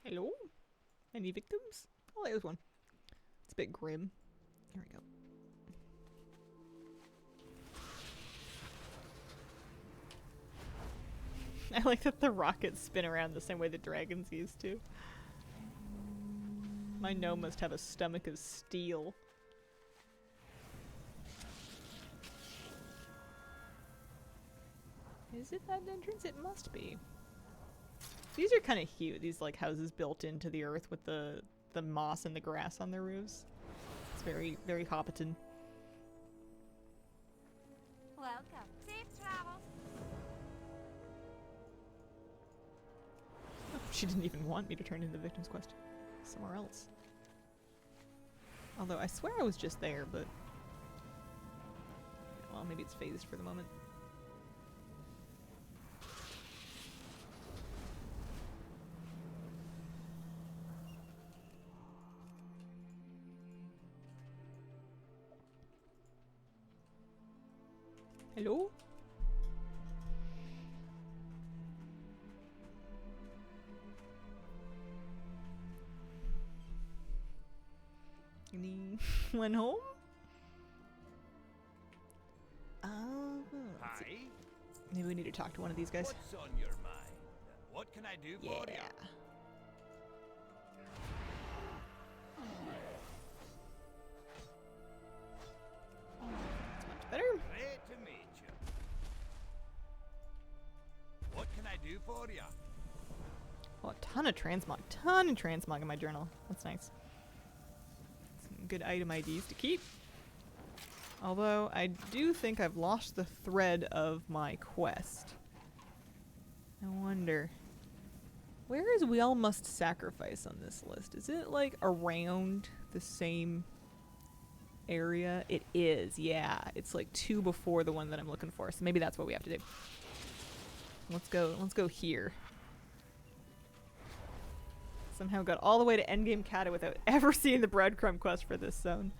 Hello? Any victims? Oh, there's one. It's a bit grim. Here we go. I like that the rockets spin around the same way the dragons used to. My gnome must have a stomach of steel. Is it that entrance? It must be. These are kind of cute. These like houses built into the earth with the moss and the grass on their roofs. It's very, very Hobbiton. Welcome. Safe travels. She didn't even want me to turn in the victim's quest. Somewhere else. Although I swear I was just there, but... well, maybe it's phased for the moment. Hello? Anyone home? Let's see. Hi. Maybe we need to talk to one of these guys. What's on your mind? What can I do for you? Yeah. That's much better. Great to meet you. What can I do for you? Oh, a ton of transmog in my journal. That's nice. Some good item IDs to keep. Although, I do think I've lost the thread of my quest. I wonder. Where is We All Must Sacrifice on this list? Is it, like, around the same area? It is, yeah. It's, like, 2 before the one that I'm looking for. So maybe that's what we have to do. Let's go here. Somehow got all the way to Endgame Kata without ever seeing the breadcrumb quest for this zone.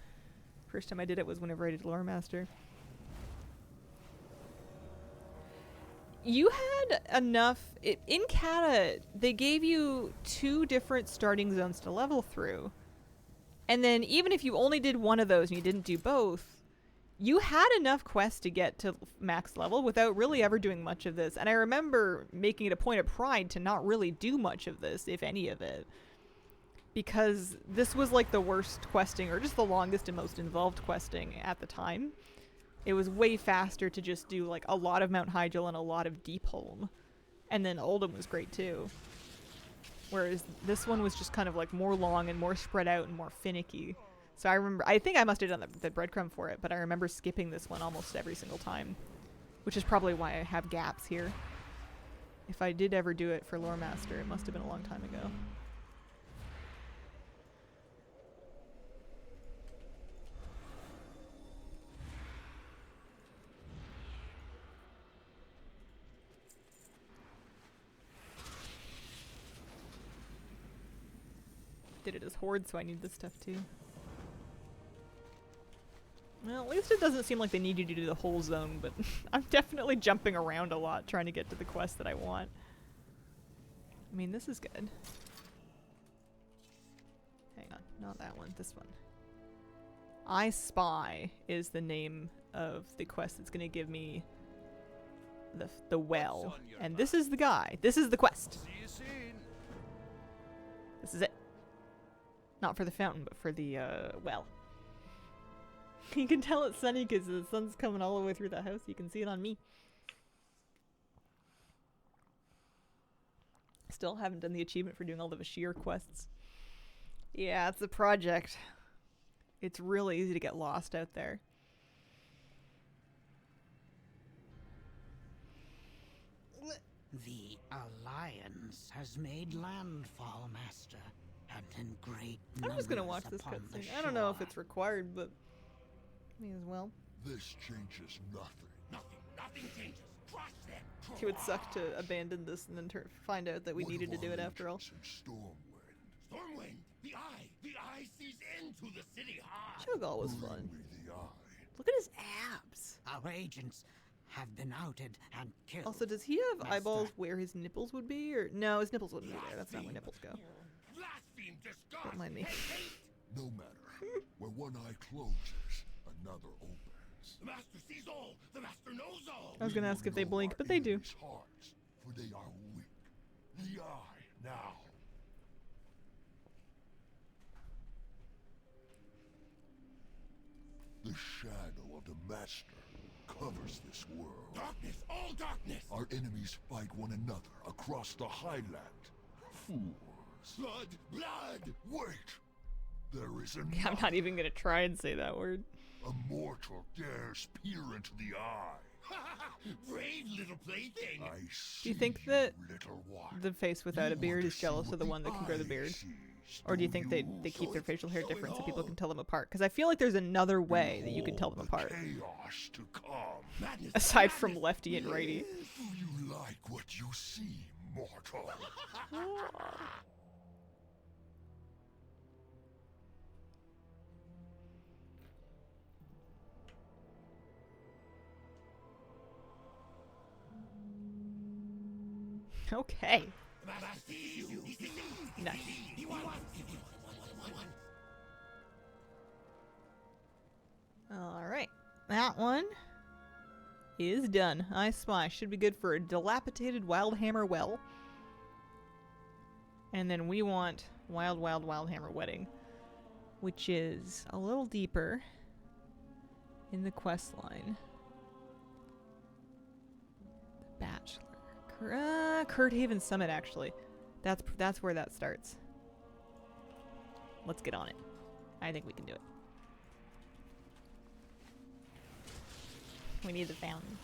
First time I did it was whenever I did Lore Master. You had enough... in Kata, they gave you 2 different starting zones to level through. And then even if you only did one of those and you didn't do both, you had enough quests to get to max level without really ever doing much of this. And I remember making it a point of pride to not really do much of this, if any of it. Because this was like the worst questing, or just the longest and most involved questing at the time. It was way faster to just do like a lot of Mount Hyjal and a lot of Deepholm. And then Oldham was great too. Whereas this one was just kind of like more long and more spread out and more finicky. So I think I must have done the breadcrumb for it, but I remember skipping this one almost every single time. Which is probably why I have gaps here. If I did ever do it for Lore Master, it must have been a long time ago. Did it as Horde, so I need this stuff too. Well, at least it doesn't seem like they need you to do the whole zone, but I'm definitely jumping around a lot trying to get to the quest that I want. I mean, this is good. Hang on, not that one, this one. I Spy is the name of the quest that's going to give me the well. And this is the guy. This is the quest. See you soon. This is it. Not for the fountain, but for the well. You can tell it's sunny because the sun's coming all the way through the house. You can see it on me. Still haven't done the achievement for doing all the Bashir quests. Yeah, it's a project. It's really easy to get lost out there. The Alliance has made landfall, Master, and in great I'm just gonna numbers watch this upon the cutscene. I don't know if shore. it's required, but may as well. This changes nothing. Nothing changes. Crush them. It would suck to abandon this and then find out that we What needed to of do our it after all. agents in Stormwind? Stormwind, the eye sees into the city high. Cho'Gall was Bring fun. me the eye. Look at his abs. Our agents have been outed and killed. Also, does he have Master. eyeballs where his nipples would be? Or no, his nipples wouldn't be there. That's not where nipples go. Blaspheme, disgust, Don't mind me. hate. No matter. Where one eye closes, another opens. The Master sees all. The Master knows all. I was gonna We ask will if they know blink, our but they do. enemies' hearts, for they are weak. The eye, now. The shadow of the Master covers this world. Darkness, all darkness. Our enemies fight one another across the highland. Fools. Blood. Wait! There is I'm another. not even gonna try and say that word. A mortal dares peer into the eye. Brave little plaything. I see Do you think that little one. the face without a You beard want is to see jealous what of the one that can grow the eye beard? sees, Or do you think they keep their facial hair different so people can tell them apart? Because I feel like there's another way that you can tell them Behold apart. the chaos to come. Madness. Aside from madness. lefty and righty. Do you like what you see, mortal? Okay. Master sees you. He sees you. Nice. He won. Alright. That one is done. I Spy should be good for a dilapidated Wildhammer well. And then we want Wildhammer Wedding, which is a little deeper in the quest line. The Bachelor. Kurthaven Summit, actually. That's where that starts. Let's get on it. I think we can do it. We need the fountain.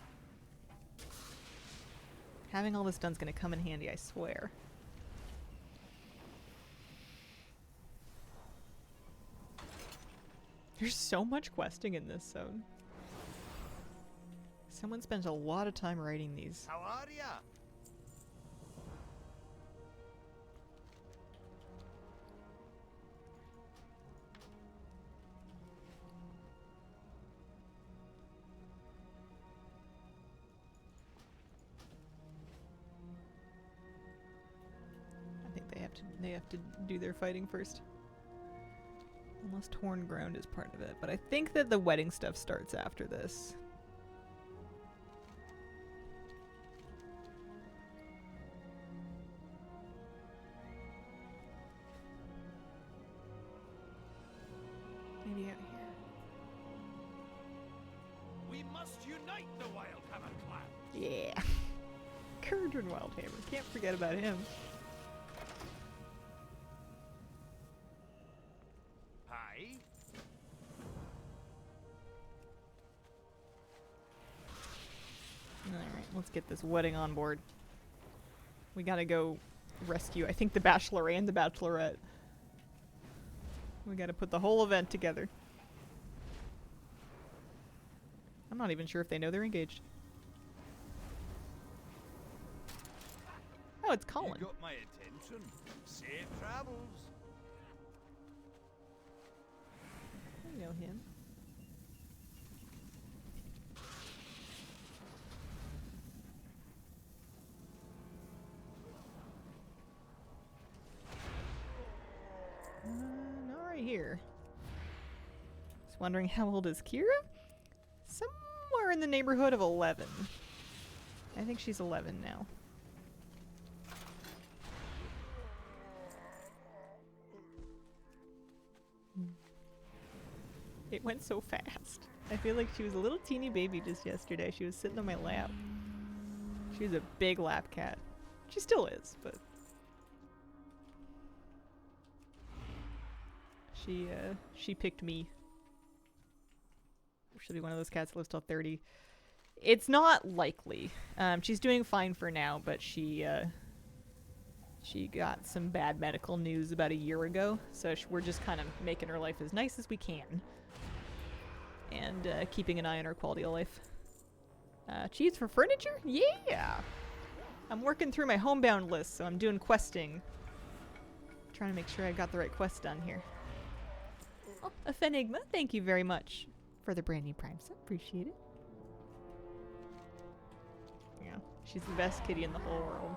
Having all this done's gonna come in handy, I swear. There's so much questing in this zone. Someone spends a lot of time writing these. How are ya? I think they have to do their fighting first. Unless Torn Ground is part of it. But I think that the wedding stuff starts after this. Maybe out here. We must unite the Wildhammer clan. Yeah. Kurdran Wildhammer. Can't forget about him. Hi. Alright, let's get this wedding on board. We gotta go rescue, I think, the Bachelor and the Bachelorette. We gotta put the whole event together. I'm not even sure if they know they're engaged. Oh, it's Colin. You got my attention. Safe travels. I know him. Not right here. Just wondering how old is Kira? Somewhere in the neighborhood of 11. I think she's 11 now. It went so fast. I feel like she was a little teeny baby just yesterday. She was sitting on my lap. She was a big lap cat. She still is, but she picked me. She'll be one of those cats that lives till 30. It's not likely. She's doing fine for now, but she got some bad medical news about a year ago, so we're just kind of making her life as nice as we can. And keeping an eye on her quality of life. Cheese for furniture? Yeah! I'm working through my homebound list, so I'm doing questing. Trying to make sure I got the right quest done here. Oh, a Fenigma, thank you very much for the brand new Prime sub. Appreciate it. Yeah, she's the best kitty in the whole world.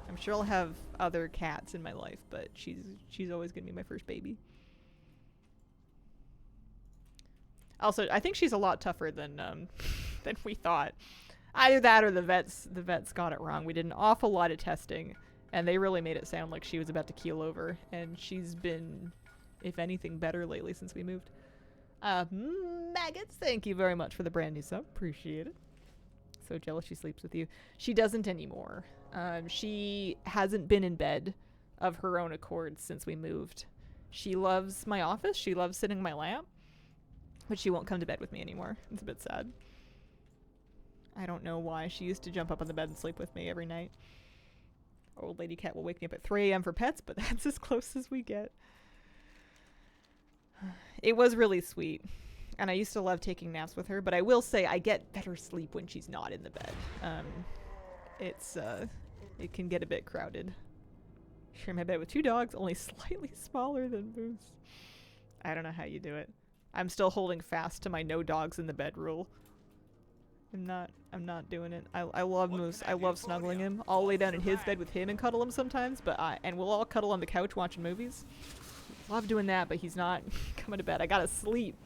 I'm sure I'll have other cats in my life, but she's always gonna be my first baby. Also, I think she's a lot tougher than than we thought. Either that or the vets got it wrong. We did an awful lot of testing, and they really made it sound like she was about to keel over. And she's been, if anything, better lately since we moved. Maggots, thank you very much for the brand new sub. Appreciate it. So jealous she sleeps with you. She doesn't anymore. She hasn't been in bed of her own accord since we moved. She loves my office. She loves sitting in my lap. But she won't come to bed with me anymore. It's a bit sad. I don't know why. She used to jump up on the bed and sleep with me every night. Old lady cat will wake me up at 3 a.m. for pets, but that's as close as we get. It was really sweet. And I used to love taking naps with her, but I will say I get better sleep when she's not in the bed. It can get a bit crowded. Share my bed with 2 dogs, only slightly smaller than Moose. I don't know how you do it. I'm still holding fast to my no dogs in the bed rule. I'm not doing it. I love Moose. I love snuggling him. I'll lay down in his bed with him and cuddle him sometimes, and we'll all cuddle on the couch watching movies. Love doing that, but he's not coming to bed. I gotta sleep.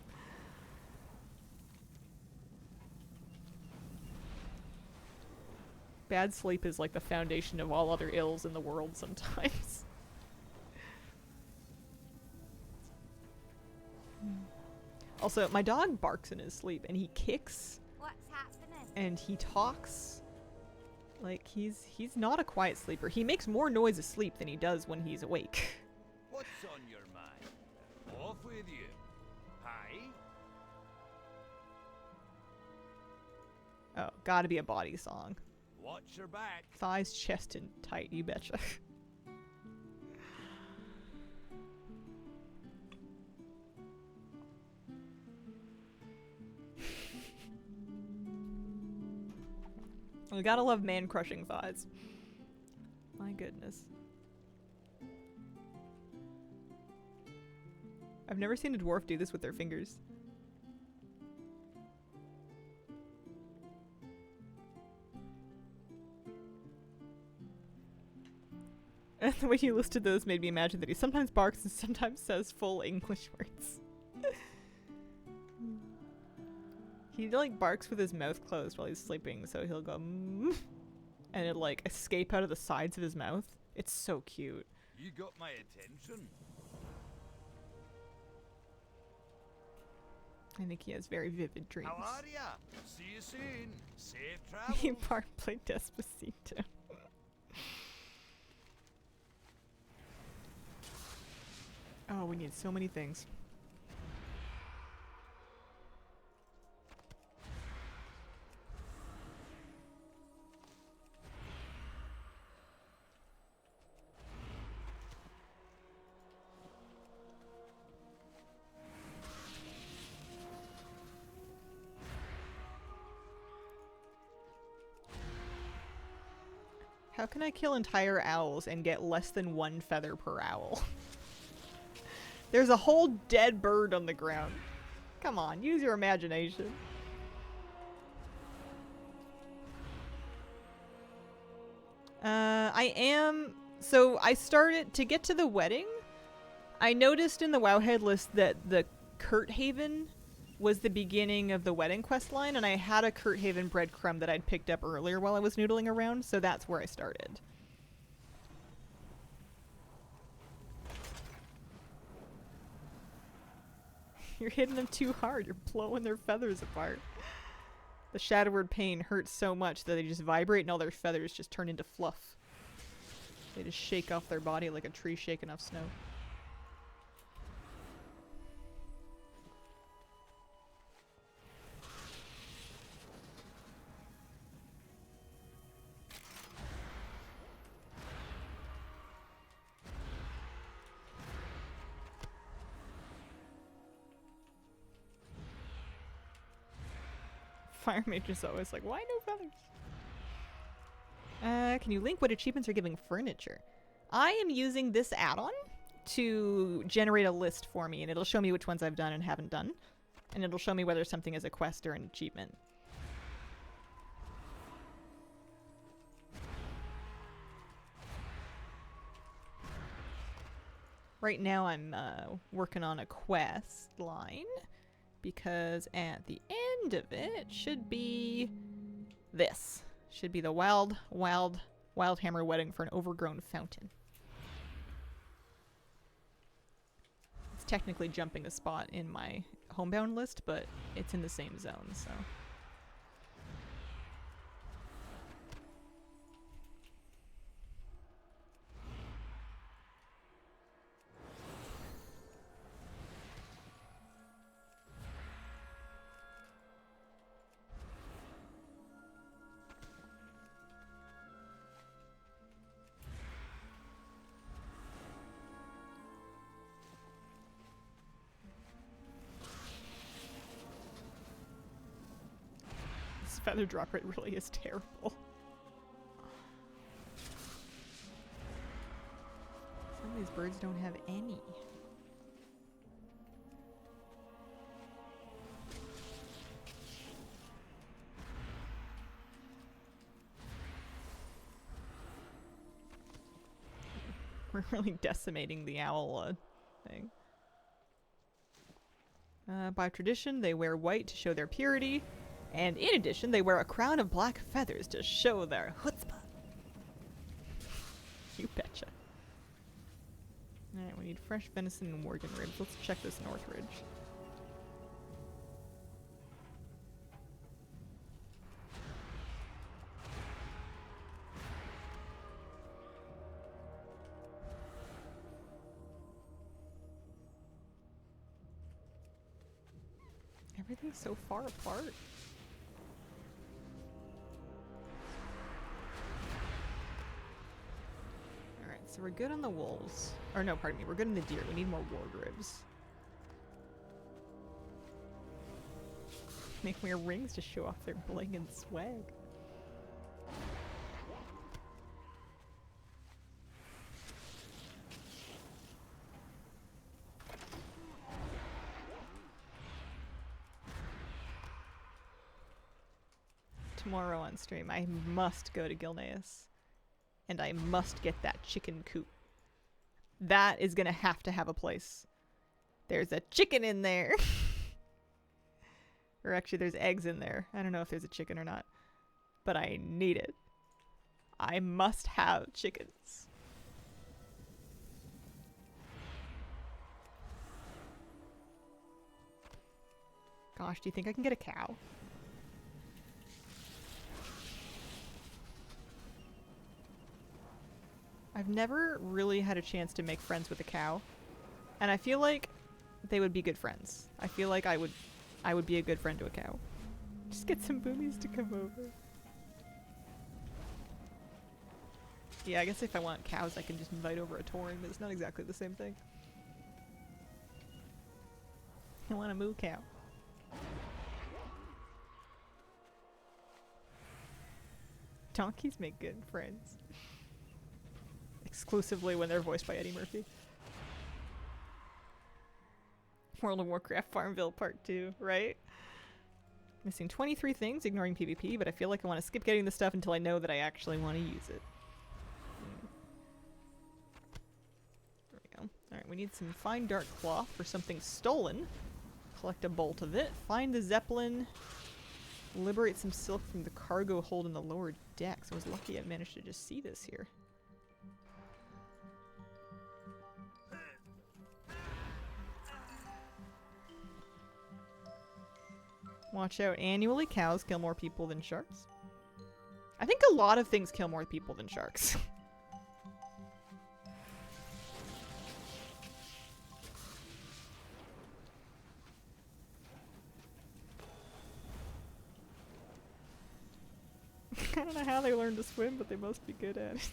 Bad sleep is like the foundation of all other ills in the world sometimes. Also, my dog barks in his sleep, and he kicks, What's happening? and he talks. Like, he's not a quiet sleeper. He makes more noise asleep than he does when he's awake. What's on your mind? Off with you. Hi. Oh, gotta be a body song. Watch your back. Thighs, chest, and tight, you betcha. We gotta love man-crushing thighs. My goodness. I've never seen a dwarf do this with their fingers. And the way you listed those made me imagine that he sometimes barks and sometimes says full English words. He like barks with his mouth closed while he's sleeping, so he'll go and it'll like escape out of the sides of his mouth. It's so cute. You got my attention. I think he has very vivid dreams. How are ya? See you soon. Safe He travels. bark played Despacito. Oh, we need so many things. How can I kill entire owls and get less than 1 feather per owl? There's a whole dead bird on the ground. Come on, use your imagination. So I started, to get to the wedding, I noticed in the Wowhead list that the Kurthaven was the beginning of the wedding quest line, and I had a Kurthaven breadcrumb that I'd picked up earlier while I was noodling around, so that's where I started. You're hitting them too hard. You're blowing their feathers apart. The Shadowward Pain hurts so much that they just vibrate and all their feathers just turn into fluff. They just shake off their body like a tree shaking off snow. Fire Mage is always like, why no feathers? Can you link what achievements are giving furniture? I am using this add-on to generate a list for me, and it'll show me which ones I've done and haven't done. And it'll show me whether something is a quest or an achievement. Right now I'm working on a quest line, because at the end of it should be this. Should be the Wildhammer Wedding for an Overgrown Fountain. It's technically jumping a spot in my homebound list, but it's in the same zone, so. Feather drop rate really is terrible. Some of these birds don't have any. We're really decimating the owl thing. By tradition, they wear white to show their purity. And in addition, they wear a crown of black feathers to show their chutzpah. You betcha. Alright, we need fresh venison and Worgen ribs. Let's check this North Ridge. Everything's so far apart. So we're good on the wolves. Or no, pardon me, we're good on the deer. We need more warg ribs. Make more rings to show off their bling and swag. Tomorrow on stream, I must go to Gilneas. And I must get that chicken coop. That is gonna have to have a place. There's a chicken in there. Or actually there's eggs in there. I don't know if there's a chicken or not. But I need it. I must have chickens. Gosh, do you think I can get a cow? I've never really had a chance to make friends with a cow, and I feel like they would be good friends. I feel like I would be a good friend to a cow. Just get some boomies to come over. Yeah, I guess if I want cows, I can just invite over a tauren, but it's not exactly the same thing. I want a moo cow. Donkeys make good friends. Exclusively when they're voiced by Eddie Murphy. World of Warcraft Farmville Part 2, right? Missing 23 things, ignoring PvP, but I feel like I want to skip getting the stuff until I know that I actually want to use it. There we go. Alright, we need some fine dark cloth for something stolen. Collect a bolt of it. Find the Zeppelin. Liberate some silk from the cargo hold in the lower decks. I was lucky I managed to just see this here. Watch out. Annually, cows kill more people than sharks. I think a lot of things kill more people than sharks. I don't know how they learned to swim, but they must be good at it.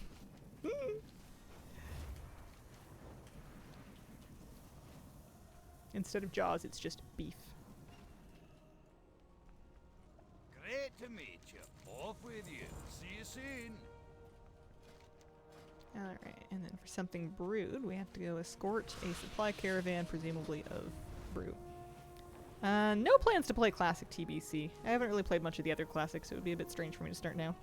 Instead of jaws, it's just beef. Great to meet you. Off with you. See you soon. Alright, and then for something brewed, we have to go escort a supply caravan, presumably of brew. No plans to play Classic TBC. I haven't really played much of the other classics, so it would be a bit strange for me to start now.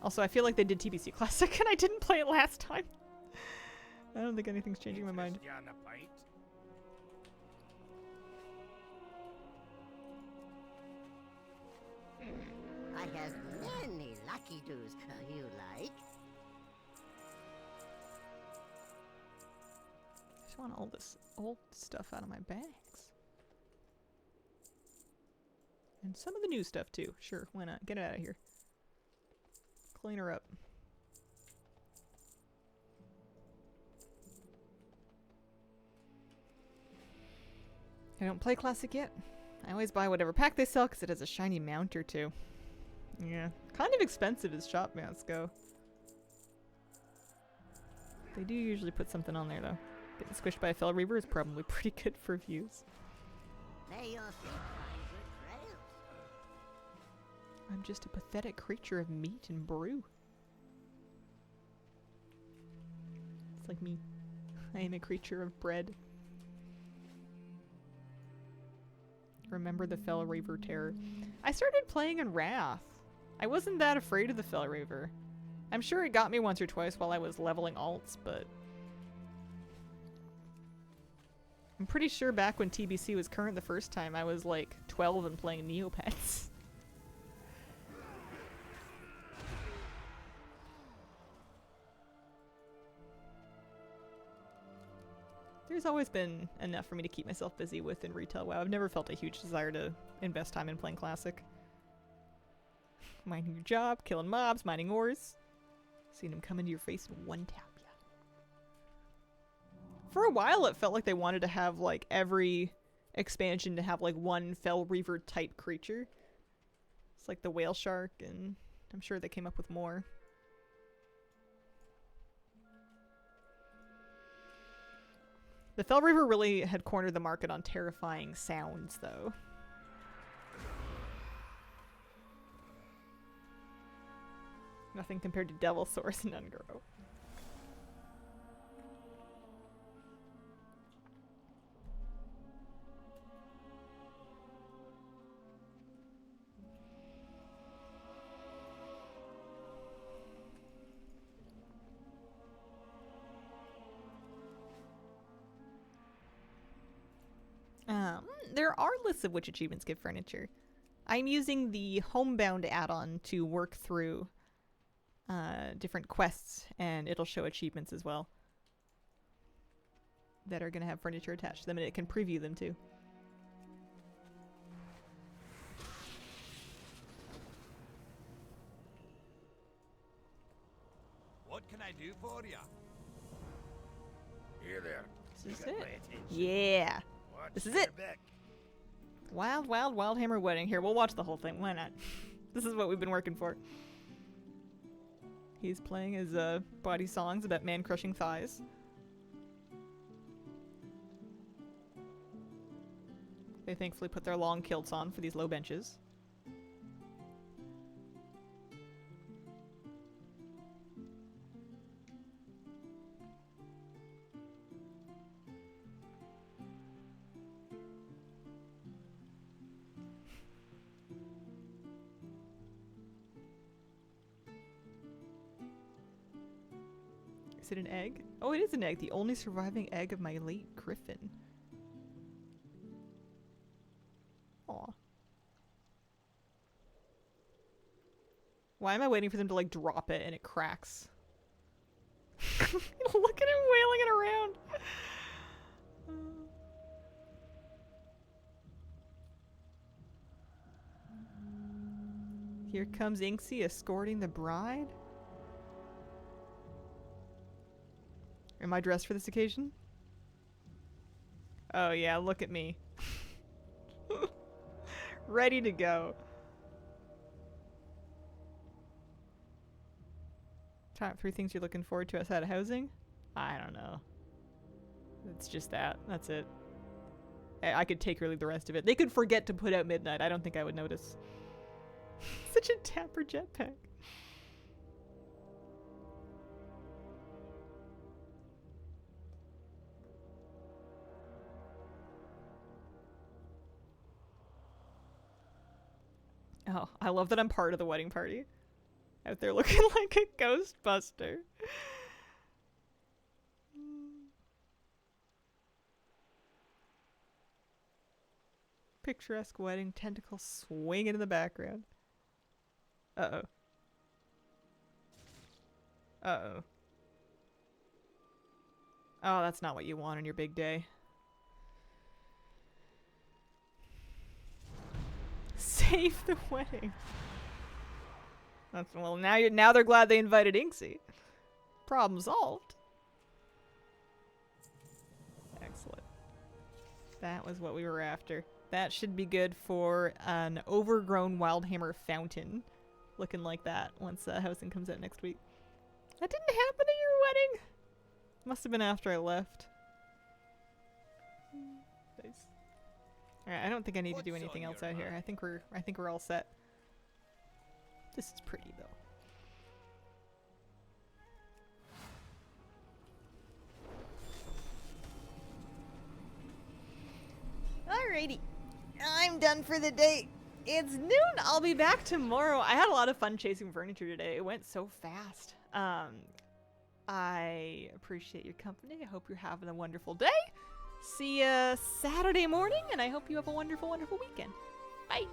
Also, I feel like they did TBC Classic and I didn't play it last time. I don't think anything's changing my mind. Interest you on a pint? I have many lucky doos you like. I just want all this old stuff out of my bags. And some of the new stuff too. Sure, why not? Get it out of here. Clean her up. I don't play Classic yet. I always buy whatever pack they sell because it has a shiny mount or two. Yeah, kind of expensive as shop mounts go. They do usually put something on there though. Getting squished by a Fel Reaver is probably pretty good for views. May your feet find good trails. I'm just a pathetic creature of meat and brew. It's like me. I am a creature of bread. Remember the Fel Reaver terror. I started playing in Wrath. I wasn't that afraid of the Fel Reaver. I'm sure it got me once or twice while I was leveling alts, but I'm pretty sure back when TBC was current the first time, I was like 12 and playing Neopets. There's always been enough for me to keep myself busy with in retail WoW. I've never felt a huge desire to invest time in playing Classic. Minding your job, killing mobs, mining ores. Seeing them come into your face and one tap ya. For a while it felt like they wanted to have like every expansion to have like one Fel Reaver type creature. It's like the whale shark, and I'm sure they came up with more. The Fel Reaver really had cornered the market on terrifying sounds, though. Nothing compared to Devil Source and Ungro. There are lists of which achievements give furniture. I'm using the Homebound add-on to work through different quests, and it'll show achievements as well that are going to have furniture attached to them, and it can preview them too. What can I do for you? Here there. This is Got it. my attention. Yeah! Watch This is your it. back. Wild, wild, Wildhammer Wedding. Here, we'll watch the whole thing. Why not? This is what we've been working for. He's playing his body songs about man-crushing thighs. They thankfully put their long kilts on for these low benches. Is it an egg? Oh, it is an egg. The only surviving egg of my late griffin. Aw. Why am I waiting for them to, like, drop it and it cracks? Look at him wailing it around. Here comes Inksy escorting the bride. Am I dressed for this occasion? Oh yeah, look at me. Ready to go. Top 3 things you're looking forward to outside of housing? I don't know. It's just that. That's it. I could take or leave the rest of it. They could forget to put out midnight. I don't think I would notice. Such a tapper jetpack. Oh, I love that I'm part of the wedding party. Out there looking like a Ghostbuster. Picturesque wedding, tentacles swinging in the background. Uh-oh. Uh-oh. Oh, that's not what you want on your big day. Save the wedding. That's, well, now they're glad they invited Inksy. Problem solved. Excellent. That was what we were after. That should be good for an overgrown Wildhammer fountain. Looking like that once housing comes out next week. That didn't happen at your wedding? Must have been after I left. Nice. Alright, I don't think I need to do anything else out here. I think we're all set. This is pretty though. Alrighty. I'm done for the day. It's noon. I'll be back tomorrow. I had a lot of fun chasing furniture today. It went so fast. I appreciate your company. I hope you're having a wonderful day. See ya Saturday morning, and I hope you have a wonderful, wonderful weekend. Bye.